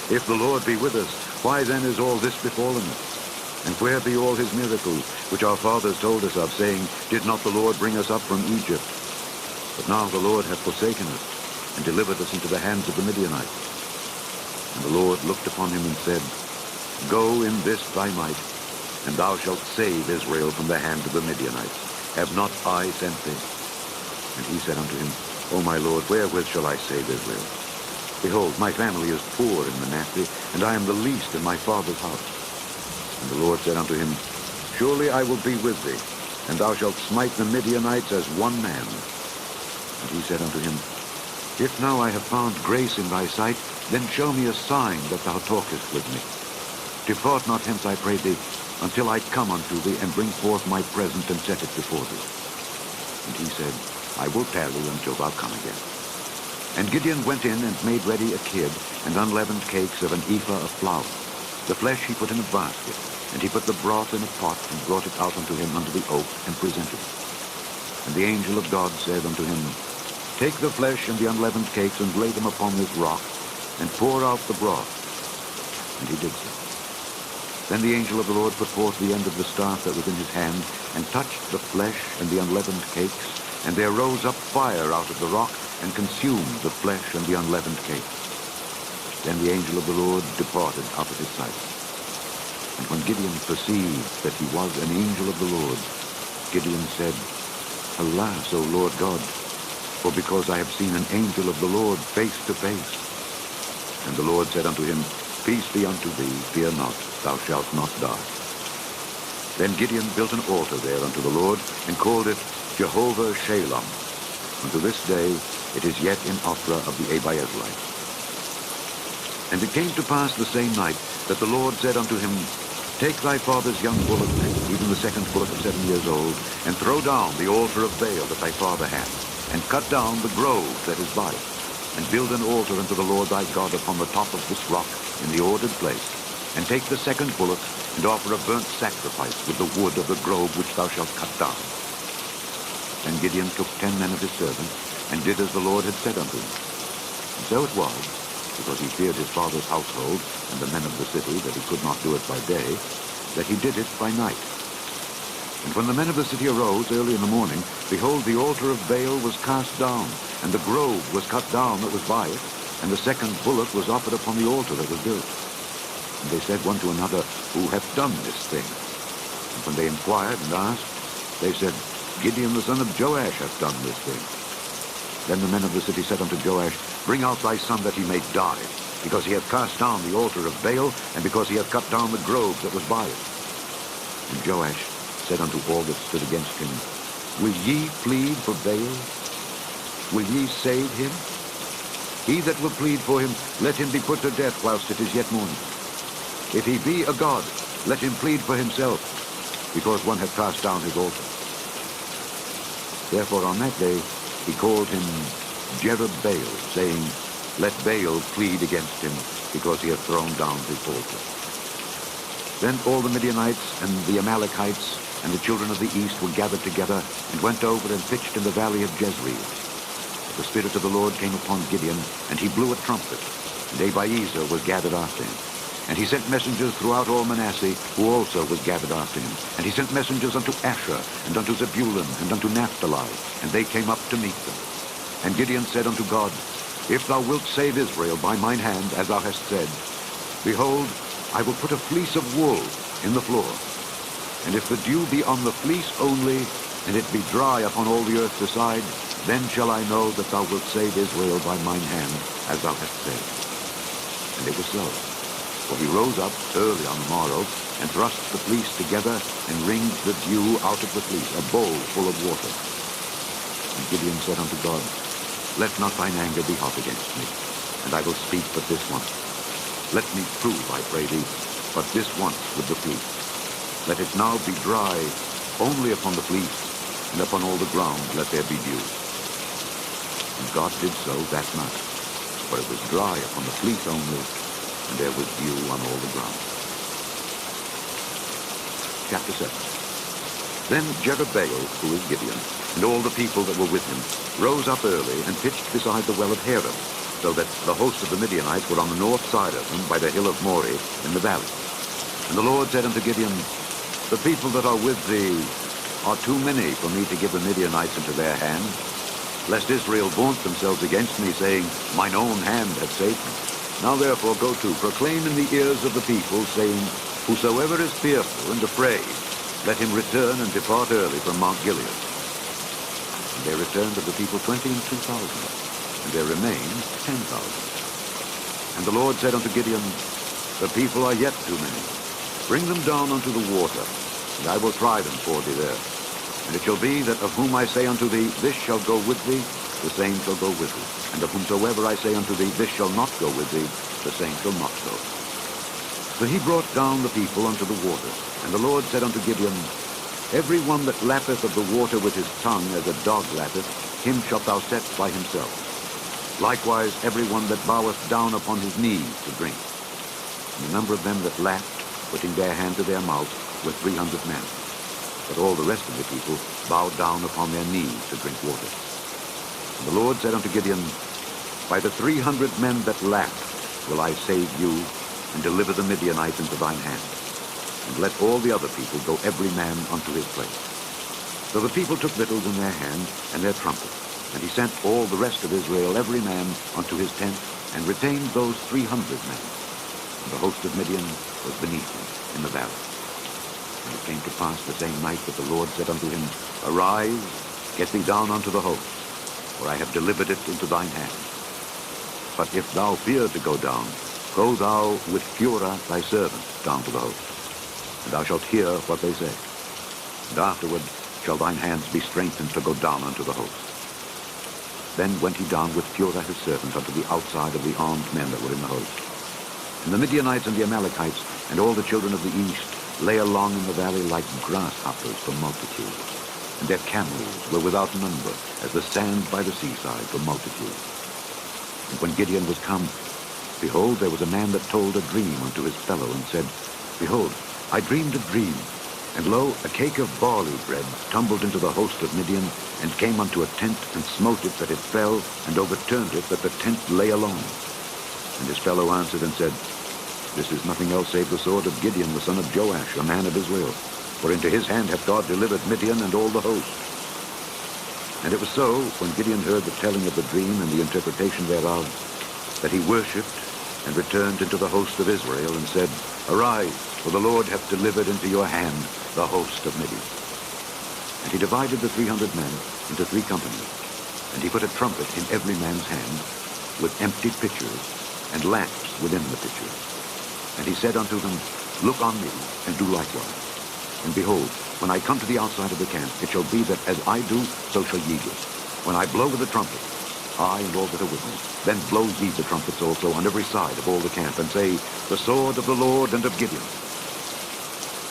if the Lord be with us, why then is all this befallen us? And where be all his miracles, which our fathers told us of, saying, Did not the Lord bring us up from Egypt? But now the Lord hath forsaken us, and delivered us into the hands of the Midianites. And the Lord looked upon him and said, Go in this thy might, and thou shalt save Israel from the hand of the Midianites. Have not I sent thee? And he said unto him, O my Lord, wherewith shall I save Israel? Behold, my family is poor in Manasseh, and I am the least in my father's house. And the Lord said unto him, Surely I will be with thee, and thou shalt smite the Midianites as one man. And he said unto him, If now I have found grace in thy sight, then show me a sign that thou talkest with me. Depart not hence, I pray thee, until I come unto thee, and bring forth my present, and set it before thee. And he said, I will tarry until thou come again. And Gideon went in, and made ready a kid, and unleavened cakes of an ephah of flour. The flesh he put in a basket, and he put the broth in a pot, and brought it out unto him under the oak, and presented it. And the angel of God said unto him, Take the flesh and the unleavened cakes, and lay them upon this rock, and pour out the broth. And he did so. Then the angel of the Lord put forth the end of the staff that was in his hand, and touched the flesh and the unleavened cakes, and there rose up fire out of the rock, and consumed the flesh and the unleavened cakes. Then the angel of the Lord departed out of his sight. And when Gideon perceived that he was an angel of the Lord, Gideon said, Alas, O Lord God, for because I have seen an angel of the Lord face to face. And the Lord said unto him, Peace be unto thee, fear not, thou shalt not die. Then Gideon built an altar there unto the Lord, and called it Jehovah Shalom. Unto this day it is yet in Ophrah of the Abiezrites. And it came to pass the same night that the Lord said unto him, Take thy father's young bullock, even the second bullock of 7 years old, and throw down the altar of Baal that thy father hath, and cut down the grove that is by it, and build an altar unto the Lord thy God upon the top of this rock in the ordered place, and take the second bullock, and offer a burnt sacrifice with the wood of the grove which thou shalt cut down. Then Gideon took 10 men of his servants, and did as the Lord had said unto him. And so it was, because he feared his father's household and the men of the city, that he could not do it by day, that he did it by night. And when the men of the city arose early in the morning, behold, the altar of Baal was cast down, and the grove was cut down that was by it, and the second bullock was offered upon the altar that was built. And they said one to another, Who hath done this thing? And when they inquired and asked, they said, Gideon the son of Joash hath done this thing. Then the men of the city said unto Joash, Bring out thy son that he may die, because he hath cast down the altar of Baal, and because he hath cut down the grove that was by it. And Joash said unto all that stood against him, Will ye plead for Baal? Will ye save him? He that will plead for him, let him be put to death whilst it is yet morning. If he be a god, let him plead for himself, because one hath cast down his altar. Therefore on that day he called him Jerubbaal, saying, Let Baal plead against him, because he hath thrown down his altar. Then all the Midianites and the Amalekites and the children of the east were gathered together, and went over and pitched in the valley of Jezreel. the Spirit of the Lord came upon Gideon, and he blew a trumpet, and Abiezer was gathered after him. And he sent messengers throughout all Manasseh, who also was gathered after him. And he sent messengers unto Asher, and unto Zebulun, and unto Naphtali, and they came up to meet them. And Gideon said unto God, If thou wilt save Israel by mine hand, as thou hast said, behold, I will put a fleece of wool in the floor. And if the dew be on the fleece only, and it be dry upon all the earth beside, then shall I know that thou wilt save Israel by mine hand, as thou hast said. And it was so. For he rose up early on the morrow, and thrust the fleece together, and wringed the dew out of the fleece, a bowl full of water. And Gideon said unto God, Let not thine anger be hot against me, and I will speak but this once. Let me prove, I pray thee, but this once with the fleece. Let it now be dry only upon the fleece, and upon all the ground let there be dew. And God did so that night, for it was dry upon the fleece only, and there was dew on all the ground. Chapter 7. Then Jerubbaal, who is Gideon, and all the people that were with him, rose up early and pitched beside the well of Harem, so that the host of the Midianites were on the north side of them by the hill of Moreh in the valley. And the Lord said unto Gideon, The people that are with thee are too many for me to give the Midianites into their hand, lest Israel vaunt themselves against me, saying, Mine own hand hath saved me. Now therefore go to, proclaim in the ears of the people, saying, Whosoever is fearful and afraid, let him return and depart early from Mount Gilead. And there returned of the people 22,000, and there remained 10,000. And the Lord said unto Gideon, The people are yet too many. Bring them down unto the water, and I will try them for thee there. And it shall be that of whom I say unto thee, This shall go with thee, the same shall go with thee. And of whomsoever I say unto thee, This shall not go with thee, the same shall not go. So he brought down the people unto the water. And the Lord said unto Gideon, Every one that lappeth of the water with his tongue, as a dog lappeth, him shalt thou set by himself. Likewise every one that boweth down upon his knees to drink. And the number of them that lapped, putting their hand to their mouth, were 300 men. But all the rest of the people bowed down upon their knees to drink water. And the Lord said unto Gideon, By the 300 men that lapped will I save you, and deliver the Midianites into thine hand. And let all the other people go every man unto his place. So the people took victuals in their hand, and their trumpets. And he sent all the rest of Israel, every man unto his tent, and retained those 300 men. And the host of Midian was beneath him in the valley. And it came to pass the same night that the Lord said unto him, Arise, get thee down unto the host, for I have delivered it into thine hand. But if thou fear to go down, go thou with Purah thy servant down to the host, and thou shalt hear what they say. And afterward shall thine hands be strengthened to go down unto the host. Then went he down with Purah his servant unto the outside of the armed men that were in the host. And the Midianites and the Amalekites and all the children of the east lay along in the valley like grasshoppers for multitude, and their camels were without number, as the sand by the seaside for multitude. And when Gideon was come, behold, there was a man that told a dream unto his fellow, and said, Behold, I dreamed a dream, and lo, a cake of barley bread tumbled into the host of Midian, and came unto a tent, and smote it that it fell, and overturned it that the tent lay alone. And his fellow answered and said, This is nothing else save the sword of Gideon, the son of Joash, a man of Israel. For into his hand hath God delivered Midian and all the host. And it was so, when Gideon heard the telling of the dream and the interpretation thereof, that he worshipped, and returned into the host of Israel, and said, Arise, for the Lord hath delivered into your hand the host of Midian. And he divided the 300 men into 3 companies, and he put a trumpet in every man's hand, with empty pitchers, and lamps within the pitchers. And he said unto them, Look on me, and do likewise. And behold, when I come to the outside of the camp, it shall be that as I do, so shall ye do. When I blow with the trumpet, I and all that are with me, then blow ye the trumpets also on every side of all the camp, and say, The sword of the Lord and of Gideon.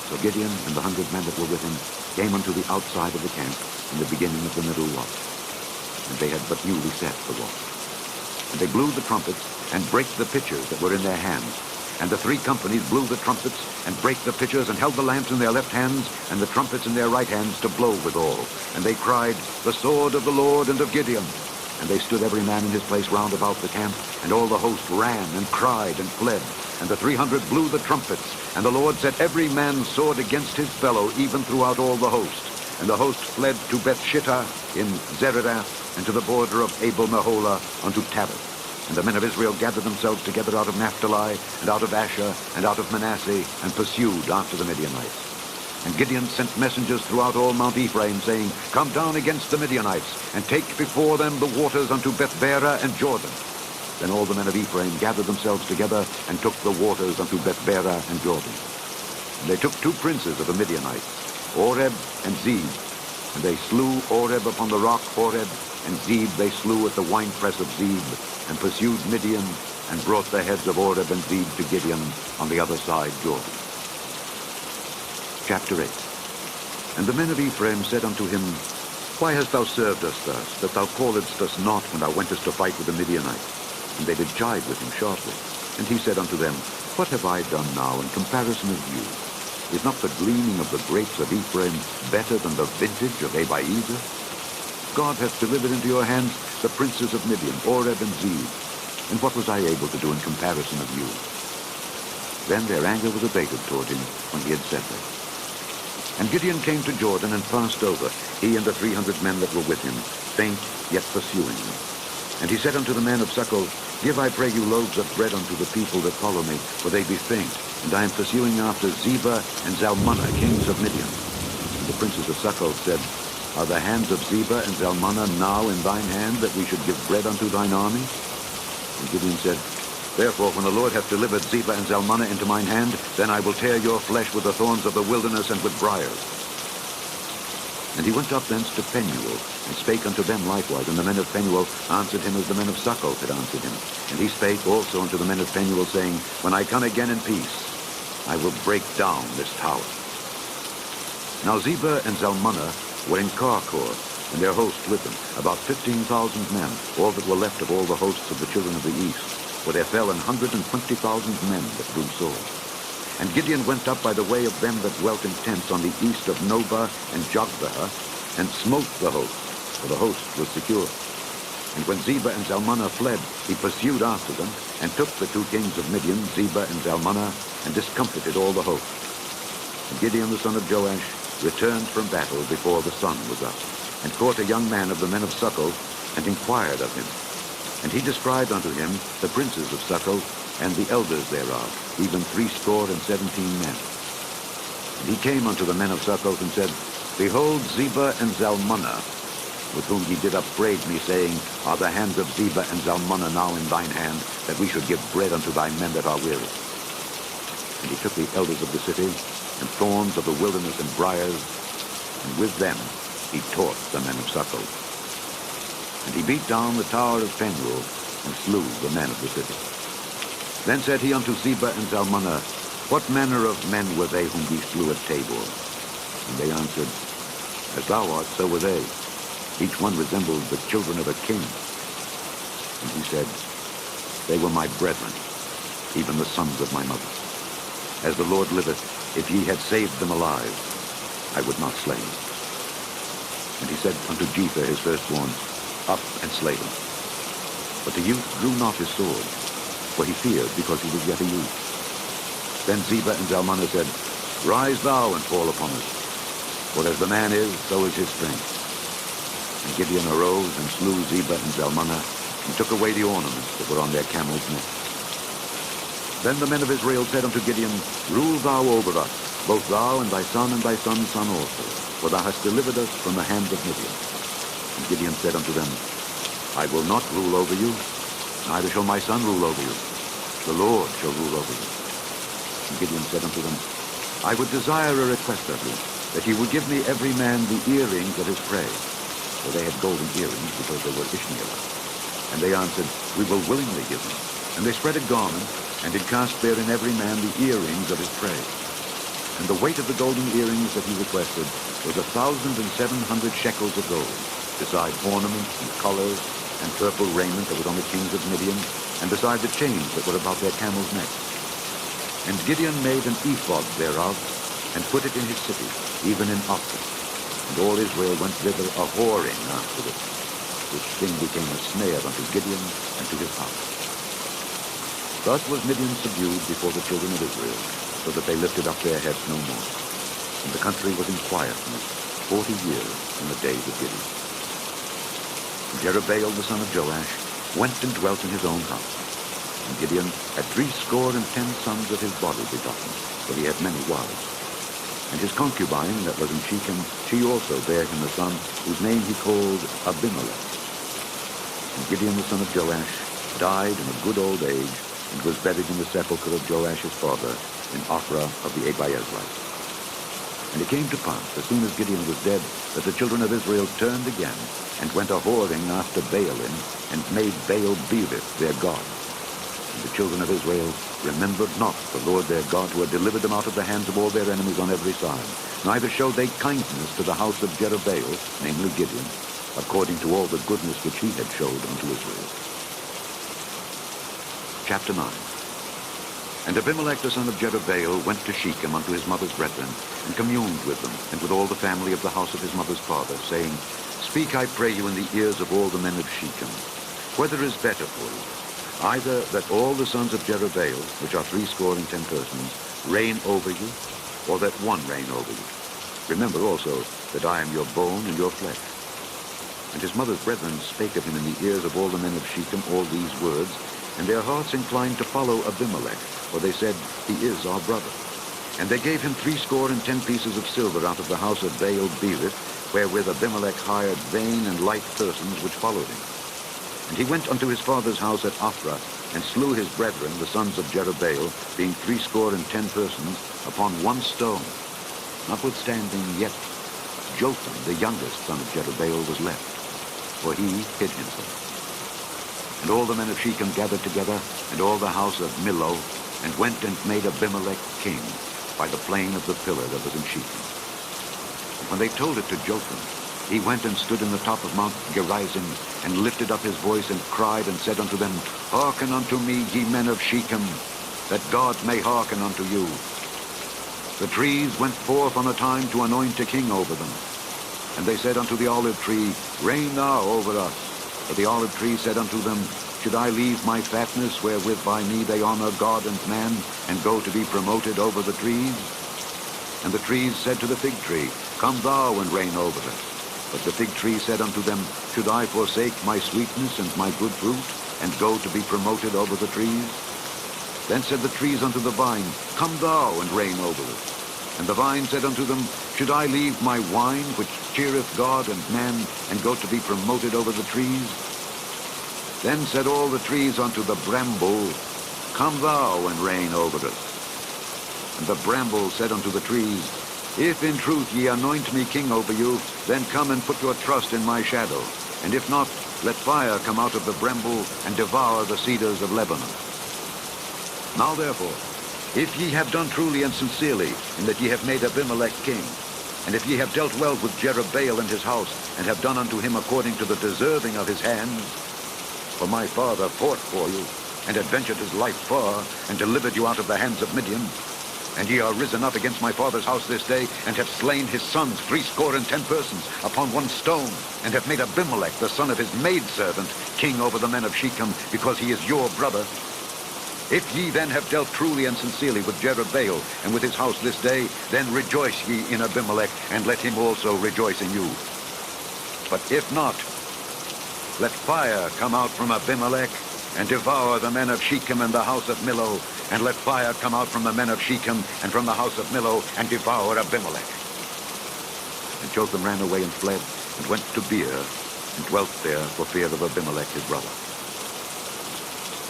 So Gideon and the 100 men that were with him came unto the outside of the camp in the beginning of the middle watch. And they had but newly set the watch. And they blew the trumpets, and brake the pitchers that were in their hands. And the 3 companies blew the trumpets, and brake the pitchers, and held the lamps in their left hands, and the trumpets in their right hands, to blow withal. And they cried, The sword of the Lord and of Gideon. And they stood every man in his place round about the camp, and all the host ran and cried and fled. And the 300 blew the trumpets, and the Lord set every man's sword against his fellow, even throughout all the host. And the host fled to Beth-shittah in Zererath, and to the border of Abel-meholah unto Tabith. And the men of Israel gathered themselves together out of Naphtali, and out of Asher, and out of Manasseh, and pursued after the Midianites. And Gideon sent messengers throughout all Mount Ephraim, saying, Come down against the Midianites, and take before them the waters unto Bethbara and Jordan. Then all the men of Ephraim gathered themselves together, and took the waters unto Bethbara and Jordan. And they took 2 princes of the Midianites, Oreb and Zeb. And they slew Oreb upon the rock Oreb, and Zeb they slew at the winepress of Zeb, and pursued Midian, and brought the heads of Oreb and Zeb to Gideon on the other side Jordan. Chapter 8. And the men of Ephraim said unto him, Why hast thou served us thus, that thou calledst us not when thou wentest to fight with the Midianites? And they did chide with him sharply. And he said unto them, What have I done now in comparison of you? Is not the gleaning of the grapes of Ephraim better than the vintage of Abiezer? God hath delivered into your hands the princes of Midian, Oreb and Zeb. And what was I able to do in comparison of you? Then their anger was abated toward him when he had said that. And Gideon came to Jordan and passed over, he and the 300 men that were with him, faint yet pursuing him. And he said unto the men of Succoth, Give, I pray you, loaves of bread unto the people that follow me, for they be faint, and I am pursuing after Zebah and Zalmunna, kings of Midian. And the princes of Succoth said, Are the hands of Zebah and Zalmunna now in thine hand, that we should give bread unto thine army? And Gideon said, Therefore, when the Lord hath delivered Zebah and Zalmunna into mine hand, then I will tear your flesh with the thorns of the wilderness and with briars. And he went up thence to Penuel, and spake unto them likewise. And the men of Penuel answered him as the men of Succoth had answered him. And he spake also unto the men of Penuel, saying, When I come again in peace, I will break down this tower. Now Zebah and Zalmunna were in Karkor, and their host with them, about 15,000 men, all that were left of all the hosts of the children of the east. For there fell 120,000 men that drew swords. And Gideon went up by the way of them that dwelt in tents on the east of Nobah and Jogbehah, and smote the host, for the host was secure. And when Zebah and Zalmunna fled, he pursued after them, and took the 2 kings of Midian, Zebah and Zalmunna, and discomfited all the host. And Gideon the son of Joash returned from battle before the sun was up, and caught a young man of the men of Succoth, and inquired of him. And he described unto him the princes of Succoth, and the elders thereof, even 70 men. And he came unto the men of Succoth, and said, Behold Zebah and Zalmunna, with whom ye did upbraid me, saying, Are the hands of Zebah and Zalmunna now in thine hand, that we should give bread unto thy men that are weary? And he took the elders of the city, and thorns of the wilderness and briars, and with them he taught the men of Succoth. And he beat down the tower of Penuel, and slew the men of the city. Then said he unto Zebah and Zalmunna, What manner of men were they whom ye slew at Tabor? And they answered, As thou art, so were they. Each one resembled the children of a king. And he said, They were my brethren, even the sons of my mother. As the Lord liveth, if ye had saved them alive, I would not slay them. And he said unto Jephthah his firstborn, Up and slay them. But the youth drew not his sword, for he feared, because he was yet a youth. Then Zebah and Zalmunna said, Rise thou and fall upon us, for as the man is, so is his strength. And Gideon arose and slew Zebah and Zalmunna, and took away the ornaments that were on their camels' necks. Then the men of Israel said unto Gideon, Rule thou over us, both thou and thy son son's son also, for thou hast delivered us from the hand of Midian. And Gideon said unto them, I will not rule over you, neither shall my son rule over you. The Lord shall rule over you. And Gideon said unto them, I would desire a request of you, that ye would give me every man the earrings of his prey. For they had golden earrings, because they were Ishmaelites. And they answered, We will willingly give them. And they spread a garment, and did cast therein every man the earrings of his prey. And the weight of the golden earrings that he requested was 1,700 shekels of gold, beside ornaments and collars and purple raiment that was on the kings of Midian, and beside the chains that were about their camels' necks. And Gideon made an ephod thereof, and put it in his city, even in Ophrah. And all Israel went thither a-whoring after it. which thing became a snare unto Gideon and to his house. Thus was Midian subdued before the children of Israel, so that they lifted up their heads no more. And the country was in quietness 40 years in the days of Gideon. And Jerubbaal the son of Joash went and dwelt in his own house. And Gideon had 70 sons of his body begotten, for he had many wives. And his concubine that was in Shechem, she also bare him a son, whose name he called Abimelech. And Gideon the son of Joash died in a good old age, and was buried in the sepulchre of Joash his father, in Ophrah of the Abiezrites. And it came to pass, as soon as Gideon was dead, that the children of Israel turned again, and went a-whoring after Baalim, and made Baal-berith their god. And the children of Israel remembered not the Lord their God, who had delivered them out of the hands of all their enemies on every side. Neither showed they kindness to the house of Jerubbaal, namely Gideon, according to all the goodness which he had showed unto Israel. Chapter 9. And Abimelech the son of Jerubbaal went to Shechem unto his mother's brethren, and communed with them, and with all the family of the house of his mother's father, saying, Speak, I pray you, in the ears of all the men of Shechem, whether is better for you, either that all the sons of Jerubbaal, which are 70 persons, reign over you, or that one reign over you. Remember also that I am your bone and your flesh. And his mother's brethren spake of him in the ears of all the men of Shechem all these words, and their hearts inclined to follow Abimelech, for they said, He is our brother. And they gave him 70 pieces of silver out of the house of Baal-berith, wherewith Abimelech hired vain and light persons which followed him. And he went unto his father's house at Ophrah, and slew his brethren, the sons of Jerubbaal, being 70 persons, upon one stone. Notwithstanding, yet Jotham, the youngest son of Jerubbaal, was left, for he hid himself. And all the men of Shechem gathered together, and all the house of Millo, and went and made Abimelech king, by the plain of the pillar that was in Shechem. And when they told it to Jotham, he went and stood in the top of Mount Gerizim, and lifted up his voice, and cried, and said unto them, Hearken unto me, ye men of Shechem, that God may hearken unto you. The trees went forth on a time to anoint a king over them. And they said unto the olive tree, Reign thou over us. But the olive tree said unto them, Should I leave my fatness, wherewith by me they honor God and man, and go to be promoted over the trees? And the trees said to the fig tree, Come thou and reign over us. But the fig tree said unto them, Should I forsake my sweetness and my good fruit, and go to be promoted over the trees? Then said the trees unto the vine, Come thou and reign over us. And the vine said unto them, Should I leave my wine, which cheereth God and man, and go to be promoted over the trees? Then said all the trees unto the bramble, Come thou and reign over us. And the bramble said unto the trees, If in truth ye anoint me king over you, then come and put your trust in my shadow. And if not, let fire come out of the bramble, and devour the cedars of Lebanon. Now therefore, if ye have done truly and sincerely, in that ye have made Abimelech king, and if ye have dealt well with Jerubbaal and his house, and have done unto him according to the deserving of his hands, for my father fought for you, and adventured his life far, and delivered you out of the hands of Midian, and ye are risen up against my father's house this day, and have slain his sons 70 persons upon one stone, and have made Abimelech, the son of his maidservant, king over the men of Shechem, because he is your brother. If ye then have dealt truly and sincerely with Jerubbaal and with his house this day, then rejoice ye in Abimelech, and let him also rejoice in you. But if not, let fire come out from Abimelech, and devour the men of Shechem and the house of Millo, and let fire come out from the men of Shechem and from the house of Millo, and devour Abimelech. And Jotham ran away and fled, and went to Beer, and dwelt there for fear of Abimelech his brother.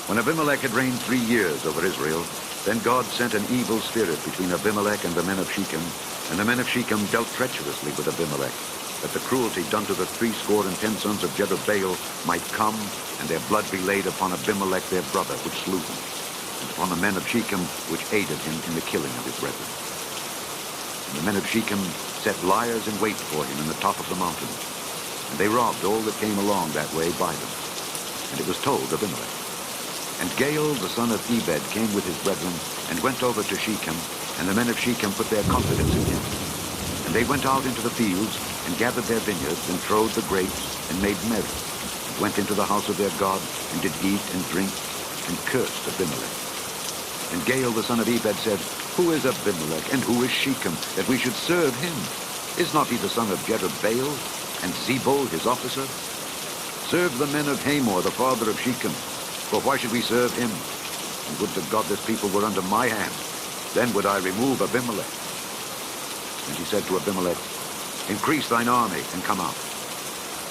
When Abimelech had reigned 3 years over Israel, then God sent an evil spirit between Abimelech and the men of Shechem, and the men of Shechem dealt treacherously with Abimelech, that the cruelty done to the 70 sons of Jerubbaal might come, and their blood be laid upon Abimelech their brother, which slew him, and upon the men of Shechem, which aided him in the killing of his brethren. And the men of Shechem set liers in wait for him in the top of the mountain, and they robbed all that came along that way by them. And it was told Abimelech. And Gaal, the son of Ebed, came with his brethren, and went over to Shechem, and the men of Shechem put their confidence in him. And they went out into the fields, and gathered their vineyards, and trode the grapes, and made merry. went into the house of their God, and did eat and drink, and cursed Abimelech. And Gaal the son of Ebed said, Who is Abimelech, and who is Shechem, that we should serve him? Is not he the son of Jerubbaal, and Zebul his officer? Serve the men of Hamor, the father of Shechem, for why should we serve him? And would to God this people were under my hand, then would I remove Abimelech. And he said to Abimelech, Increase thine army, and come out.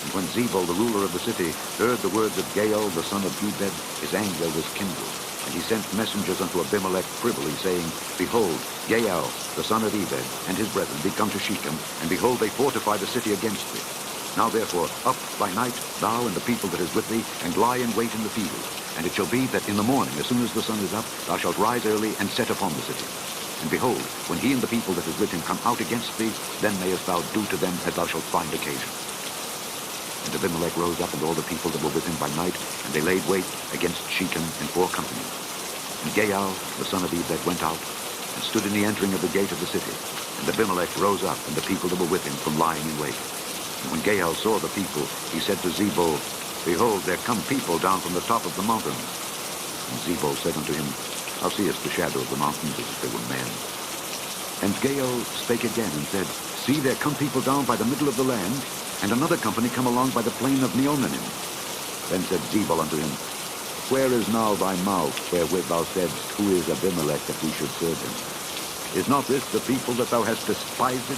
And when Zebul, the ruler of the city, heard the words of Gaal, the son of Ebed, his anger was kindled. And he sent messengers unto Abimelech privily, saying, Behold, Gaal, the son of Ebed, and his brethren be come to Shechem, and behold, they fortify the city against thee. Now therefore, up by night, thou and the people that is with thee, and lie in wait in the field. And it shall be that in the morning, as soon as the sun is up, thou shalt rise early and set upon the city. And behold, when he and the people that is with him come out against thee, then mayest thou do to them as thou shalt find occasion. And Abimelech rose up, and all the people that were with him by night, and they laid wait against Shechem in 4 companies. And Gaal, the son of Ebed, went out, and stood in the entering of the gate of the city. And Abimelech rose up, and the people that were with him, from lying in wait. And when Gaal saw the people, he said to Zebul, Behold, there come people down from the top of the mountains. And Zebul said unto him, Thou seest the shadow of the mountains as if they were men. And Gaal spake again, and said, See, there come people down by the middle of the land, and another company come along by the plain of Meonanim. Then said Zebul unto him, Where is now thy mouth, wherewith thou saidst, Who is Abimelech, that we should serve him? Is not this the people that thou hast despised?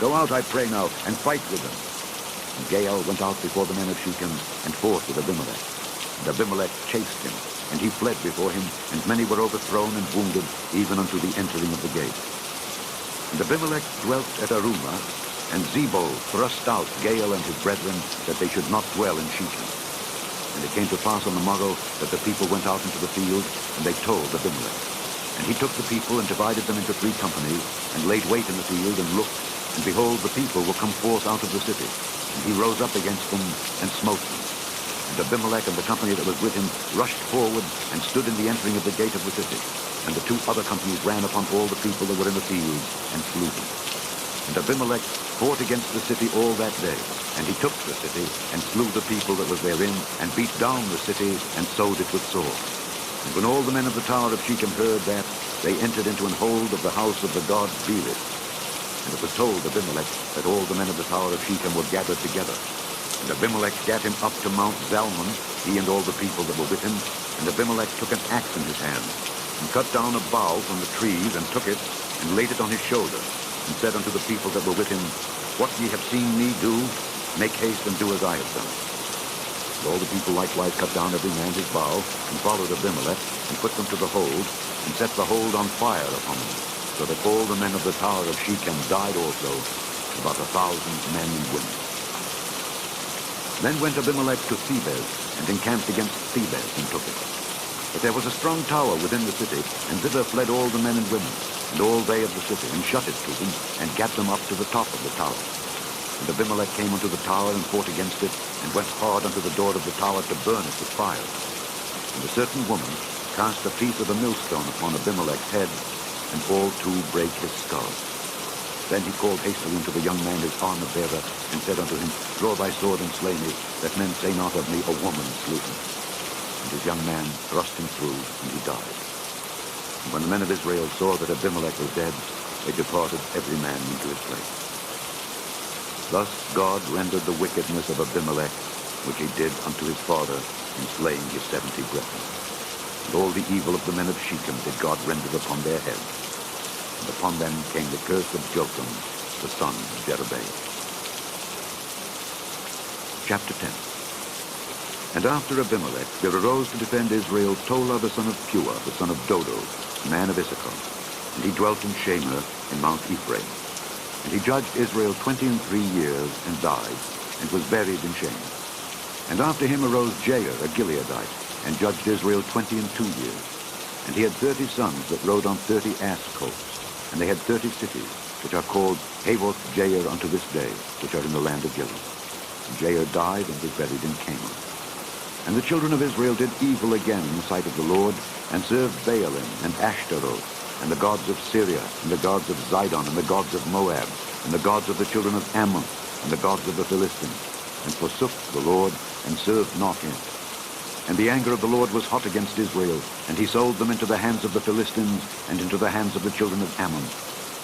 Go out, I pray now, and fight with them. And Gaal went out before the men of Shechem, and fought with Abimelech. And Abimelech chased him, and he fled before him, and many were overthrown and wounded, even unto the entering of the gate. And Abimelech dwelt at Arumah, and Zebul thrust out Gaal and his brethren, that they should not dwell in Shechem. And it came to pass on the morrow that the people went out into the field, and they told Abimelech. And he took the people and divided them into 3 companies, and laid wait in the field, and looked, and behold, the people were come forth out of the city. And he rose up against them, and smote them. And Abimelech and the company that was with him rushed forward, and stood in the entering of the gate of the city. And the 2 other companies ran upon all the people that were in the field, and slew them. And Abimelech fought against the city all that day. And he took the city, and slew the people that was therein, and beat down the city, and sowed it with sword. And when all the men of the tower of Shechem heard that, they entered into an hold of the house of the god Belith. And it was told Abimelech that all the men of the tower of Shechem were gathered together. And Abimelech gat him up to Mount Zalmon, he and all the people that were with him. And Abimelech took an axe in his hand, and cut down a bough from the trees, and took it, and laid it on his shoulder, and said unto the people that were with him, What ye have seen me do, make haste and do as I have done. And all the people likewise cut down every man his bough, and followed Abimelech, and put them to the hold, and set the hold on fire upon them, so that all the men of the tower of Shechem died also, about 1,000 men and women. Then went Abimelech to Thebez, and encamped against Thebez, and took it. But there was a strong tower within the city, and thither fled all the men and women, and all they of the city, and shut it to them, and gat them up to the top of the tower. And Abimelech came unto the tower, and fought against it, and went hard unto the door of the tower to burn it with fire. And a certain woman cast a piece of a millstone upon Abimelech's head, and all 2 brake his skull. Then he called hastily unto the young man his armor-bearer, and said unto him, Draw thy sword and slay me, that men say not of me, A woman slew him. And his young man thrust him through, and he died. And when the men of Israel saw that Abimelech was dead, they departed every man into his place. Thus God rendered the wickedness of Abimelech, which he did unto his father, in slaying his 70 brethren. And all the evil of the men of Shechem did God render upon their heads. And upon them came the curse of Jotham, the son of Jerubbaal. Chapter 10. And after Abimelech there arose to defend Israel Tola the son of Pua, the son of Dodo, man of Issachar. And he dwelt in Shamir in Mount Ephraim. And he judged Israel 23 years, and died, and was buried in Shamir. And after him arose Jair, a Gileadite, and judged Israel 22 years. And he had 30 sons that rode on 30 ass colts. And they had 30 cities, which are called Havoth Jair unto this day, which are in the land of Gilead. And Jair died, and was buried in Canaan. And the children of Israel did evil again in the sight of the Lord, and served Baalim and Ashtaroth, and the gods of Syria, and the gods of Zidon, and the gods of Moab, and the gods of the children of Ammon, and the gods of the Philistines. and forsook the Lord, and served not him. And the anger of the Lord was hot against Israel, and he sold them into the hands of the Philistines, and into the hands of the children of Ammon.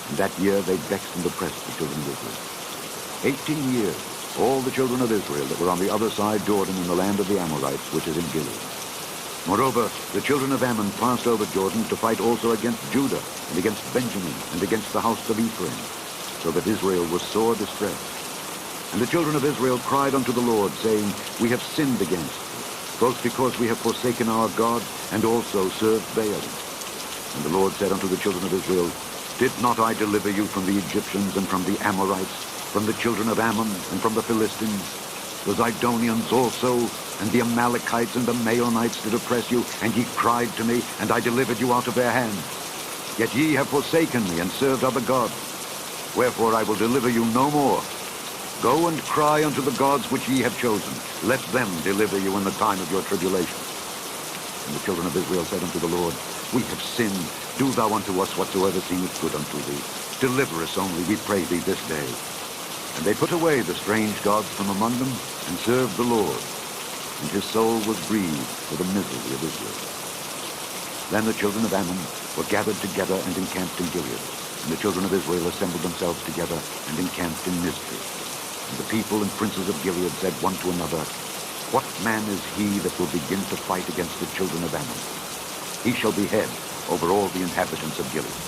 And that year they vexed and oppressed the children of Israel. 18 years, all the children of Israel that were on the other side Jordan in the land of the Amorites, which is in Gilead. Moreover, the children of Ammon passed over Jordan to fight also against Judah, and against Benjamin, and against the house of Ephraim, so that Israel was sore distressed. And the children of Israel cried unto the Lord, saying, We have sinned against thee, both because we have forsaken our God, and also served Baal. And the Lord said unto the children of Israel, Did not I deliver you from the Egyptians, and from the Amorites, from the children of Ammon, and from the Philistines? The Zidonians also, and the Amalekites, and the Maonites did oppress you, and ye cried to me, and I delivered you out of their hand. Yet ye have forsaken me, and served other gods. Wherefore I will deliver you no more. Go and cry unto the gods which ye have chosen. Let them deliver you in the time of your tribulation. And the children of Israel said unto the Lord, We have sinned. Do thou unto us whatsoever seemeth good unto thee. Deliver us only, we pray thee, this day. And they put away the strange gods from among them, and served the Lord. And his soul was grieved for the misery of Israel. Then the children of Ammon were gathered together and encamped in Gilead. And the children of Israel assembled themselves together and encamped in Mizpeh. And the people and princes of Gilead said one to another, What man is he that will begin to fight against the children of Ammon? He shall be head over all the inhabitants of Gilead.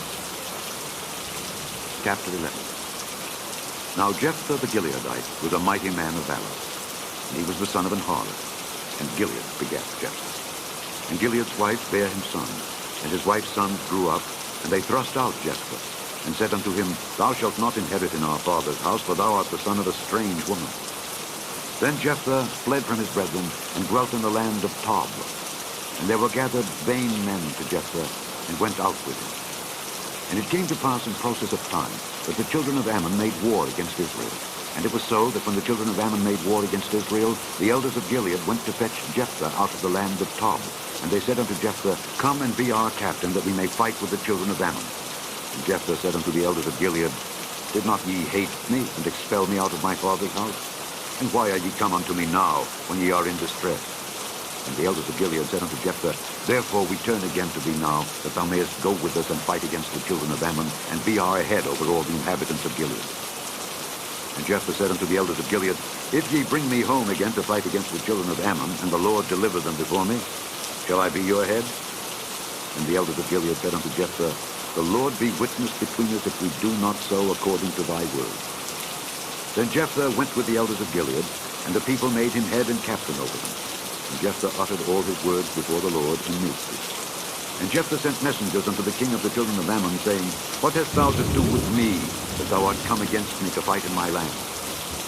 Chapter 11. Now Jephthah the Gileadite was a mighty man of valor. And he was the son of an harlot, and Gilead begat Jephthah. And Gilead's wife bare him sons, and his wife's sons grew up, and they thrust out Jephthah, and said unto him, Thou shalt not inherit in our father's house, for thou art the son of a strange woman. Then Jephthah fled from his brethren, and dwelt in the land of Tob. And there were gathered vain men to Jephthah, and went out with him. And it came to pass in process of time, that the children of Ammon made war against Israel. And it was so that when the children of Ammon made war against Israel, the elders of Gilead went to fetch Jephthah out of the land of Tob. And they said unto Jephthah, Come and be our captain, that we may fight with the children of Ammon. And Jephthah said unto the elders of Gilead, Did not ye hate me, and expel me out of my father's house? And why are ye come unto me now, when ye are in distress? And the elders of Gilead said unto Jephthah, Therefore we turn again to thee now, that thou mayest go with us and fight against the children of Ammon, and be our head over all the inhabitants of Gilead. And Jephthah said unto the elders of Gilead, If ye bring me home again to fight against the children of Ammon, and the Lord deliver them before me, shall I be your head? And the elders of Gilead said unto Jephthah, The Lord be witness between us if we do not so according to thy word. Then Jephthah went with the elders of Gilead, and the people made him head and captain over them. And Jephthah uttered all his words before the Lord in Mizpeh. And Jephthah sent messengers unto the king of the children of Ammon, saying, What hast thou to do with me, that thou art come against me to fight in my land?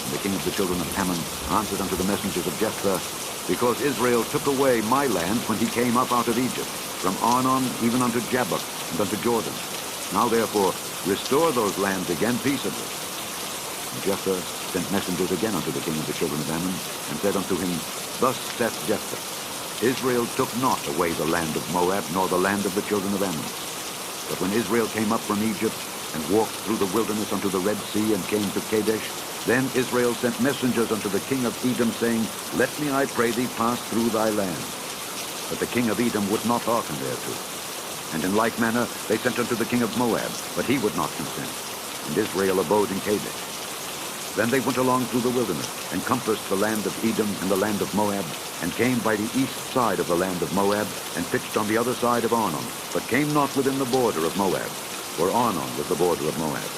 And the king of the children of Ammon answered unto the messengers of Jephthah, Because Israel took away my lands when he came up out of Egypt, from Arnon even unto Jabbok, and unto Jordan. Now therefore restore those lands again peaceably. And Jephthah sent messengers again unto the king of the children of Ammon, and said unto him, Thus saith Jephthah, Israel took not away the land of Moab, nor the land of the children of Ammon. But when Israel came up from Egypt, and walked through the wilderness unto the Red Sea, and came to Kadesh, then Israel sent messengers unto the king of Edom, saying, Let me, I pray thee, pass through thy land. But the king of Edom would not hearken thereto. And in like manner they sent unto the king of Moab, but he would not consent. And Israel abode in Kadesh. Then they went along through the wilderness, and compassed the land of Edom and the land of Moab, and came by the east side of the land of Moab, and pitched on the other side of Arnon, but came not within the border of Moab, for Arnon was the border of Moab.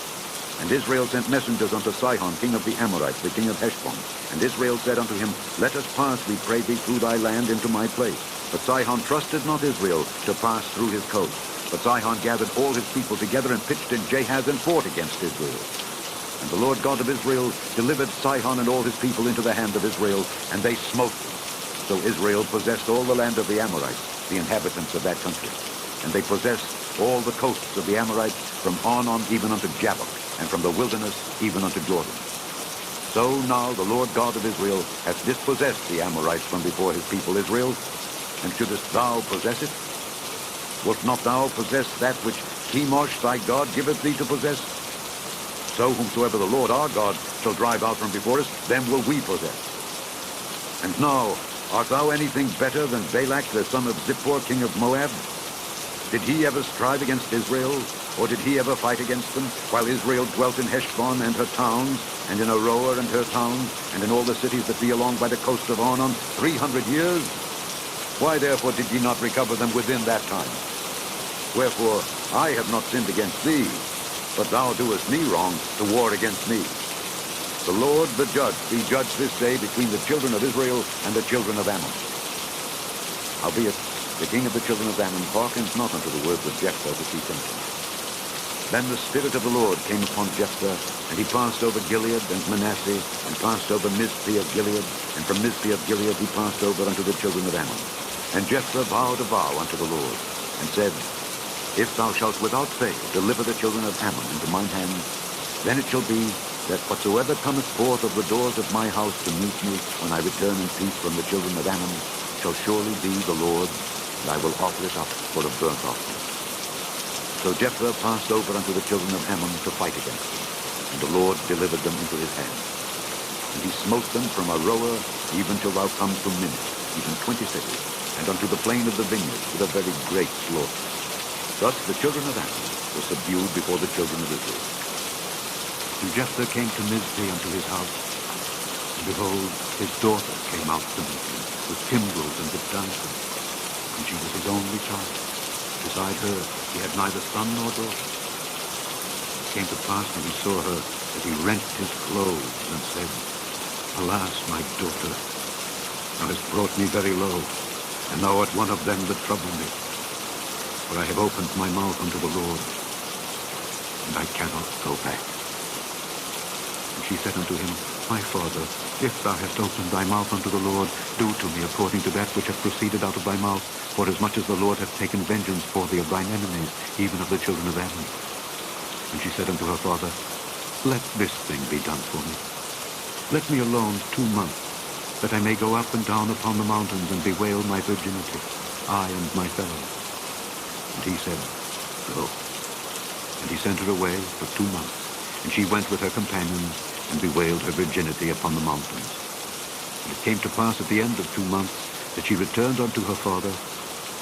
And Israel sent messengers unto Sihon, king of the Amorites, the king of Heshbon. And Israel said unto him, Let us pass, we pray thee, through thy land into my place. But Sihon trusted not Israel to pass through his coast. But Sihon gathered all his people together, and pitched in Jahaz, and fought against Israel. And the Lord God of Israel delivered Sihon and all his people into the hand of Israel, and they smote them. So Israel possessed all the land of the Amorites, the inhabitants of that country. And they possessed all the coasts of the Amorites, from Arnon even unto Jabbok, and from the wilderness even unto Jordan. So now the Lord God of Israel hath dispossessed the Amorites from before his people Israel, and shouldest thou possess it? Wilt not thou possess that which Chemosh thy God giveth thee to possess? So whomsoever the Lord our God shall drive out from before us, them will we possess. And now, art thou anything better than Balak, the son of Zippor, king of Moab? Did he ever strive against Israel, or did he ever fight against them, while Israel dwelt in Heshbon and her towns, and in Aroer and her towns, and in all the cities that be along by the coast of Arnon, 300 years? Why therefore did ye not recover them within that time? Wherefore I have not sinned against thee, but thou doest me wrong to war against me. The Lord the judge be judged this day between the children of Israel and the children of Ammon. Howbeit, the king of the children of Ammon hearkened not unto the words of Jephthah which he sent him. Then the Spirit of the Lord came upon Jephthah, and he passed over Gilead and Manasseh, and passed over Mizpeh of Gilead, and from Mizpeh of Gilead he passed over unto the children of Ammon. And Jephthah vowed a vow unto the Lord, and said, If thou shalt without fail deliver the children of Ammon into mine hand, then it shall be that whatsoever cometh forth of the doors of my house to meet me when I return in peace from the children of Ammon shall surely be the Lord's, and I will offer it up for a burnt offering. So Jephthah passed over unto the children of Ammon to fight against them, and the Lord delivered them into his hand. And he smote them from Aroer even till thou come to Minnith, even 20 cities, and unto the plain of the vineyards with a very great slaughter. Thus the children of Ammon were subdued before the children of Israel. And Jephthah came to Mizpeh unto his house, and behold, his daughter came out to meet him, with timbrels and with dancing, and she was his only child. Beside her he had neither son nor daughter. It came to pass when he saw her that he rent his clothes and said, Alas, my daughter, thou hast brought me very low, and thou art one of them that trouble me. For I have opened my mouth unto the Lord, and I cannot go back. And she said unto him, My father, if thou hast opened thy mouth unto the Lord, do to me according to that which hath proceeded out of thy mouth, forasmuch as the Lord hath taken vengeance for thee of thine enemies, even of the children of Ammon. And she said unto her father, Let this thing be done for me. Let me alone 2 months, that I may go up and down upon the mountains and bewail my virginity, I and my fellows. And he said, Go. And he sent her away for 2 months, and she went with her companions and bewailed her virginity upon the mountains. And it came to pass at the end of 2 months that she returned unto her father,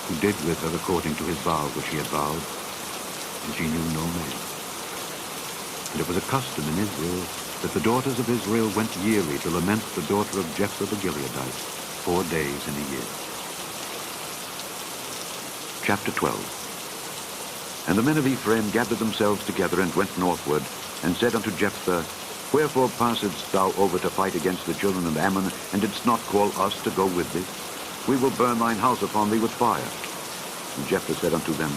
who did with her according to his vow which he had vowed, and she knew no man. And it was a custom in Israel that the daughters of Israel went yearly to lament the daughter of Jephthah the Gileadite 4 days in a year. Chapter 12. And the men of Ephraim gathered themselves together and went northward, and said unto Jephthah, Wherefore passedst thou over to fight against the children of Ammon, and didst not call us to go with thee? We will burn thine house upon thee with fire. And Jephthah said unto them,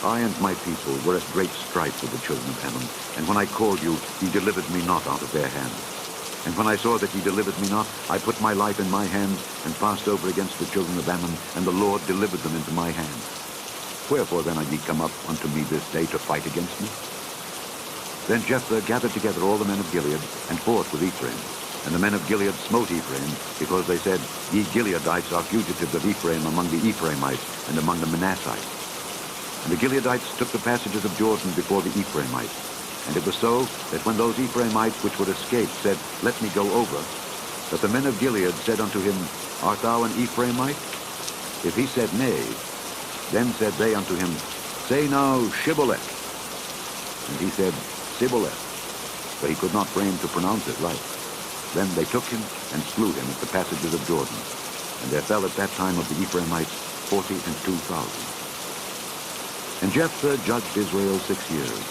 I and my people were at great strife with the children of Ammon, and when I called you, ye delivered me not out of their hand. And when I saw that ye delivered me not, I put my life in my hand, and passed over against the children of Ammon, and the Lord delivered them into my hand. Wherefore then are ye come up unto me this day to fight against me? Then Jephthah gathered together all the men of Gilead, and fought with Ephraim. And the men of Gilead smote Ephraim, because they said, Ye Gileadites are fugitives of Ephraim among the Ephraimites, and among the Manassites. And the Gileadites took the passages of Jordan before the Ephraimites. And it was so that when those Ephraimites which were escaped said, Let me go over, that the men of Gilead said unto him, Art thou an Ephraimite? If he said, Nay, then said they unto him, Say now, Shibboleth. And he said, Sibboleth, for he could not frame to pronounce it right. Then they took him and slew him at the passages of Jordan. And there fell at that time of the Ephraimites 42,000. And Jephthah judged Israel 6 years.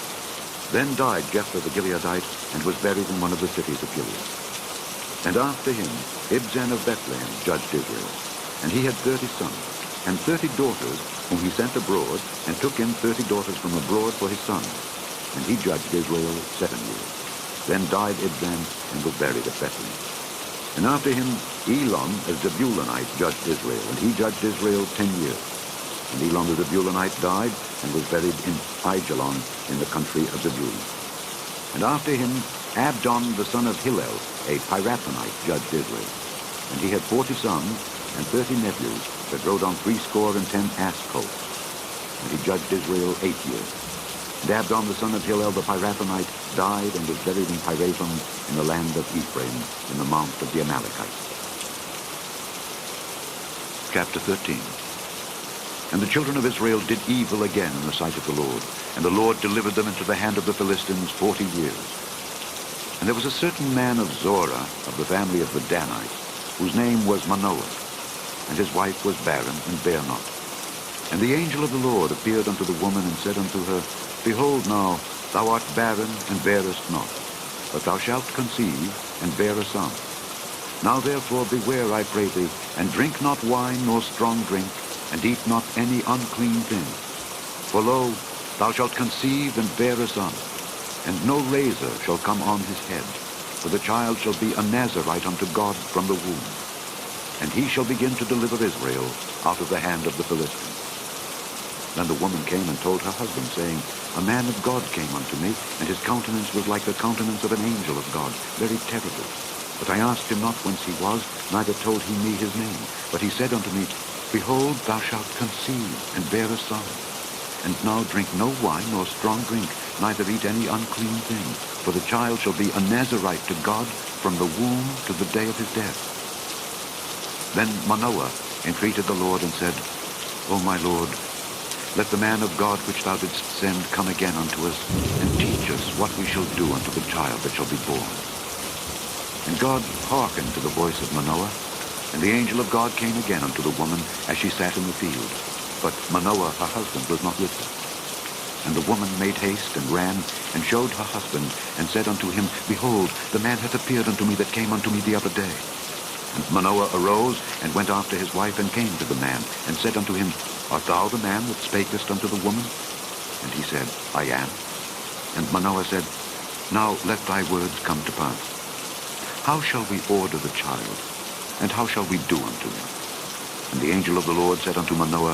Then died Jephthah the Gileadite, and was buried in one of the cities of Gilead. And after him Ibzan of Bethlehem judged Israel. And he had 30 sons, and 30 daughters, whom he sent abroad, and took in 30 daughters from abroad for his sons. And he judged Israel 7 years. Then died Ibzan, and was buried at Bethlehem. And after him Elon a Zebulunite judged Israel, and he judged Israel 10 years. And Elon the Zebulunite died, and was buried in Aijalon, in the country of Zebulun. And after him Abdon the son of Hillel, a Pirathonite, judged Israel. And he had 40 sons, and 30 nephews, that rode on 70 ass colts. And he judged Israel 8 years. And Abdon the son of Hillel the Pirathonite died, and was buried in Pirathon, in the land of Ephraim, in the mount of the Amalekites. Chapter 13. And the children of Israel did evil again in the sight of the Lord, and the Lord delivered them into the hand of the Philistines 40 years. And there was a certain man of Zorah, of the family of the Danites, whose name was Manoah, and his wife was barren and bare not. And the angel of the Lord appeared unto the woman and said unto her, Behold now, thou art barren and bearest not, but thou shalt conceive and bear a son. Now therefore beware, I pray thee, and drink not wine nor strong drink, and eat not any unclean thing. For lo, thou shalt conceive and bear a son, and no razor shall come on his head, for the child shall be a Nazarite unto God from the womb. And he shall begin to deliver Israel out of the hand of the Philistines. Then the woman came and told her husband, saying, A man of God came unto me, and his countenance was like the countenance of an angel of God, very terrible. But I asked him not whence he was, neither told he me his name. But he said unto me, Behold, thou shalt conceive and bear a son. And now drink no wine nor strong drink, neither eat any unclean thing, for the child shall be a Nazarite to God from the womb to the day of his death. Then Manoah entreated the Lord and said, O my Lord, let the man of God which thou didst send come again unto us, and teach us what we shall do unto the child that shall be born. And God hearkened to the voice of Manoah, and the angel of God came again unto the woman as she sat in the field. But Manoah, her husband, was not with her. And the woman made haste and ran, and showed her husband, and said unto him, Behold, the man hath appeared unto me that came unto me the other day. And Manoah arose, and went after his wife, and came to the man, and said unto him, Art thou the man that spakest unto the woman? And he said, I am. And Manoah said, Now let thy words come to pass. How shall we order the child? And how shall we do unto him? And the angel of the Lord said unto Manoah,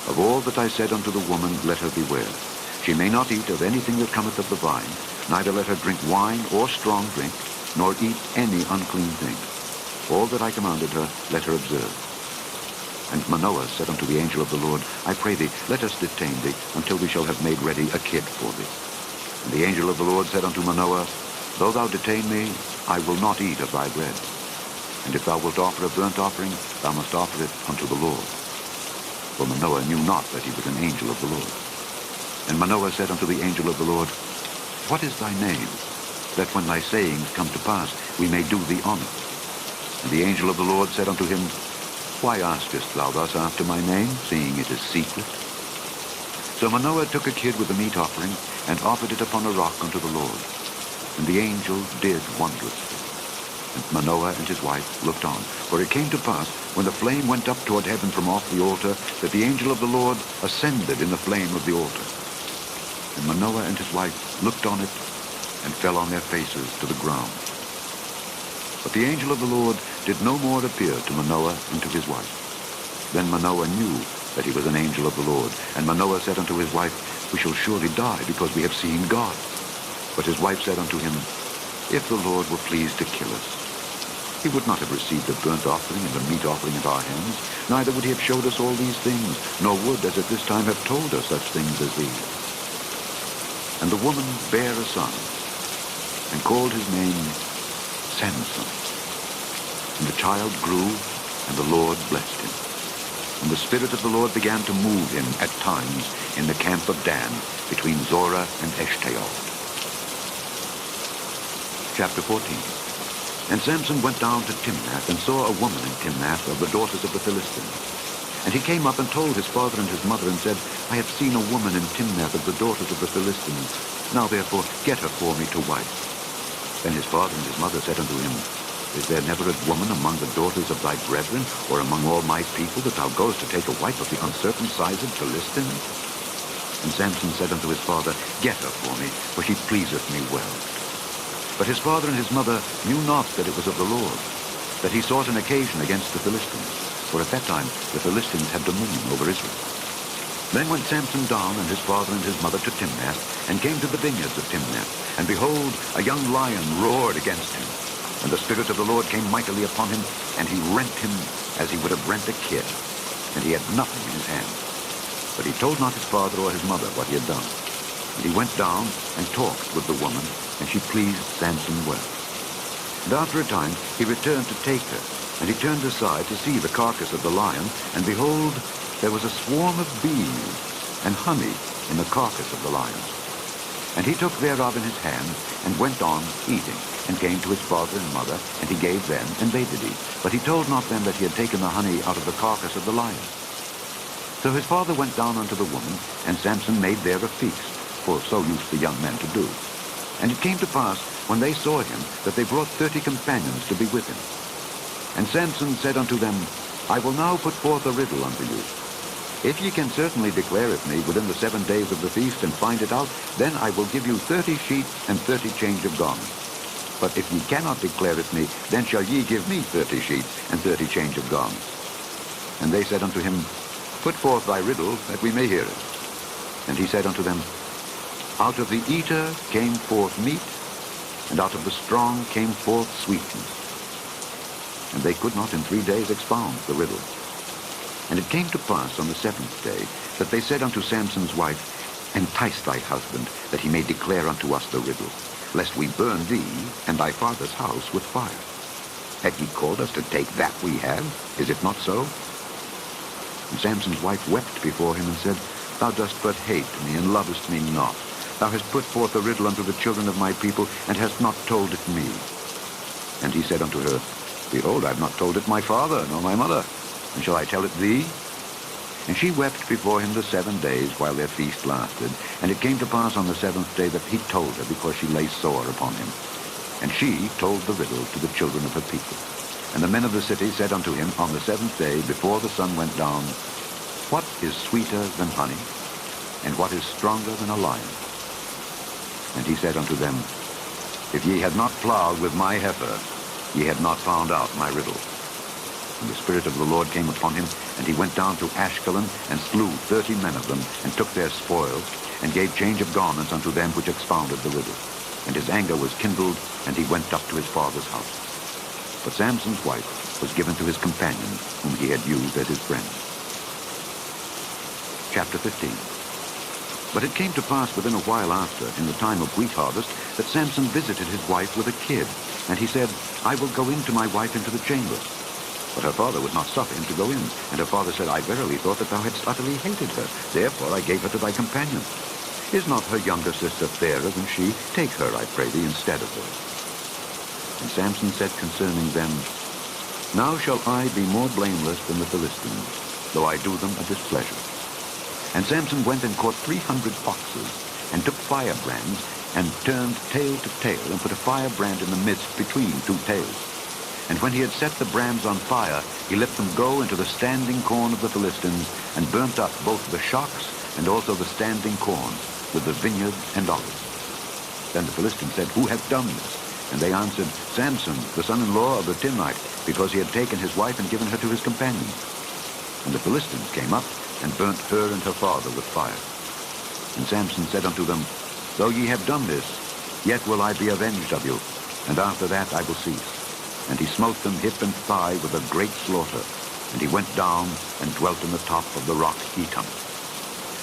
Of all that I said unto the woman, let her beware. She may not eat of anything that cometh of the vine, neither let her drink wine or strong drink, nor eat any unclean thing. All that I commanded her, let her observe. And Manoah said unto the angel of the Lord, I pray thee, let us detain thee, until we shall have made ready a kid for thee. And the angel of the Lord said unto Manoah, Though thou detain me, I will not eat of thy bread. And if thou wilt offer a burnt offering, thou must offer it unto the Lord. For Manoah knew not that he was an angel of the Lord. And Manoah said unto the angel of the Lord, What is thy name, that when thy sayings come to pass, we may do thee honor? And the angel of the Lord said unto him, Why askest thou thus after my name, seeing it is secret? So Manoah took a kid with a meat offering, and offered it upon a rock unto the Lord. And the angel did wondrously. And Manoah and his wife looked on. For it came to pass, when the flame went up toward heaven from off the altar, that the angel of the Lord ascended in the flame of the altar. And Manoah and his wife looked on it, and fell on their faces to the ground. But the angel of the Lord did no more appear to Manoah and to his wife. Then Manoah knew that he was an angel of the Lord. And Manoah said unto his wife, We shall surely die, because we have seen God. But his wife said unto him, If the Lord were pleased to kill us, he would not have received a burnt offering and a meat offering at our hands, neither would he have showed us all these things, nor would, as at this time, have told us such things as these. And the woman bare a son, and called his name Samson. And the child grew, and the Lord blessed him. And the Spirit of the Lord began to move him at times in the camp of Dan, between Zorah and Eshtaol. Chapter 14. And Samson went down to Timnath, and saw a woman in Timnath of the daughters of the Philistines. And he came up and told his father and his mother, and said, I have seen a woman in Timnath of the daughters of the Philistines. Now therefore get her for me to wife. Then his father and his mother said unto him, Is there never a woman among the daughters of thy brethren, or among all my people, that thou goest to take a wife of the uncircumcised Philistines? And Samson said unto his father, Get her for me, for she pleaseth me well. But his father and his mother knew not that it was of the Lord, that he sought an occasion against the Philistines, for at that time the Philistines had dominion over Israel. Then went Samson down and his father and his mother to Timnath, and came to the vineyards of Timnath. And behold, a young lion roared against him. And the Spirit of the Lord came mightily upon him, and he rent him as he would have rent a kid, and he had nothing in his hand. But he told not his father or his mother what he had done. And he went down and talked with the woman, and she pleased Samson well. And after a time he returned to take her, And he turned aside to see the carcass of the lion, and behold, there was a swarm of bees and honey in the carcass of the lion. And he took thereof in his hand, and went on eating, and came to his father and mother, and he gave them, and they did eat. But he told not them that he had taken the honey out of the carcass of the lion. So his father went down unto the woman, and Samson made there a feast, for so used the young men to do. And it came to pass, when they saw him, that they brought 30 companions to be with him. And Samson said unto them, I will now put forth a riddle unto you. If ye can certainly declare it me within the 7 days of the feast, and find it out, then I will give you 30 sheets and 30 change of garments. But if ye cannot declare it me, then shall ye give me 30 sheets and 30 change of garments. And they said unto him, Put forth thy riddle, that we may hear it. And he said unto them, Out of the eater came forth meat, and out of the strong came forth sweetness. And they could not in 3 days expound the riddle. And it came to pass on the 7th day, that they said unto Samson's wife, Entice thy husband, that he may declare unto us the riddle, lest we burn thee and thy father's house with fire. Have ye called us to take that we have? Is it not so? And Samson's wife wept before him, and said, Thou dost but hate me, and lovest me not. Thou hast put forth the riddle unto the children of my people, and hast not told it me. And he said unto her, Behold, I have not told it my father, nor my mother. And shall I tell it thee? And she wept before him the 7 days while their feast lasted. And it came to pass on the 7th day that he told her, because she lay sore upon him. And she told the riddle to the children of her people. And the men of the city said unto him on the 7th day, before the sun went down, What is sweeter than honey? And what is stronger than a lion? And he said unto them, If ye had not plowed with my heifer, ye had not found out my riddle. And the Spirit of the Lord came upon him, and he went down to Ashkelon, and slew 30 men of them, and took their spoils, and gave change of garments unto them which expounded the riddle. And his anger was kindled, and he went up to his father's house. But Samson's wife was given to his companions, whom he had used as his friends. Chapter 15. But it came to pass within a while after, in the time of wheat harvest, that Samson visited his wife with a kid. And he said, I will go in to my wife into the chamber. But her father would not suffer him to go in. And her father said, I verily thought that thou hadst utterly hated her. Therefore I gave her to thy companion. Is not her younger sister fairer than she? Take her, I pray thee, instead of her. And Samson said concerning them, Now shall I be more blameless than the Philistines, though I do them a displeasure. And Samson went and caught 300 foxes, and took firebrands, and turned tail to tail, and put a firebrand in the midst between 2 tails. And when he had set the brands on fire, he let them go into the standing corn of the Philistines, and burnt up both the shocks and also the standing corn, with the vineyards and olives. Then the Philistines said, Who hath done this? And they answered, Samson, the son-in-law of the Timnite, because he had taken his wife and given her to his companions. And the Philistines came up, and burnt her and her father with fire. And Samson said unto them, Though ye have done this, yet will I be avenged of you, and after that I will cease. And he smote them hip and thigh with a great slaughter. And he went down and dwelt in the top of the rock Etam.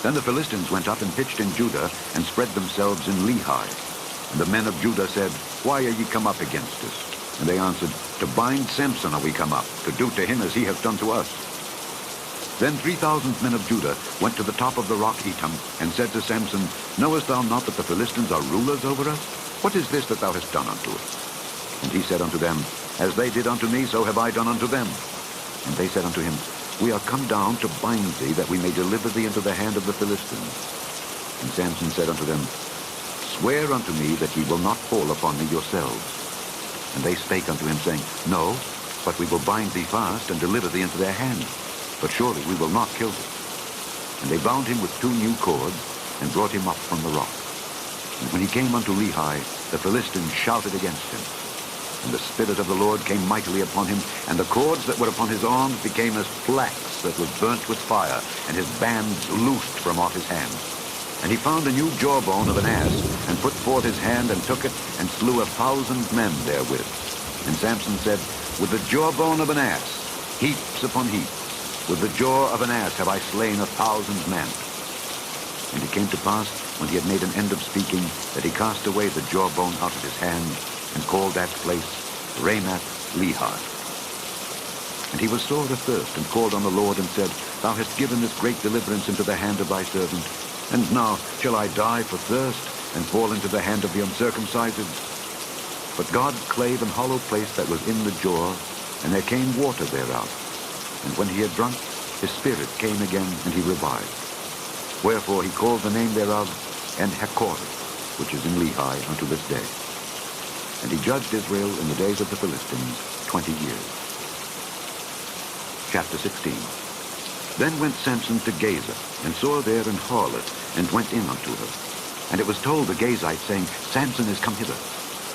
Then the Philistines went up and pitched in Judah, and spread themselves in Lehi. And the men of Judah said, Why are ye come up against us? And they answered, To bind Samson are we come up, to do to him as he hath done to us. Then 3,000 men of Judah went to the top of the rock Etam, and said to Samson, Knowest thou not that the Philistines are rulers over us? What is this that thou hast done unto us? And he said unto them, As they did unto me, so have I done unto them. And they said unto him, We are come down to bind thee, that we may deliver thee into the hand of the Philistines. And Samson said unto them, Swear unto me that ye will not fall upon me yourselves. And they spake unto him, saying, No, but we will bind thee fast, and deliver thee into their hand. But surely we will not kill thee. And they bound him with 2 new cords, and brought him up from the rock. And when he came unto Lehi, the Philistines shouted against him. And the Spirit of the Lord came mightily upon him, and the cords that were upon his arms became as flax that was burnt with fire, and his bands loosed from off his hands. And he found a new jawbone of an ass, and put forth his hand, and took it, and slew 1,000 men therewith. And Samson said, With the jawbone of an ass, heaps upon heaps, with the jaw of an ass have I slain 1,000 men. And it came to pass, when he had made an end of speaking, that he cast away the jawbone out of his hand, and called that place Ramath Lehi. And he was sore athirst, and called on the Lord, and said, Thou hast given this great deliverance into the hand of thy servant. And now shall I die for thirst, and fall into the hand of the uncircumcised? But God clave an hollow place that was in the jaw, and there came water thereout. And when he had drunk, his spirit came again, and he revived. Wherefore he called the name thereof En-Hakkore, which is in Lehi unto this day. And he judged Israel in the days of the Philistines 20 years. Chapter 16. Then went Samson to Gaza, and saw there an harlot, and went in unto her. And it was told the Gazites, saying, Samson is come hither.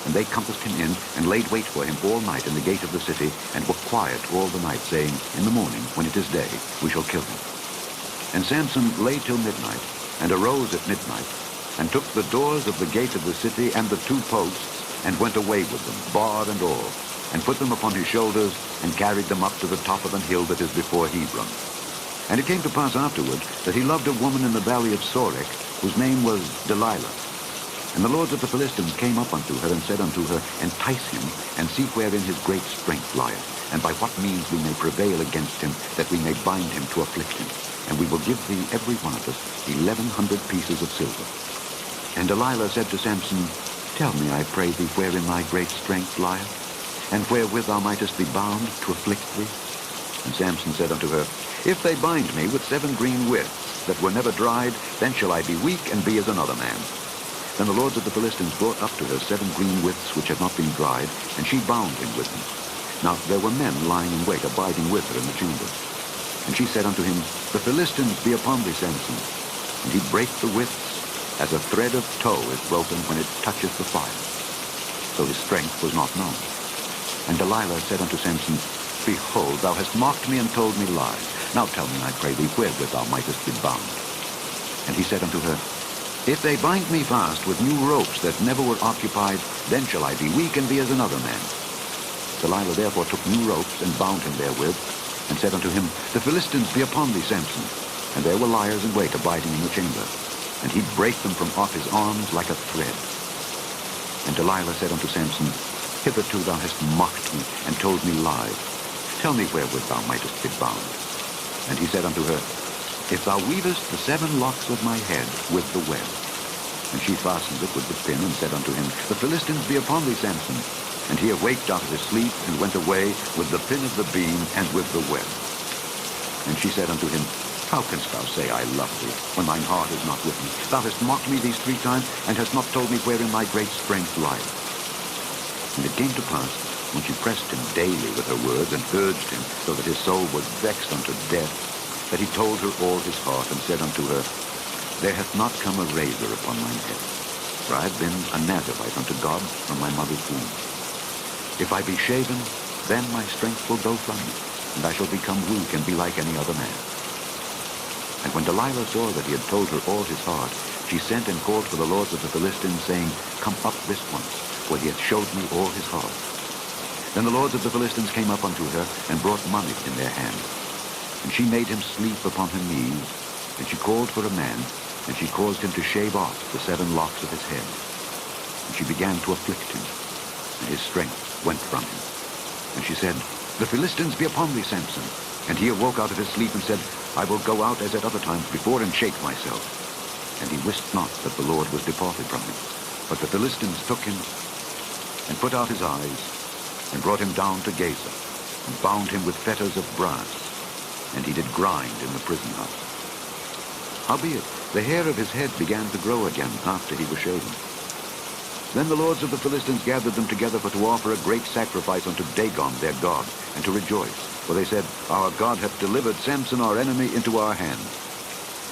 And they compassed him in, and laid wait for him all night in the gate of the city, and were quiet all the night, saying, In the morning, when it is day, we shall kill him. And Samson lay till midnight, and arose at midnight, and took the doors of the gate of the city and the 2 posts, and went away with them, bar and all, and put them upon his shoulders, and carried them up to the top of an hill that is before Hebron. And it came to pass afterward that he loved a woman in the valley of Sorek, whose name was Delilah. And the lords of the Philistines came up unto her, and said unto her, Entice him, and see wherein his great strength lieth, and by what means we may prevail against him, that we may bind him to afflict him. And we will give thee, every one of us, 1,100 pieces of silver. And Delilah said to Samson, Tell me, I pray thee, wherein thy great strength lieth, and wherewith thou mightest be bound to afflict thee. And Samson said unto her, If they bind me with 7 green withs that were never dried, then shall I be weak and be as another man. Then the lords of the Philistines brought up to her 7 green withs which had not been dried, and she bound him with them. Now there were men lying in wait, abiding with her in the chamber. And she said unto him, The Philistines be upon thee, Samson. And he brake the withs, as a thread of tow is broken when it toucheth the fire. So his strength was not known. And Delilah said unto Samson, Behold, thou hast mocked me and told me lies. Now tell me, I pray thee, wherewith thou mightest be bound. And he said unto her, If they bind me fast with new ropes that never were occupied, then shall I be weak and be as another man. Delilah therefore took new ropes and bound him therewith, and said unto him, The Philistines be upon thee, Samson. And there were liers in wait abiding in the chamber. And he brake them from off his arms like a thread. And Delilah said unto Samson, Hitherto thou hast mocked me, and told me lies. Tell me wherewith thou mightest be bound. And he said unto her, If thou weavest the 7 locks of my head with the web. And she fastened it with the pin, and said unto him, The Philistines be upon thee, Samson. And he awaked out of his sleep, and went away with the pin of the beam, and with the web. And she said unto him, How canst thou say, I love thee, when thine heart is not with me? Thou hast mocked me these 3 times, and hast not told me wherein thy great strength lieth. And it came to pass, when she pressed him daily with her words, and urged him, so that his soul was vexed unto death, that he told her all his heart, and said unto her, There hath not come a razor upon mine head, for I have been a Nazarite unto God from my mother's womb. If I be shaven, then my strength will go from me, and I shall become weak and be like any other man. And when Delilah saw that he had told her all his heart, she sent and called for the lords of the Philistines, saying, Come up this once, for he hath showed me all his heart. Then the lords of the Philistines came up unto her, and brought money in their hand. And she made him sleep upon her knees, and she called for a man, and she caused him to shave off the 7 locks of his head. And she began to afflict him, and his strength went from him. And she said, The Philistines be upon thee, Samson. And he awoke out of his sleep, and said, I will go out as at other times before, and shake myself. And he wist not that the Lord was departed from him. But the Philistines took him, and put out his eyes, and brought him down to Gaza, and bound him with fetters of brass, and he did grind in the prison house. Howbeit, the hair of his head began to grow again after he was shaven. Then the lords of the Philistines gathered them together for to offer a great sacrifice unto Dagon their god, and to rejoice. For they said, Our God hath delivered Samson our enemy into our hand.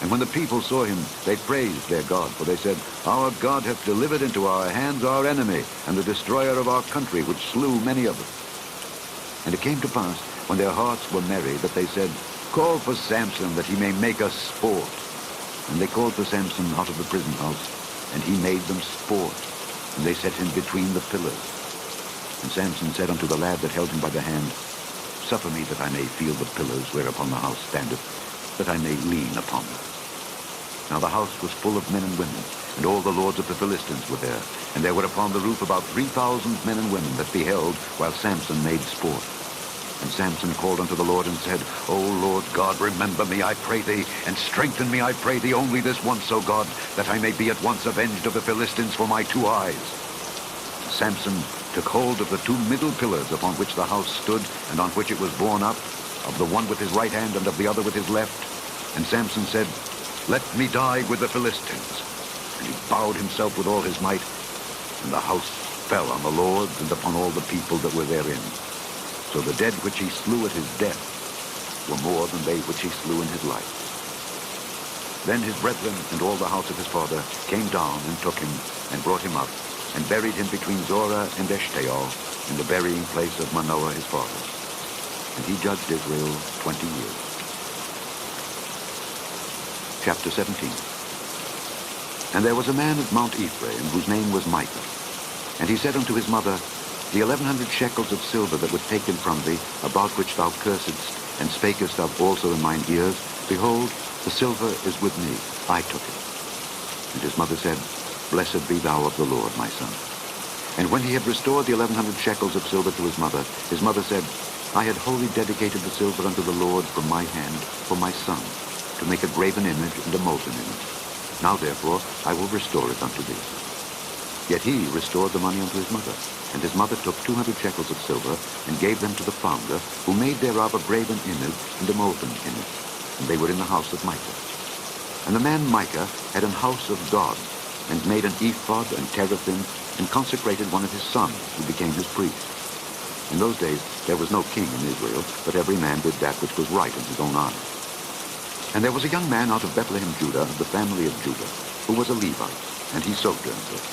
And when the people saw him, they praised their God, for they said, Our God hath delivered into our hands our enemy, and the destroyer of our country, which slew many of us. And it came to pass, when their hearts were merry, that they said, Call for Samson, that he may make us sport. And they called for Samson out of the prison house, and he made them sport, and they set him between the pillars. And Samson said unto the lad that held him by the hand, Suffer me that I may feel the pillars whereupon the house standeth, that I may lean upon them. Now the house was full of men and women, and all the lords of the Philistines were there. And there were upon the roof about 3,000 men and women that beheld while Samson made sport. And Samson called unto the Lord and said, O Lord God, remember me, I pray thee, and strengthen me, I pray thee, only this once, O God, that I may be at once avenged of the Philistines for my 2 eyes. Samson took hold of the 2 middle pillars upon which the house stood, and on which it was borne up, of the one with his right hand and of the other with his left. And Samson said, Let me die with the Philistines. And he bowed himself with all his might, and the house fell on the lords and upon all the people that were therein. So the dead which he slew at his death were more than they which he slew in his life. Then his brethren and all the house of his father came down and took him and brought him up and buried him between Zorah and Eshtaol in the burying place of Manoah his father. And he judged Israel 20 years. Chapter 17. And there was a man at Mount Ephraim whose name was Micah. And he said unto his mother, The 1100 shekels of silver that were taken from thee, about which thou cursedst, and spakest thou also in mine ears, behold, the silver is with me, I took it. And his mother said, Blessed be thou of the Lord, my son. And when he had restored the 1100 shekels of silver to his mother said, I had wholly dedicated the silver unto the Lord from my hand for my son, to make a graven image and a molten image. Now therefore I will restore it unto thee. Yet he restored the money unto his mother. And his mother took 200 shekels of silver, and gave them to the founder, who made thereof a graven image and a molten image. And they were in the house of Micah. And the man Micah had an house of God, and made an ephod and teraphim, and consecrated one of his sons, who became his priest. In those days there was no king in Israel, but every man did that which was right in his own eyes. And there was a young man out of Bethlehem, Judah, of the family of Judah, who was a Levite, and he sojourned there.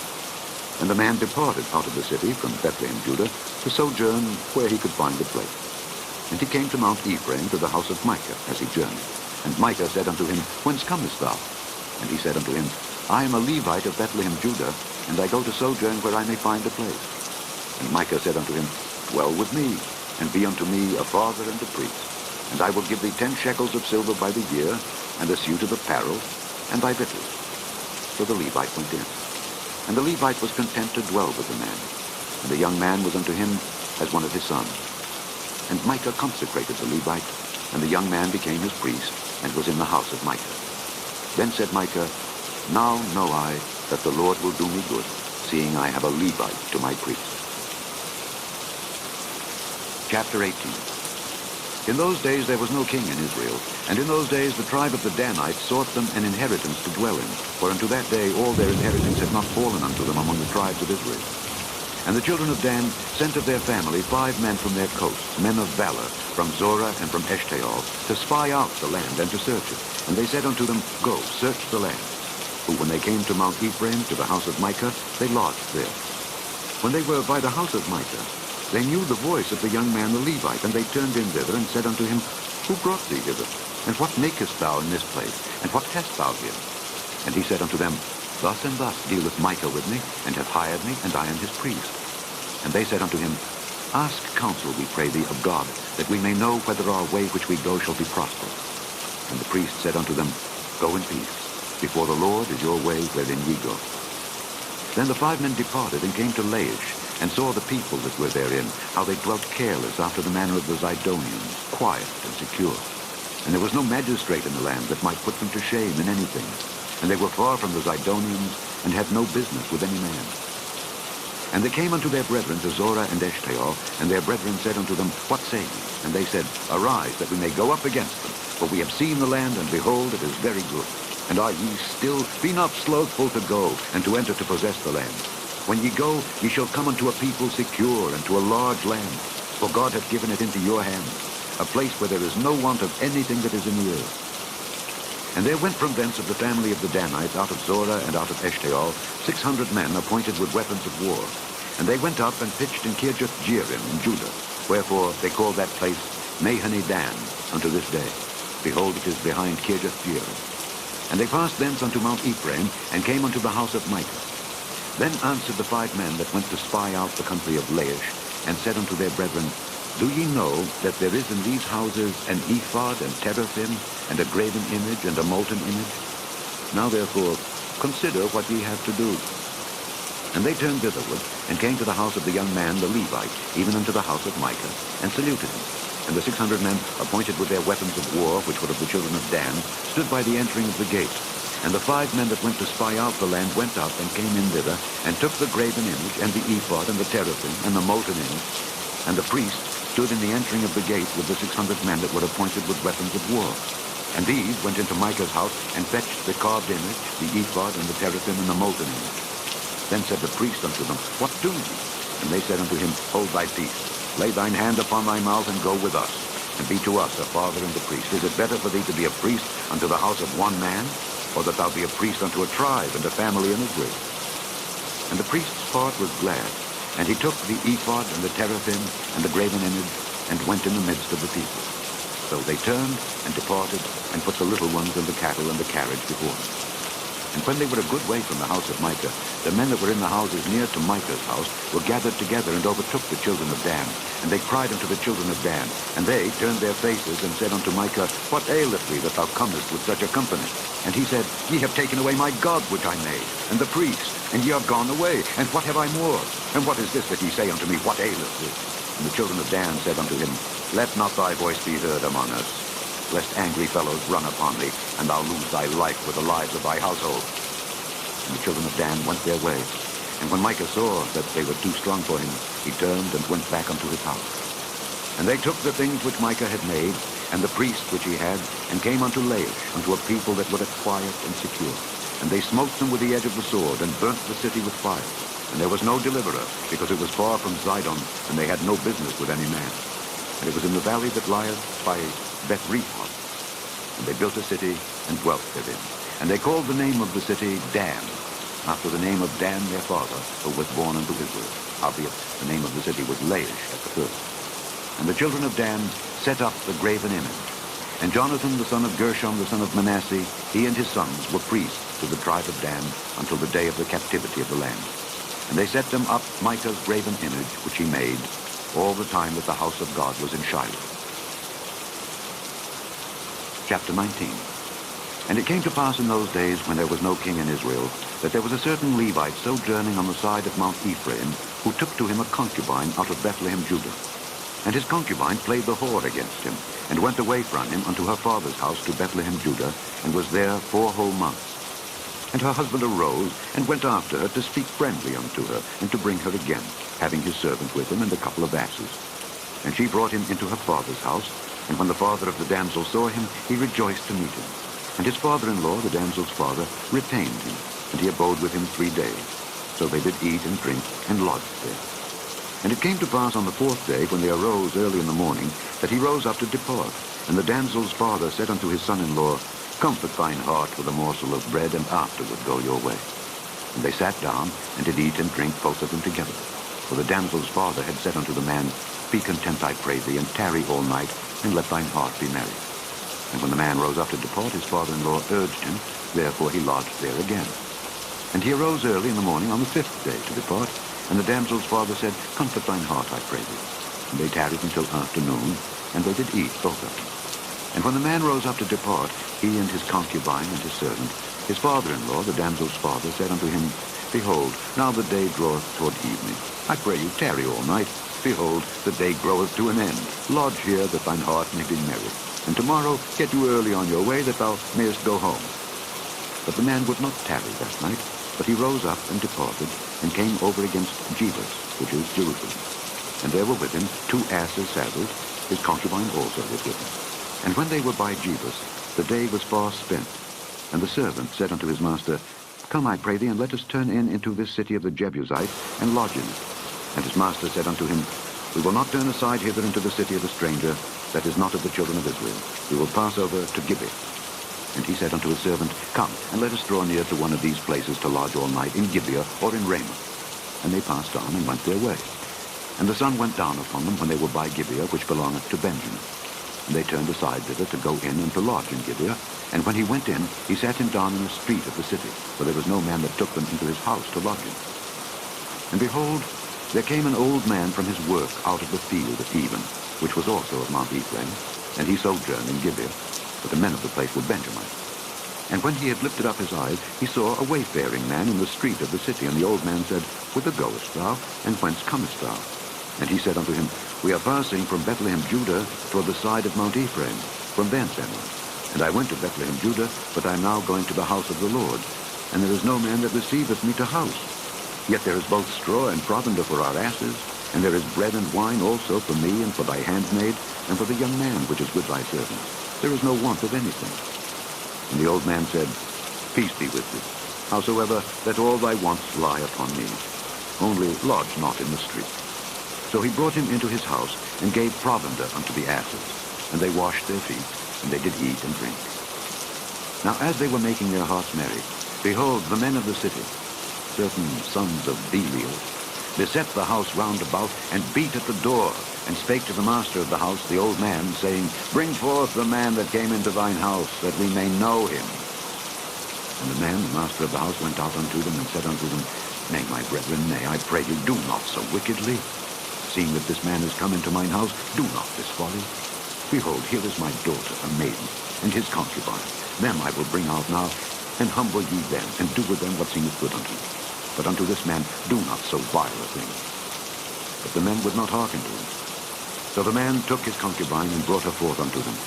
And the man departed out of the city from Bethlehem, Judah, to sojourn where he could find a place. And he came to Mount Ephraim, to the house of Micah, as he journeyed. And Micah said unto him, Whence comest thou? And he said unto him, I am a Levite of Bethlehem, Judah, and I go to sojourn where I may find a place. And Micah said unto him, Dwell with me, and be unto me a father and a priest. And I will give thee 10 shekels of silver by the year, and a suit of apparel, and thy victuals. So the Levite went in. And the Levite was content to dwell with the man. And the young man was unto him as one of his sons. And Micah consecrated the Levite, and the young man became his priest, and was in the house of Micah. Then said Micah, Now know I that the Lord will do me good, seeing I have a Levite to my priest. Chapter 18. In those days there was no king in Israel, and in those days the tribe of the Danites sought them an inheritance to dwell in, for unto that day all their inheritance had not fallen unto them among the tribes of Israel. And the children of Dan sent of their family 5 men from their coasts, men of valor, from Zorah and from Eshtaol, to spy out the land and to search it. And they said unto them, Go, search the land. Who, when they came to Mount Ephraim, to the house of Micah, they lodged there. When they were by the house of Micah, they knew the voice of the young man the Levite, and they turned in thither, and said unto him, Who brought thee hither? And what makest thou in this place? And what hast thou here? And he said unto them, Thus and thus dealeth Micah with me, and hath hired me, and I am his priest. And they said unto him, Ask counsel, we pray thee, of God, that we may know whether our way which we go shall be prosperous. And the priest said unto them, Go in peace. Before the Lord is your way wherein ye go. Then the 5 men departed, and came to Laish, and saw the people that were therein, how they dwelt careless after the manner of the Zidonians, quiet and secure. And there was no magistrate in the land that might put them to shame in anything. And they were far from the Zidonians, and had no business with any man. And they came unto their brethren to Zorah and Eshtaol, and their brethren said unto them, What say ye? And they said, Arise, that we may go up against them. For we have seen the land, and behold, it is very good. And are ye still? Be not slothful to go, and to enter to possess the land. When ye go, ye shall come unto a people secure, and to a large land. For God hath given it into your hands, a place where there is no want of anything that is in the earth. And there went from thence of the family of the Danites, out of Zorah and out of Eshtaol, 600 men appointed with weapons of war. And they went up and pitched in Kirjath-jearim in Judah. Wherefore they call that place Mahane-dan unto this day. Behold, it is behind Kirjath-jearim. And they passed thence unto Mount Ephraim, and came unto the house of Micah. Then answered the 5 men that went to spy out the country of Laish, and said unto their brethren, Do ye know that there is in these houses an ephod and teraphim, and a graven image and a molten image? Now therefore consider what ye have to do. And they turned thitherward, and came to the house of the young man the Levite, even unto the house of Micah, and saluted him. And the 600 men, appointed with their weapons of war, which were of the children of Dan, stood by the entering of the gate. And the 5 men that went to spy out the land went up and came in thither, and took the graven image, and the ephod, and the teraphim, and the molten image. And the priest stood in the entering of the gate with the 600 men that were appointed with weapons of war. And these went into Micah's house, and fetched the carved image, the ephod, and the teraphim, and the molten image. Then said the priest unto them, What do ye? And they said unto him, Hold thy peace. Lay thine hand upon thy mouth, and go with us, and be to us a father and a priest. Is it better for thee to be a priest unto the house of one man, or that thou be a priest unto a tribe and a family in Israel? And the priest's heart was glad, and he took the ephod and the teraphim and the graven image, and went in the midst of the people. So they turned and departed, and put the little ones and the cattle and the carriage before them. And when they were a good way from the house of Micah, the men that were in the houses near to Micah's house were gathered together and overtook the children of Dan. And they cried unto the children of Dan. And they turned their faces and said unto Micah, What aileth thee that thou comest with such a company? And he said, Ye have taken away my God which I made, and the priest, and ye are gone away. And what have I more? And what is this that ye say unto me, What aileth thee? And the children of Dan said unto him, Let not thy voice be heard among us, lest angry fellows run upon thee, and thou lose thy life with the lives of thy household. And the children of Dan went their way. And when Micah saw that they were too strong for him, he turned and went back unto his house. And they took the things which Micah had made, and the priest which he had, and came unto Laish, unto a people that were quiet and secure. And they smote them with the edge of the sword, and burnt the city with fire. And there was no deliverer, because it was far from Zidon, and they had no business with any man. And it was in the valley that lieth by Beth-rehob. And they built a city, and dwelt therein. And they called the name of the city Dan, after the name of Dan their father, who was born unto Israel. Howbeit the name of the city was Laish at the first. And the children of Dan set up the graven image. And Jonathan the son of Gershom the son of Manasseh, he and his sons were priests to the tribe of Dan until the day of the captivity of the land. And they set them up Micah's graven image, which he made, all the time that the house of God was in Shiloh. Chapter 19. And it came to pass in those days, when there was no king in Israel, that there was a certain Levite sojourning on the side of Mount Ephraim, who took to him a concubine out of Bethlehem, Judah. And his concubine played the whore against him, and went away from him unto her father's house to Bethlehem, Judah, and was there 4 whole months. And her husband arose, and went after her to speak friendly unto her, and to bring her again, having his servant with him, and a couple of asses. And she brought him into her father's house, and when the father of the damsel saw him, he rejoiced to meet him. And his father-in-law, the damsel's father, retained him, and he abode with him 3 days. So they did eat and drink, and lodged there. And it came to pass on the 4th day, when they arose early in the morning, that he rose up to depart. And the damsel's father said unto his son-in-law, Comfort thine heart with a morsel of bread, and afterward go your way. And they sat down, and did eat and drink, both of them together. For the damsel's father had said unto the man, Be content, I pray thee, and tarry all night, and let thine heart be merry. And when the man rose up to depart, his father-in-law urged him, therefore he lodged there again. And he arose early in the morning on the 5th day to depart, and the damsel's father said, Comfort thine heart, I pray thee. And they tarried until afternoon, and they did eat, both of them. And when the man rose up to depart, he and his concubine and his servant, his father-in-law, the damsel's father, said unto him, Behold, now the day draweth toward evening. I pray you, tarry all night. Behold, the day groweth to an end. Lodge here, that thine heart may be merry. And tomorrow get you early on your way, that thou mayest go home. But the man would not tarry that night, but he rose up and departed, and came over against Jebus, which is Jerusalem. And there were with him 2 asses saddled, his concubine also was with him. And when they were by Jebus, the day was far spent. And the servant said unto his master, Come, I pray thee, and let us turn in into this city of the Jebusites, and lodge in it. And his master said unto him, We will not turn aside hither into the city of a stranger, that is not of the children of Israel. We will pass over to Gibeah. And he said unto his servant, Come, and let us draw near to one of these places to lodge all night, in Gibeah or in Ramah. And they passed on, and went their way. And the sun went down upon them when they were by Gibeah, which belongeth to Benjamin. And they turned aside thither to go in and to lodge in Gibeah. And when he went in, he sat him down in the street of the city, for there was no man that took them into his house to lodge him. And behold, there came an old man from his work out of the field at even, which was also of Mount Ephraim, and he sojourned in Gibeah, but the men of the place were Benjamites. And when he had lifted up his eyes, he saw a wayfaring man in the street of the city, and the old man said, Whither goest thou, and whence comest thou? And he said unto him, We are passing from Bethlehem, Judah, toward the side of Mount Ephraim. From thence am I. And I went to Bethlehem, Judah, but I am now going to the house of the Lord. And there is no man that receiveth me to house. Yet there is both straw and provender for our asses, and there is bread and wine also for me and for thy handmaid, and for the young man which is with thy servant. There is no want of anything. And the old man said, Peace be with thee. Howsoever, let all thy wants lie upon me. Only lodge not in the street. So he brought him into his house, and gave provender unto the asses. And they washed their feet, and they did eat and drink. Now as they were making their hearts merry, behold, the men of the city, certain sons of Belial, beset the house round about, and beat at the door, and spake to the master of the house, the old man, saying, Bring forth the man that came into thine house, that we may know him. And the man, the master of the house, went out unto them, and said unto them, Nay, my brethren, nay, I pray you, do not so wickedly. Seeing that this man is come into mine house, do not this folly. Behold, here is my daughter, a maiden, and his concubine. Them I will bring out now, and humble ye them, and do with them what seemeth good unto you. But unto this man do not so vile a thing. But the men would not hearken to him. So the man took his concubine, and brought her forth unto them.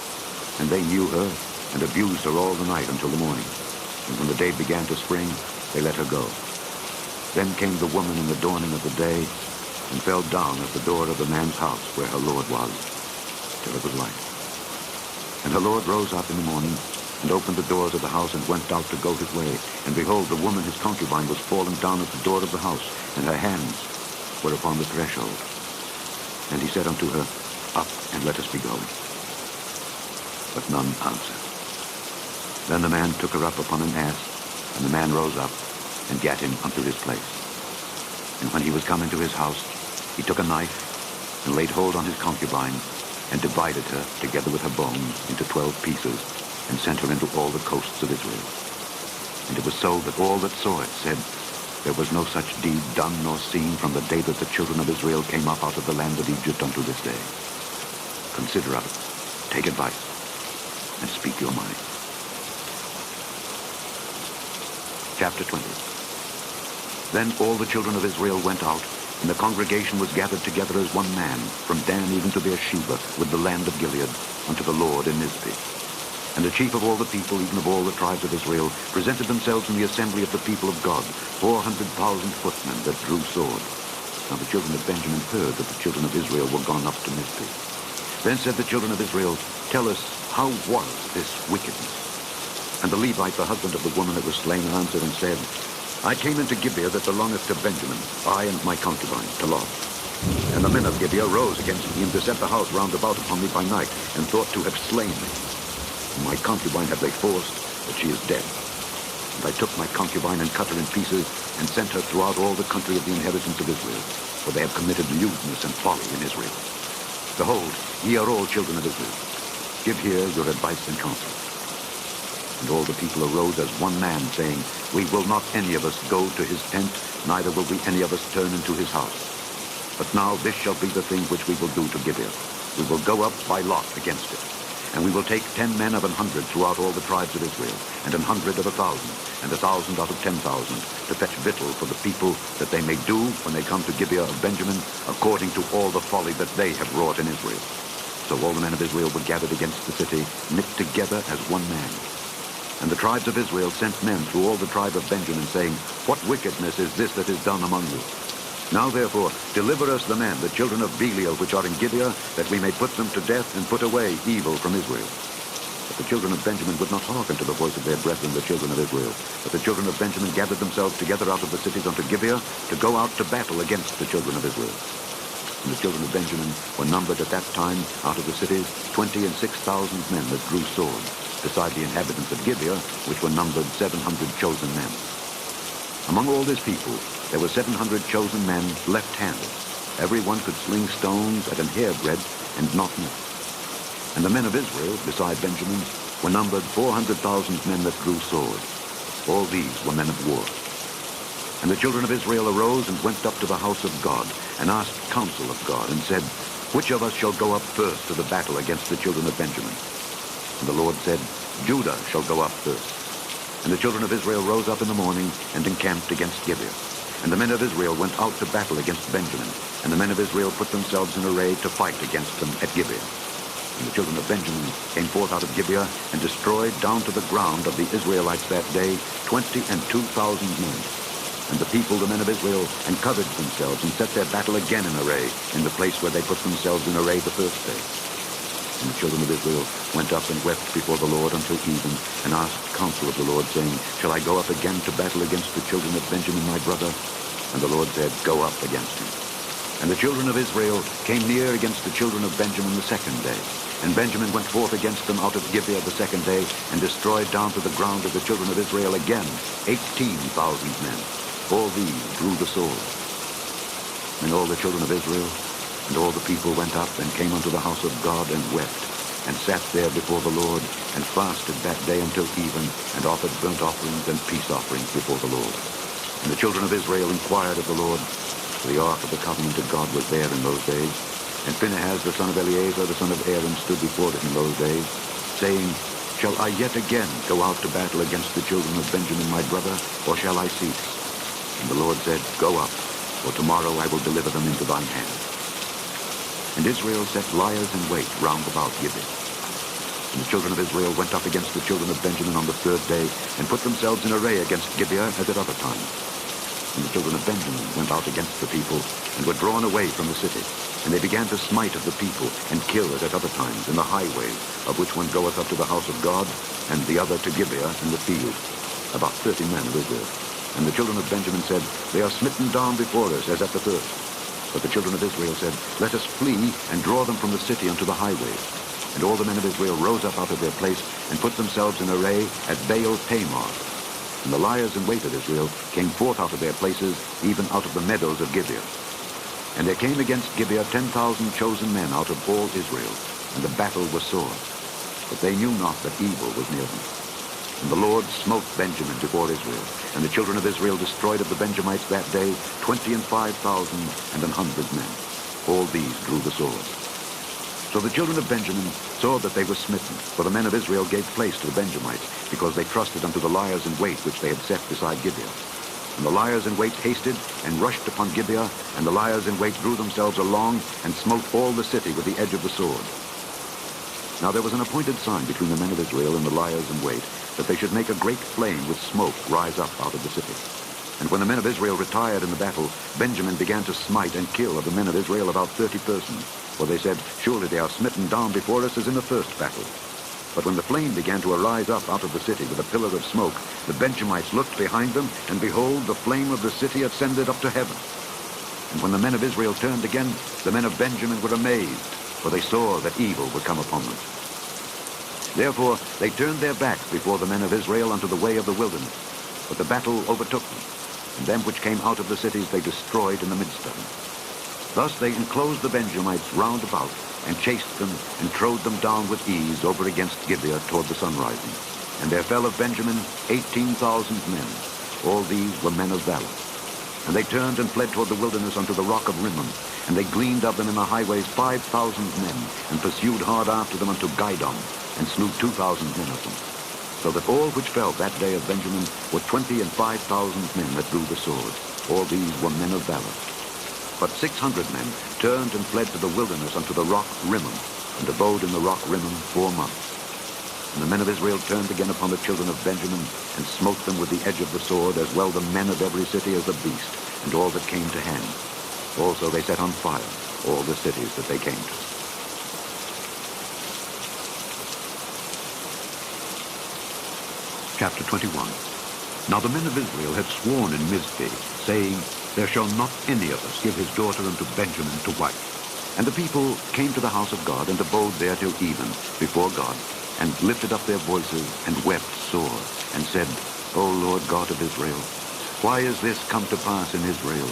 And they knew her, and abused her all the night until the morning. And when the day began to spring, they let her go. Then came the woman in the dawning of the day, and fell down at the door of the man's house where her lord was, till it was light. And her lord rose up in the morning, and opened the doors of the house, and went out to go his way. And behold, the woman his concubine was fallen down at the door of the house, and her hands were upon the threshold. And he said unto her, Up, and let us be going. But none answered. Then the man took her up upon an ass, and the man rose up, and gat him unto his place. And when he was come into his house, he took a knife, and laid hold on his concubine, and divided her, together with her bones, into 12 pieces, and sent her into all the coasts of Israel. And it was so that all that saw it said, There was no such deed done nor seen from the day that the children of Israel came up out of the land of Egypt unto this day. Consider of it, take advice, and speak your mind. Chapter 20. Then all the children of Israel went out, and the congregation was gathered together as one man, from Dan even to Beersheba, with the land of Gilead, unto the Lord in Mizpeh. And the chief of all the people, even of all the tribes of Israel, presented themselves in the assembly of the people of God, 400,000 footmen that drew swords. Now the children of Benjamin heard that the children of Israel were gone up to Mizpeh. Then said the children of Israel, Tell us, how was this wickedness? And the Levite, the husband of the woman that was slain, answered and said, I came into Gibeah that belongeth to Benjamin, I and my concubine, to lodge. And the men of Gibeah rose against me, and beset the house round about upon me by night, and thought to have slain me. And my concubine have they forced, but she is dead. And I took my concubine, and cut her in pieces, and sent her throughout all the country of the inhabitants of Israel, for they have committed lewdness and folly in Israel. Behold, ye are all children of Israel. Give here your advice and counsel. And all the people arose as one man, saying, We will not any of us go to his tent, neither will we any of us turn into his house. But now this shall be the thing which we will do to Gibeah. We will go up by lot against it. And we will take 10 men of 100 throughout all the tribes of Israel, and 100 of 1,000, and 1,000 out of 10,000, to fetch victual for the people, that they may do, when they come to Gibeah of Benjamin, according to all the folly that they have wrought in Israel. So all the men of Israel were gathered against the city, knit together as one man. And the tribes of Israel sent men through all the tribe of Benjamin, saying, What wickedness is this that is done among you? Now therefore deliver us the men, the children of Belial, which are in Gibeah, that we may put them to death, and put away evil from Israel. But the children of Benjamin would not hearken to the voice of their brethren, the children of Israel. But the children of Benjamin gathered themselves together out of the cities unto Gibeah, to go out to battle against the children of Israel. And the children of Benjamin were numbered at that time out of the cities 26,000 men that drew swords, beside the inhabitants of Gibeah, which were numbered 700 chosen men. Among all this people there were 700 chosen men left-handed. Every one could sling stones at an hairbreadth, and not more. And the men of Israel, beside Benjamin, were numbered 400,000 men that drew swords. All these were men of war. And the children of Israel arose and went up to the house of God, and asked counsel of God, and said, Which of us shall go up first to the battle against the children of Benjamin? And the Lord said, Judah shall go up first. And the children of Israel rose up in the morning, and encamped against Gibeah. And the men of Israel went out to battle against Benjamin. And the men of Israel put themselves in array to fight against them at Gibeah. And the children of Benjamin came forth out of Gibeah and destroyed down to the ground of the Israelites that day 22,000 men. And the people, the men of Israel, uncovered themselves and set their battle again in array in the place where they put themselves in array the first day. And the children of Israel went up and wept before the Lord until even, and asked counsel of the Lord, saying, Shall I go up again to battle against the children of Benjamin my brother? And the Lord said, Go up against him. And the children of Israel came near against the children of Benjamin the second day. And Benjamin went forth against them out of Gibeah the second day, and destroyed down to the ground of the children of Israel again 18,000 men. All these drew the sword. And all the children of Israel and all the people went up and came unto the house of God and wept, and sat there before the Lord, and fasted that day until even, and offered burnt offerings and peace offerings before the Lord. And the children of Israel inquired of the Lord, for the ark of the covenant of God was there in those days. And Phinehas the son of Eleazar the son of Aaron stood before it in those days, saying, Shall I yet again go out to battle against the children of Benjamin my brother, or shall I cease? And the Lord said, Go up, for tomorrow I will deliver them into thine hand. And Israel set liers in wait round about Gibeah. And the children of Israel went up against the children of Benjamin on the third day, and put themselves in array against Gibeah as at other times. And the children of Benjamin went out against the people, and were drawn away from the city. And they began to smite of the people, and kill as at other times in the highways, of which one goeth up to the house of God, and the other to Gibeah in the field, about 30 men of Israel. And the children of Benjamin said, They are smitten down before us as at the first. But the children of Israel said, Let us flee, and draw them from the city unto the highways. And all the men of Israel rose up out of their place, and put themselves in array at Baal Tamar. And the liers in wait of Israel came forth out of their places, even out of the meadows of Gibeah. And there came against Gibeah 10,000 chosen men out of all Israel, and the battle was sore. But they knew not that evil was near them. And the Lord smote Benjamin before Israel, and the children of Israel destroyed of the Benjamites that day 25,000 and 100 men. All these drew the sword. So the children of Benjamin saw that they were smitten, for the men of Israel gave place to the Benjamites, because they trusted unto the liers in wait which they had set beside Gibeah. And the liers in wait hasted and rushed upon Gibeah, and the liers in wait drew themselves along, and smote all the city with the edge of the sword. Now there was an appointed sign between the men of Israel and the liers in wait, that they should make a great flame with smoke rise up out of the city. And when the men of Israel retired in the battle, Benjamin began to smite and kill of the men of Israel about 30 persons. For they said, Surely they are smitten down before us as in the first battle. But when the flame began to arise up out of the city with a pillar of smoke, the Benjamites looked behind them, and behold, the flame of the city ascended up to heaven. And when the men of Israel turned again, the men of Benjamin were amazed, for they saw that evil would come upon them. Therefore they turned their backs before the men of Israel unto the way of the wilderness. But the battle overtook them, and them which came out of the cities they destroyed in the midst of them. Thus they enclosed the Benjamites round about, and chased them, and trode them down with ease over against Gibeah toward the sunrising. And there fell of Benjamin 18,000 men. All these were men of valor. And they turned and fled toward the wilderness unto the rock of Rimmon, and they gleaned of them in the highways 5,000 men, and pursued hard after them unto Gidom, and slew 2,000 men of them. So that all which fell that day of Benjamin were 25,000 men that drew the sword. All these were men of valor. But 600 men turned and fled to the wilderness unto the rock Rimmon, and abode in the rock Rimmon 4 months. And the men of Israel turned again upon the children of Benjamin, and smote them with the edge of the sword, as well the men of every city as the beast, and all that came to hand. Also they set on fire all the cities that they came to. Chapter 21. Now the men of Israel had sworn in Mizpeh, saying, There shall not any of us give his daughter unto Benjamin to wife. And the people came to the house of God, and abode there till even before God, and lifted up their voices, and wept sore, and said, O Lord God of Israel, why is this come to pass in Israel,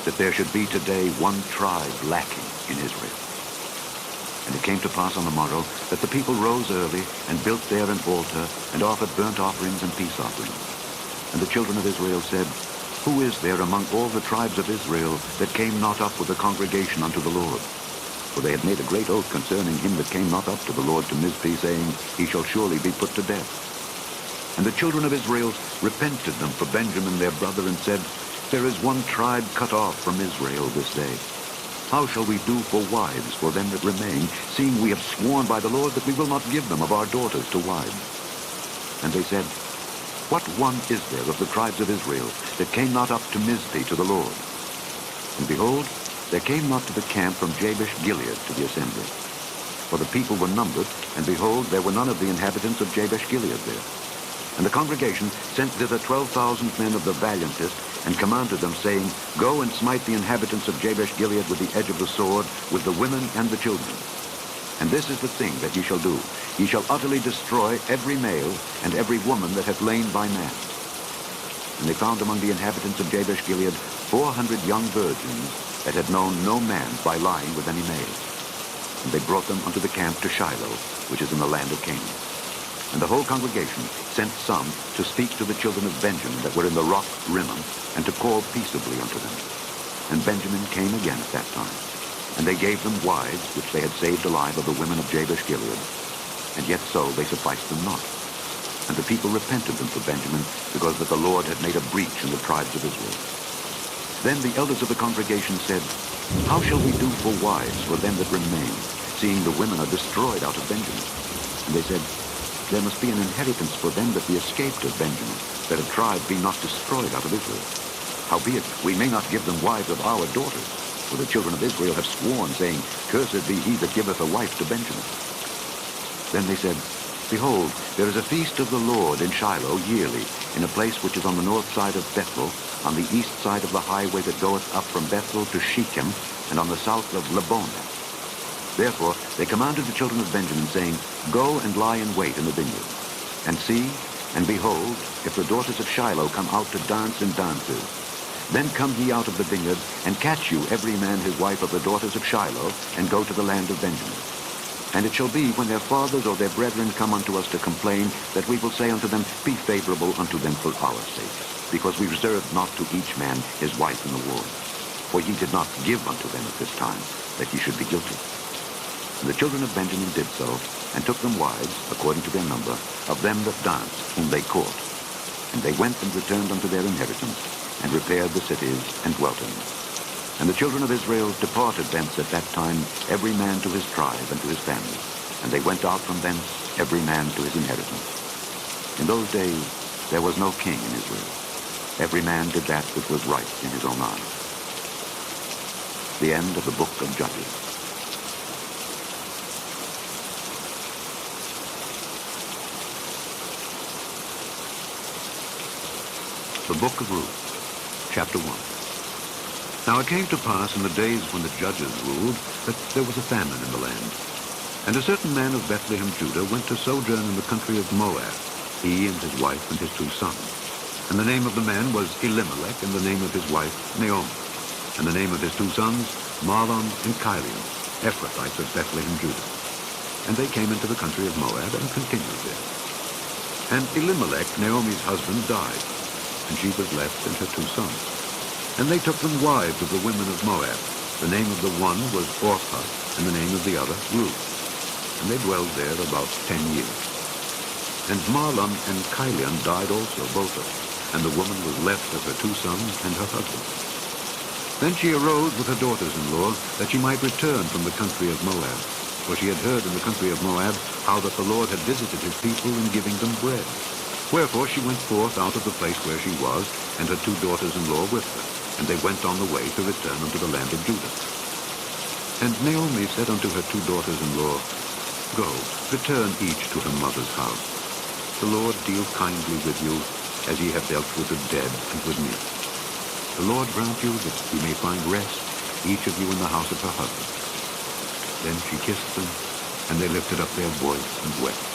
that there should be today one tribe lacking in Israel? And it came to pass on the morrow, that the people rose early, and built there an altar, and offered burnt offerings and peace offerings. And the children of Israel said, Who is there among all the tribes of Israel that came not up with the congregation unto the Lord? For they had made a great oath concerning him that came not up to the Lord to Mizpeh, saying, He shall surely be put to death. And the children of Israel repented them for Benjamin their brother, and said, There is one tribe cut off from Israel this day. How shall we do for wives for them that remain, seeing we have sworn by the Lord that we will not give them of our daughters to wives? And they said, What one is there of the tribes of Israel that came not up to Mizpeh to the Lord? And behold, there came not to the camp from Jabesh Gilead to the assembly. For the people were numbered, and behold, there were none of the inhabitants of Jabesh Gilead there. And the congregation sent thither 12,000 men of the valiantest, and commanded them, saying, Go and smite the inhabitants of Jabesh Gilead with the edge of the sword, with the women and the children. And this is the thing that ye shall do. Ye shall utterly destroy every male and every woman that hath lain by man. And they found among the inhabitants of Jabesh Gilead 400 young virgins that had known no man by lying with any male. And they brought them unto the camp to Shiloh, which is in the land of Canaan. And the whole congregation sent some to speak to the children of Benjamin that were in the rock Rimmon, and to call peaceably unto them. And Benjamin came again at that time. And they gave them wives, which they had saved alive of the women of Jabesh Gilead. And yet so they sufficed them not. And the people repented them for Benjamin, because that the Lord had made a breach in the tribes of Israel. Then the elders of the congregation said, How shall we do for wives for them that remain, seeing the women are destroyed out of Benjamin? And they said, There must be an inheritance for them that be escaped of Benjamin, that a tribe be not destroyed out of Israel. Howbeit, we may not give them wives of our daughters, for the children of Israel have sworn, saying, Cursed be he that giveth a wife to Benjamin. Then they said, Behold, there is a feast of the Lord in Shiloh yearly, in a place which is on the north side of Bethel, on the east side of the highway that goeth up from Bethel to Shechem, and on the south of Lebonah. Therefore they commanded the children of Benjamin, saying, Go and lie in wait in the vineyard. And see, and behold, if the daughters of Shiloh come out to dance in dances, then come ye out of the vineyard, and catch you every man his wife of the daughters of Shiloh, and go to the land of Benjamin. And it shall be, when their fathers or their brethren come unto us to complain, that we will say unto them, Be favorable unto them for our sake, because we reserved not to each man his wife in the war. For ye did not give unto them at this time, that ye should be guilty. And the children of Benjamin did so, and took them wives, according to their number, of them that danced, whom they caught. And they went and returned unto their inheritance, and repaired the cities, and dwelt in them. And the children of Israel departed thence at that time, every man to his tribe and to his family. And they went out from thence, every man to his inheritance. In those days there was no king in Israel. Every man did that which was right in his own eyes. The end of the book of Judges. The book of Ruth. Chapter 1. Now it came to pass in the days when the judges ruled, that there was a famine in the land. And a certain man of Bethlehem, Judah, went to sojourn in the country of Moab, he and his wife and his 2 sons. And the name of the man was Elimelech, and the name of his wife Naomi. And the name of his 2 sons, Mahlon and Chilion, Ephrathites of Bethlehem, Judah. And they came into the country of Moab, and continued there. And Elimelech, Naomi's husband, died, and she was left and her 2 sons. And they took them wives of the women of Moab. The name of the one was Orpah, and the name of the other Ruth. And they dwelled there about 10 years. And Mahlon and Chilion died also, both of them, and the woman was left with her 2 sons and her husband. Then she arose with her daughters-in-law, that she might return from the country of Moab. For she had heard in the country of Moab how that the Lord had visited his people in giving them bread. Wherefore she went forth out of the place where she was, and her 2 daughters-in-law with her. And they went on the way to return unto the land of Judah. And Naomi said unto her 2 daughters-in-law, Go, return each to her mother's house. The Lord deal kindly with you, as ye have dealt with the dead and with me. The Lord grant you that ye may find rest, each of you in the house of her husband. Then she kissed them, and they lifted up their voice and wept.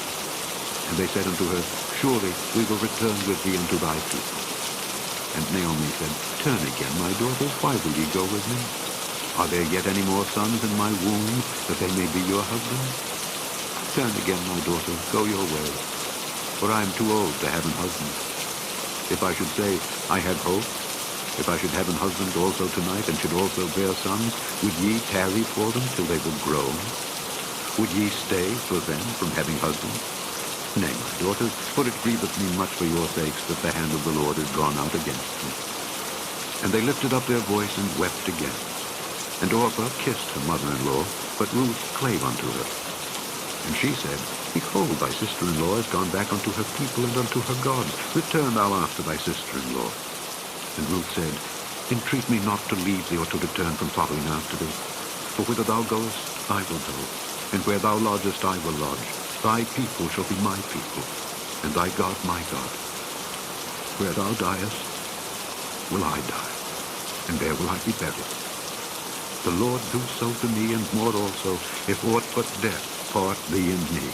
And they said unto her, Surely we will return with thee unto thy people. And Naomi said, Turn again, my daughters, why will ye go with me? Are there yet any more sons in my womb, that they may be your husbands? Turn again, my daughters, go your way, for I am too old to have an husband. If I should say, I had hope, if I should have an husband also tonight, and should also bear sons, would ye tarry for them till they were grown? Would ye stay for them from having husbands? Nay, my daughters, for it grieveth me much for your sakes that the hand of the Lord is gone out against me. And they lifted up their voice and wept again. And Orpah kissed her mother-in-law, but Ruth clave unto her. And she said, Behold, thy sister-in-law is gone back unto her people and unto her gods. Return thou after thy sister-in-law. And Ruth said, Entreat me not to leave thee or to return from following after thee. For whither thou goest, I will go, and where thou lodgest, I will lodge. Thy people shall be my people, and thy God my God. Where thou diest, will I die, and there will I be buried. The Lord do so to me, and more also, if aught but death part thee and me.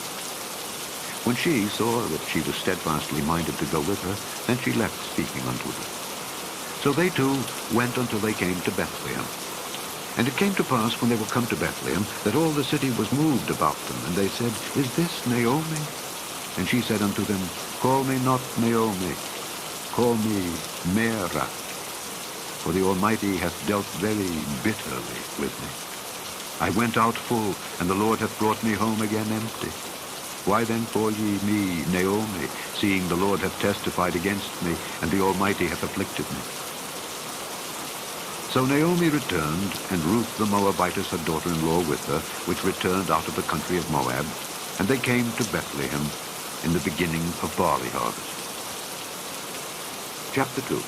When she saw that she was steadfastly minded to go with her, then she left speaking unto her. So they two went until they came to Bethlehem. And it came to pass, when they were come to Bethlehem, that all the city was moved about them. And they said, Is this Naomi? And she said unto them, Call me not Naomi, call me Mara. For the Almighty hath dealt very bitterly with me. I went out full, and the Lord hath brought me home again empty. Why then call ye me Naomi, seeing the Lord hath testified against me, and the Almighty hath afflicted me? So Naomi returned, and Ruth the Moabitess, her daughter-in-law, with her, which returned out of the country of Moab, and they came to Bethlehem in the beginning of barley harvest. Chapter 2.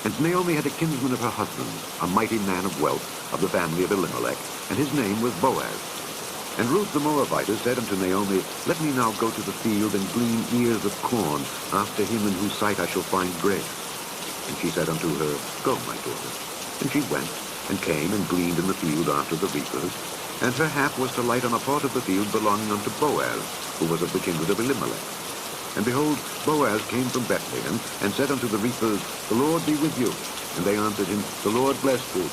And Naomi had a kinsman of her husband, a mighty man of wealth, of the family of Elimelech, and his name was Boaz. And Ruth the Moabitess said unto Naomi, Let me now go to the field and glean ears of corn after him in whose sight I shall find grace. And she said unto her, Go, my daughter. And she went, and came, and gleaned in the field after the reapers. And her hap was to light on a part of the field belonging unto Boaz, who was of the kindred of Elimelech. And behold, Boaz came from Bethlehem, and said unto the reapers, The Lord be with you. And they answered him, The Lord bless thee.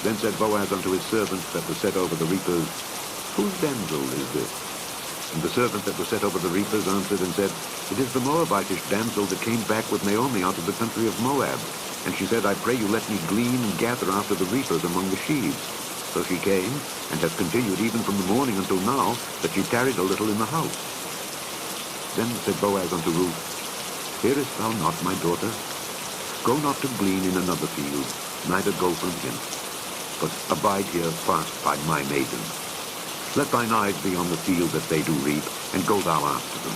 Then said Boaz unto his servant that was set over the reapers, Whose damsel is this? And the servant that was set over the reapers answered and said, It is the Moabitish damsel that came back with Naomi out of the country of Moab. And she said, I pray you let me glean and gather after the reapers among the sheaves. So she came, and hath continued even from the morning until now, that she tarried a little in the house. Then said Boaz unto Ruth, Hearest thou not, my daughter? Go not to glean in another field, neither go from hence, but abide here fast by my maiden. Let thine eyes be on the field that they do reap, and go thou after them.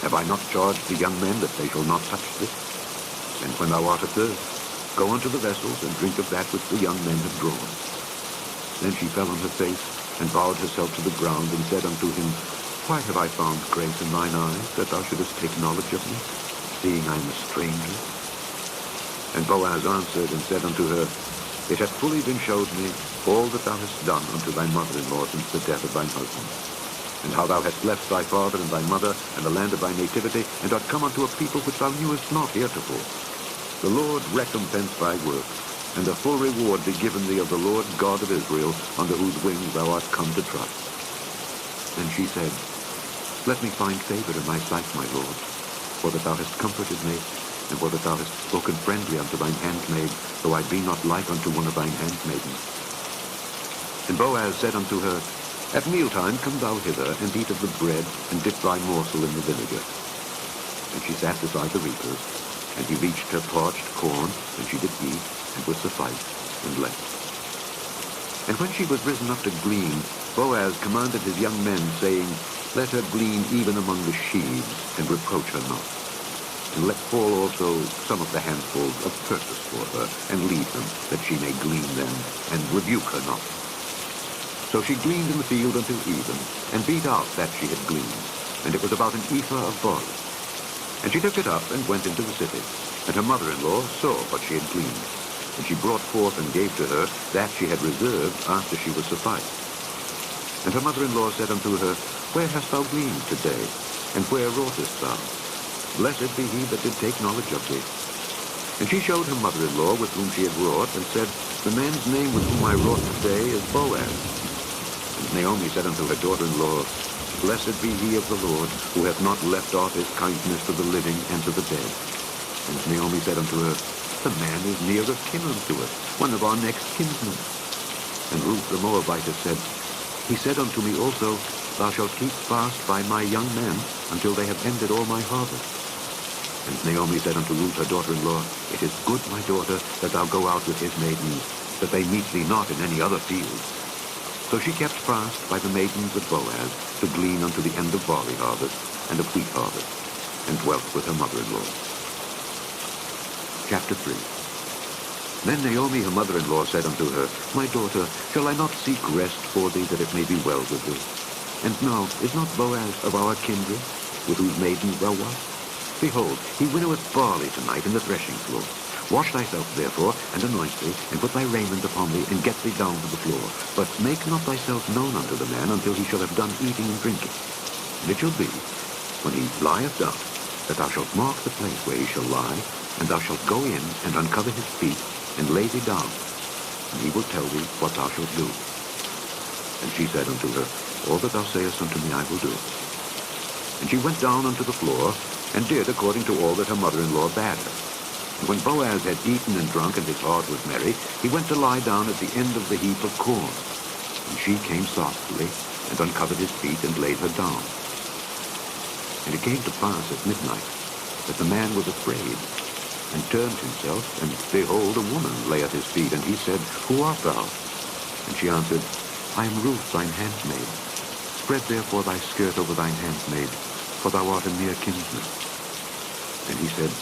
Have I not charged the young men that they shall not touch this? And when thou art athirst, go unto the vessels, and drink of that which the young men have drawn. Then she fell on her face, and bowed herself to the ground, and said unto him, Why have I found grace in thine eyes, that thou shouldest take knowledge of me, seeing I am a stranger? And Boaz answered and said unto her, It hath fully been showed me all that thou hast done unto thy mother-in-law since the death of thine husband, and how thou hast left thy father and thy mother and the land of thy nativity, and art come unto a people which thou knewest not heretofore. The Lord recompense thy work, and a full reward be given thee of the Lord God of Israel, under whose wings thou art come to trust. Then she said, Let me find favor in thy sight, my Lord, for that thou hast comforted me, and for that thou hast spoken friendly unto thine handmaid, though I be not like unto one of thine handmaidens. And Boaz said unto her, At mealtime come thou hither, and eat of the bread, and dip thy morsel in the vinegar. And she sat beside the reapers, and he reached her parched corn, and she did eat, and was sufficed, and left. And when she was risen up to glean, Boaz commanded his young men, saying, Let her glean even among the sheaves, and reproach her not. And let fall also some of the handfuls of purchase for her, and leave them, that she may glean them, and rebuke her not. So she gleaned in the field until even, and beat out that she had gleaned, and it was about an ephah of barley. And she took it up, and went into the city. And her mother-in-law saw what she had gleaned. And she brought forth and gave to her that she had reserved after she was sufficed. And her mother-in-law said unto her, Where hast thou gleaned today? And where wroughtest thou? Blessed be he that did take knowledge of thee. And she showed her mother-in-law with whom she had wrought, and said, The man's name with whom I wrought today is Boaz. And Naomi said unto her daughter-in-law, Blessed be he of the Lord, who hath not left off his kindness to the living and to the dead. And Naomi said unto her, The man is near of kin unto us, one of our next kinsmen. And Ruth the Moabitess said, He said unto me also, Thou shalt keep fast by my young men until they have ended all my harvest. And Naomi said unto Ruth her daughter-in-law, It is good, my daughter, that thou go out with his maidens, that they meet thee not in any other field. So she kept fast by the maidens of Boaz to glean unto the end of barley harvest and of wheat harvest, and dwelt with her mother-in-law. Chapter 3. Then Naomi her mother-in-law said unto her, My daughter, shall I not seek rest for thee, that it may be well with thee? And now, is not Boaz of our kindred, with whose maidens thou wast? Behold, he winnoweth barley tonight in the threshing floor. Wash thyself therefore, and anoint thee, and put thy raiment upon thee, and get thee down to the floor. But make not thyself known unto the man until he shall have done eating and drinking. And it shall be, when he lieth down, that thou shalt mark the place where he shall lie, and thou shalt go in and uncover his feet, and lay thee down, and he will tell thee what thou shalt do. And she said unto her, All that thou sayest unto me I will do. And she went down unto the floor, and did according to all that her mother-in-law bade her. And when Boaz had eaten and drunk, and his heart was merry, he went to lie down at the end of the heap of corn. And she came softly, and uncovered his feet, and laid her down. And it came to pass at midnight, that the man was afraid, and turned himself, and behold, a woman lay at his feet. And he said, Who art thou? And she answered, I am Ruth, thine handmaid. Spread therefore thy skirt over thine handmaid, for thou art a near kinsman. And he said,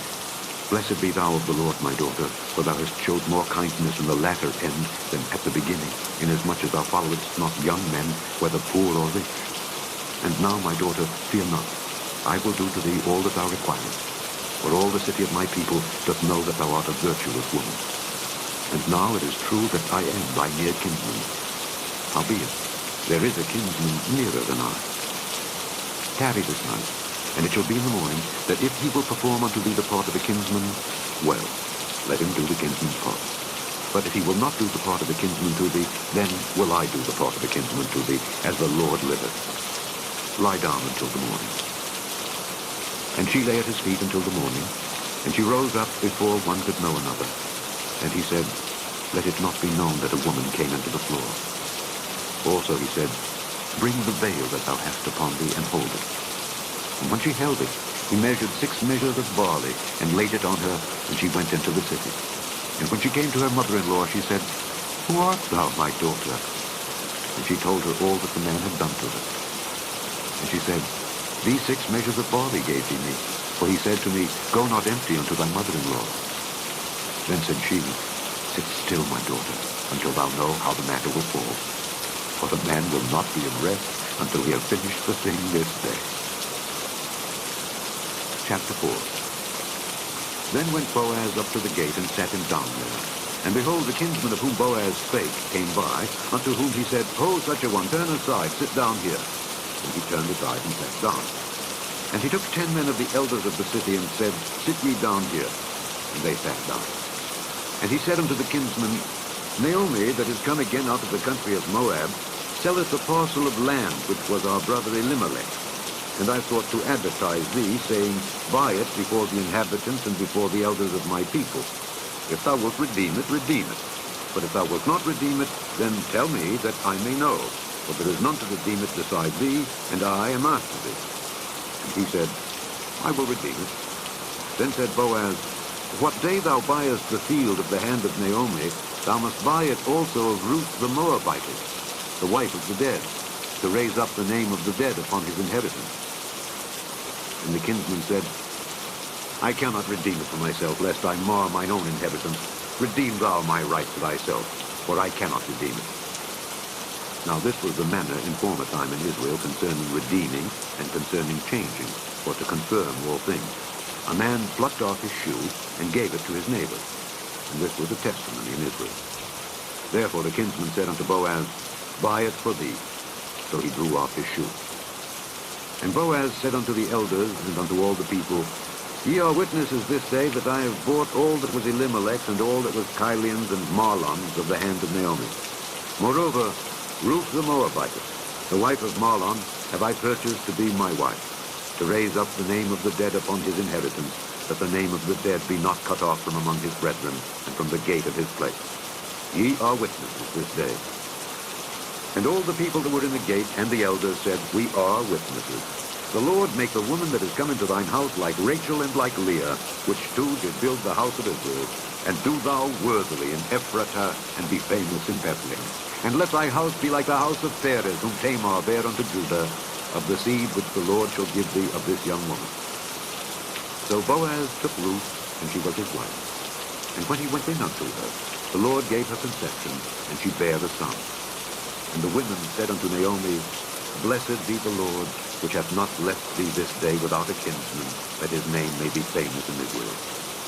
Blessed be thou of the Lord, my daughter, for thou hast showed more kindness in the latter end than at the beginning, inasmuch as thou followedst not young men, whether poor or rich. And now, my daughter, fear not. I will do to thee all that thou requirest. For all the city of my people doth know that thou art a virtuous woman. And now it is true that I am thy near kinsman. Howbeit, there is a kinsman nearer than I. Tarry this night, and it shall be in the morning, that if he will perform unto thee the part of a kinsman, well, let him do the kinsman's part. But if he will not do the part of a kinsman to thee, then will I do the part of a kinsman to thee, as the Lord liveth. Lie down until the morning. And she lay at his feet until the morning, and she rose up before one could know another. And he said, Let it not be known that a woman came into the floor. Also he said, Bring the veil that thou hast upon thee, and hold it. And when she held it, he measured 6 measures of barley, and laid it on her, and she went into the city. And when she came to her mother-in-law, she said, Who art thou, my daughter? And she told her all that the man had done to her. And she said, These 6 measures of barley gave he me, for he said to me, Go not empty unto thy mother-in-law. Then said she, Sit still, my daughter, until thou know how the matter will fall. For the man will not be at rest until he have finished the thing this day. Chapter 4. Then went Boaz up to the gate, and sat him down there. And behold, the kinsman of whom Boaz spake came by, unto whom he said, Ho, such a one, turn aside, sit down here. And he turned aside and sat down. And he took 10 men of the elders of the city, and said, Sit ye down here. And they sat down. And he said unto the kinsman, Naomi, that is come again out of the country of Moab, selleth a parcel of land which was our brother Elimelech. And I thought to advertise thee, saying, Buy it before the inhabitants and before the elders of my people. If thou wilt redeem it, redeem it. But if thou wilt not redeem it, then tell me that I may know. For there is none to redeem it beside thee, and I am after thee. And he said, I will redeem it. Then said Boaz, What day thou buyest the field of the hand of Naomi, thou must buy it also of Ruth the Moabitess, the wife of the dead, to raise up the name of the dead upon his inheritance. And the kinsman said, I cannot redeem it for myself, lest I mar mine own inheritance. Redeem thou my right to thyself, for I cannot redeem it. Now this was the manner in former time in Israel concerning redeeming and concerning changing, or to confirm all things. A man plucked off his shoe and gave it to his neighbor. And this was a testimony in Israel. Therefore the kinsman said unto Boaz, Buy it for thee. So he drew off his shoe. And Boaz said unto the elders and unto all the people, Ye are witnesses this day that I have bought all that was Elimelech's and all that was Chilion's and Mahlon's of the hand of Naomi. Moreover, Ruth the Moabitess, the wife of Mahlon, have I purchased to be my wife, to raise up the name of the dead upon his inheritance, that the name of the dead be not cut off from among his brethren and from the gate of his place. Ye are witnesses this day. And all the people that were in the gate and the elders said, We are witnesses. The Lord make the woman that is come into thine house like Rachel and like Leah, which two did build the house of Israel. And do thou worthily in Ephratah, and be famous in Bethlehem. And let thy house be like the house of Perez, whom Tamar bare unto Judah, of the seed which the Lord shall give thee of this young woman. So Boaz took Ruth, and she was his wife. And when he went in unto her, the Lord gave her conception, and she bare a son. And the women said unto Naomi, Blessed be the Lord, which hath not left thee this day without a kinsman, that his name may be famous in Israel.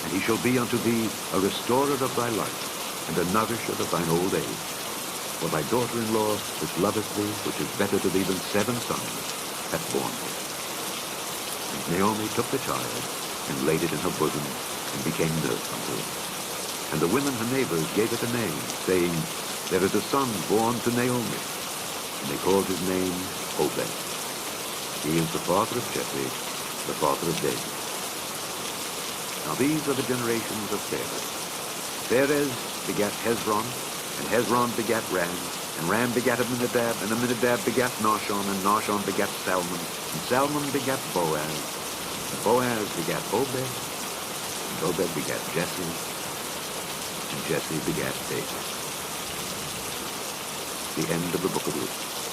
And he shall be unto thee a restorer of thy life, and a nourisher of thine old age. For thy daughter-in-law, which loveth thee, which is better to thee than 7 sons, hath borne thee. And Naomi took the child, and laid it in her bosom, and became nurse unto it. And the women her neighbors gave it a name, saying, There is a son born to Naomi. And they called his name Obed. He is the father of Jesse, the father of David. Now these are the generations of Perez. Perez begat Hezron, and Hezron begat Ram, and Ram begat Amminadab, and Amminadab begat Nahshon, and Nahshon begat Salmon, and Salmon begat Boaz, and Boaz begat Obed, and Obed begat Jesse, and Jesse begat David. The end of the book of Ruth.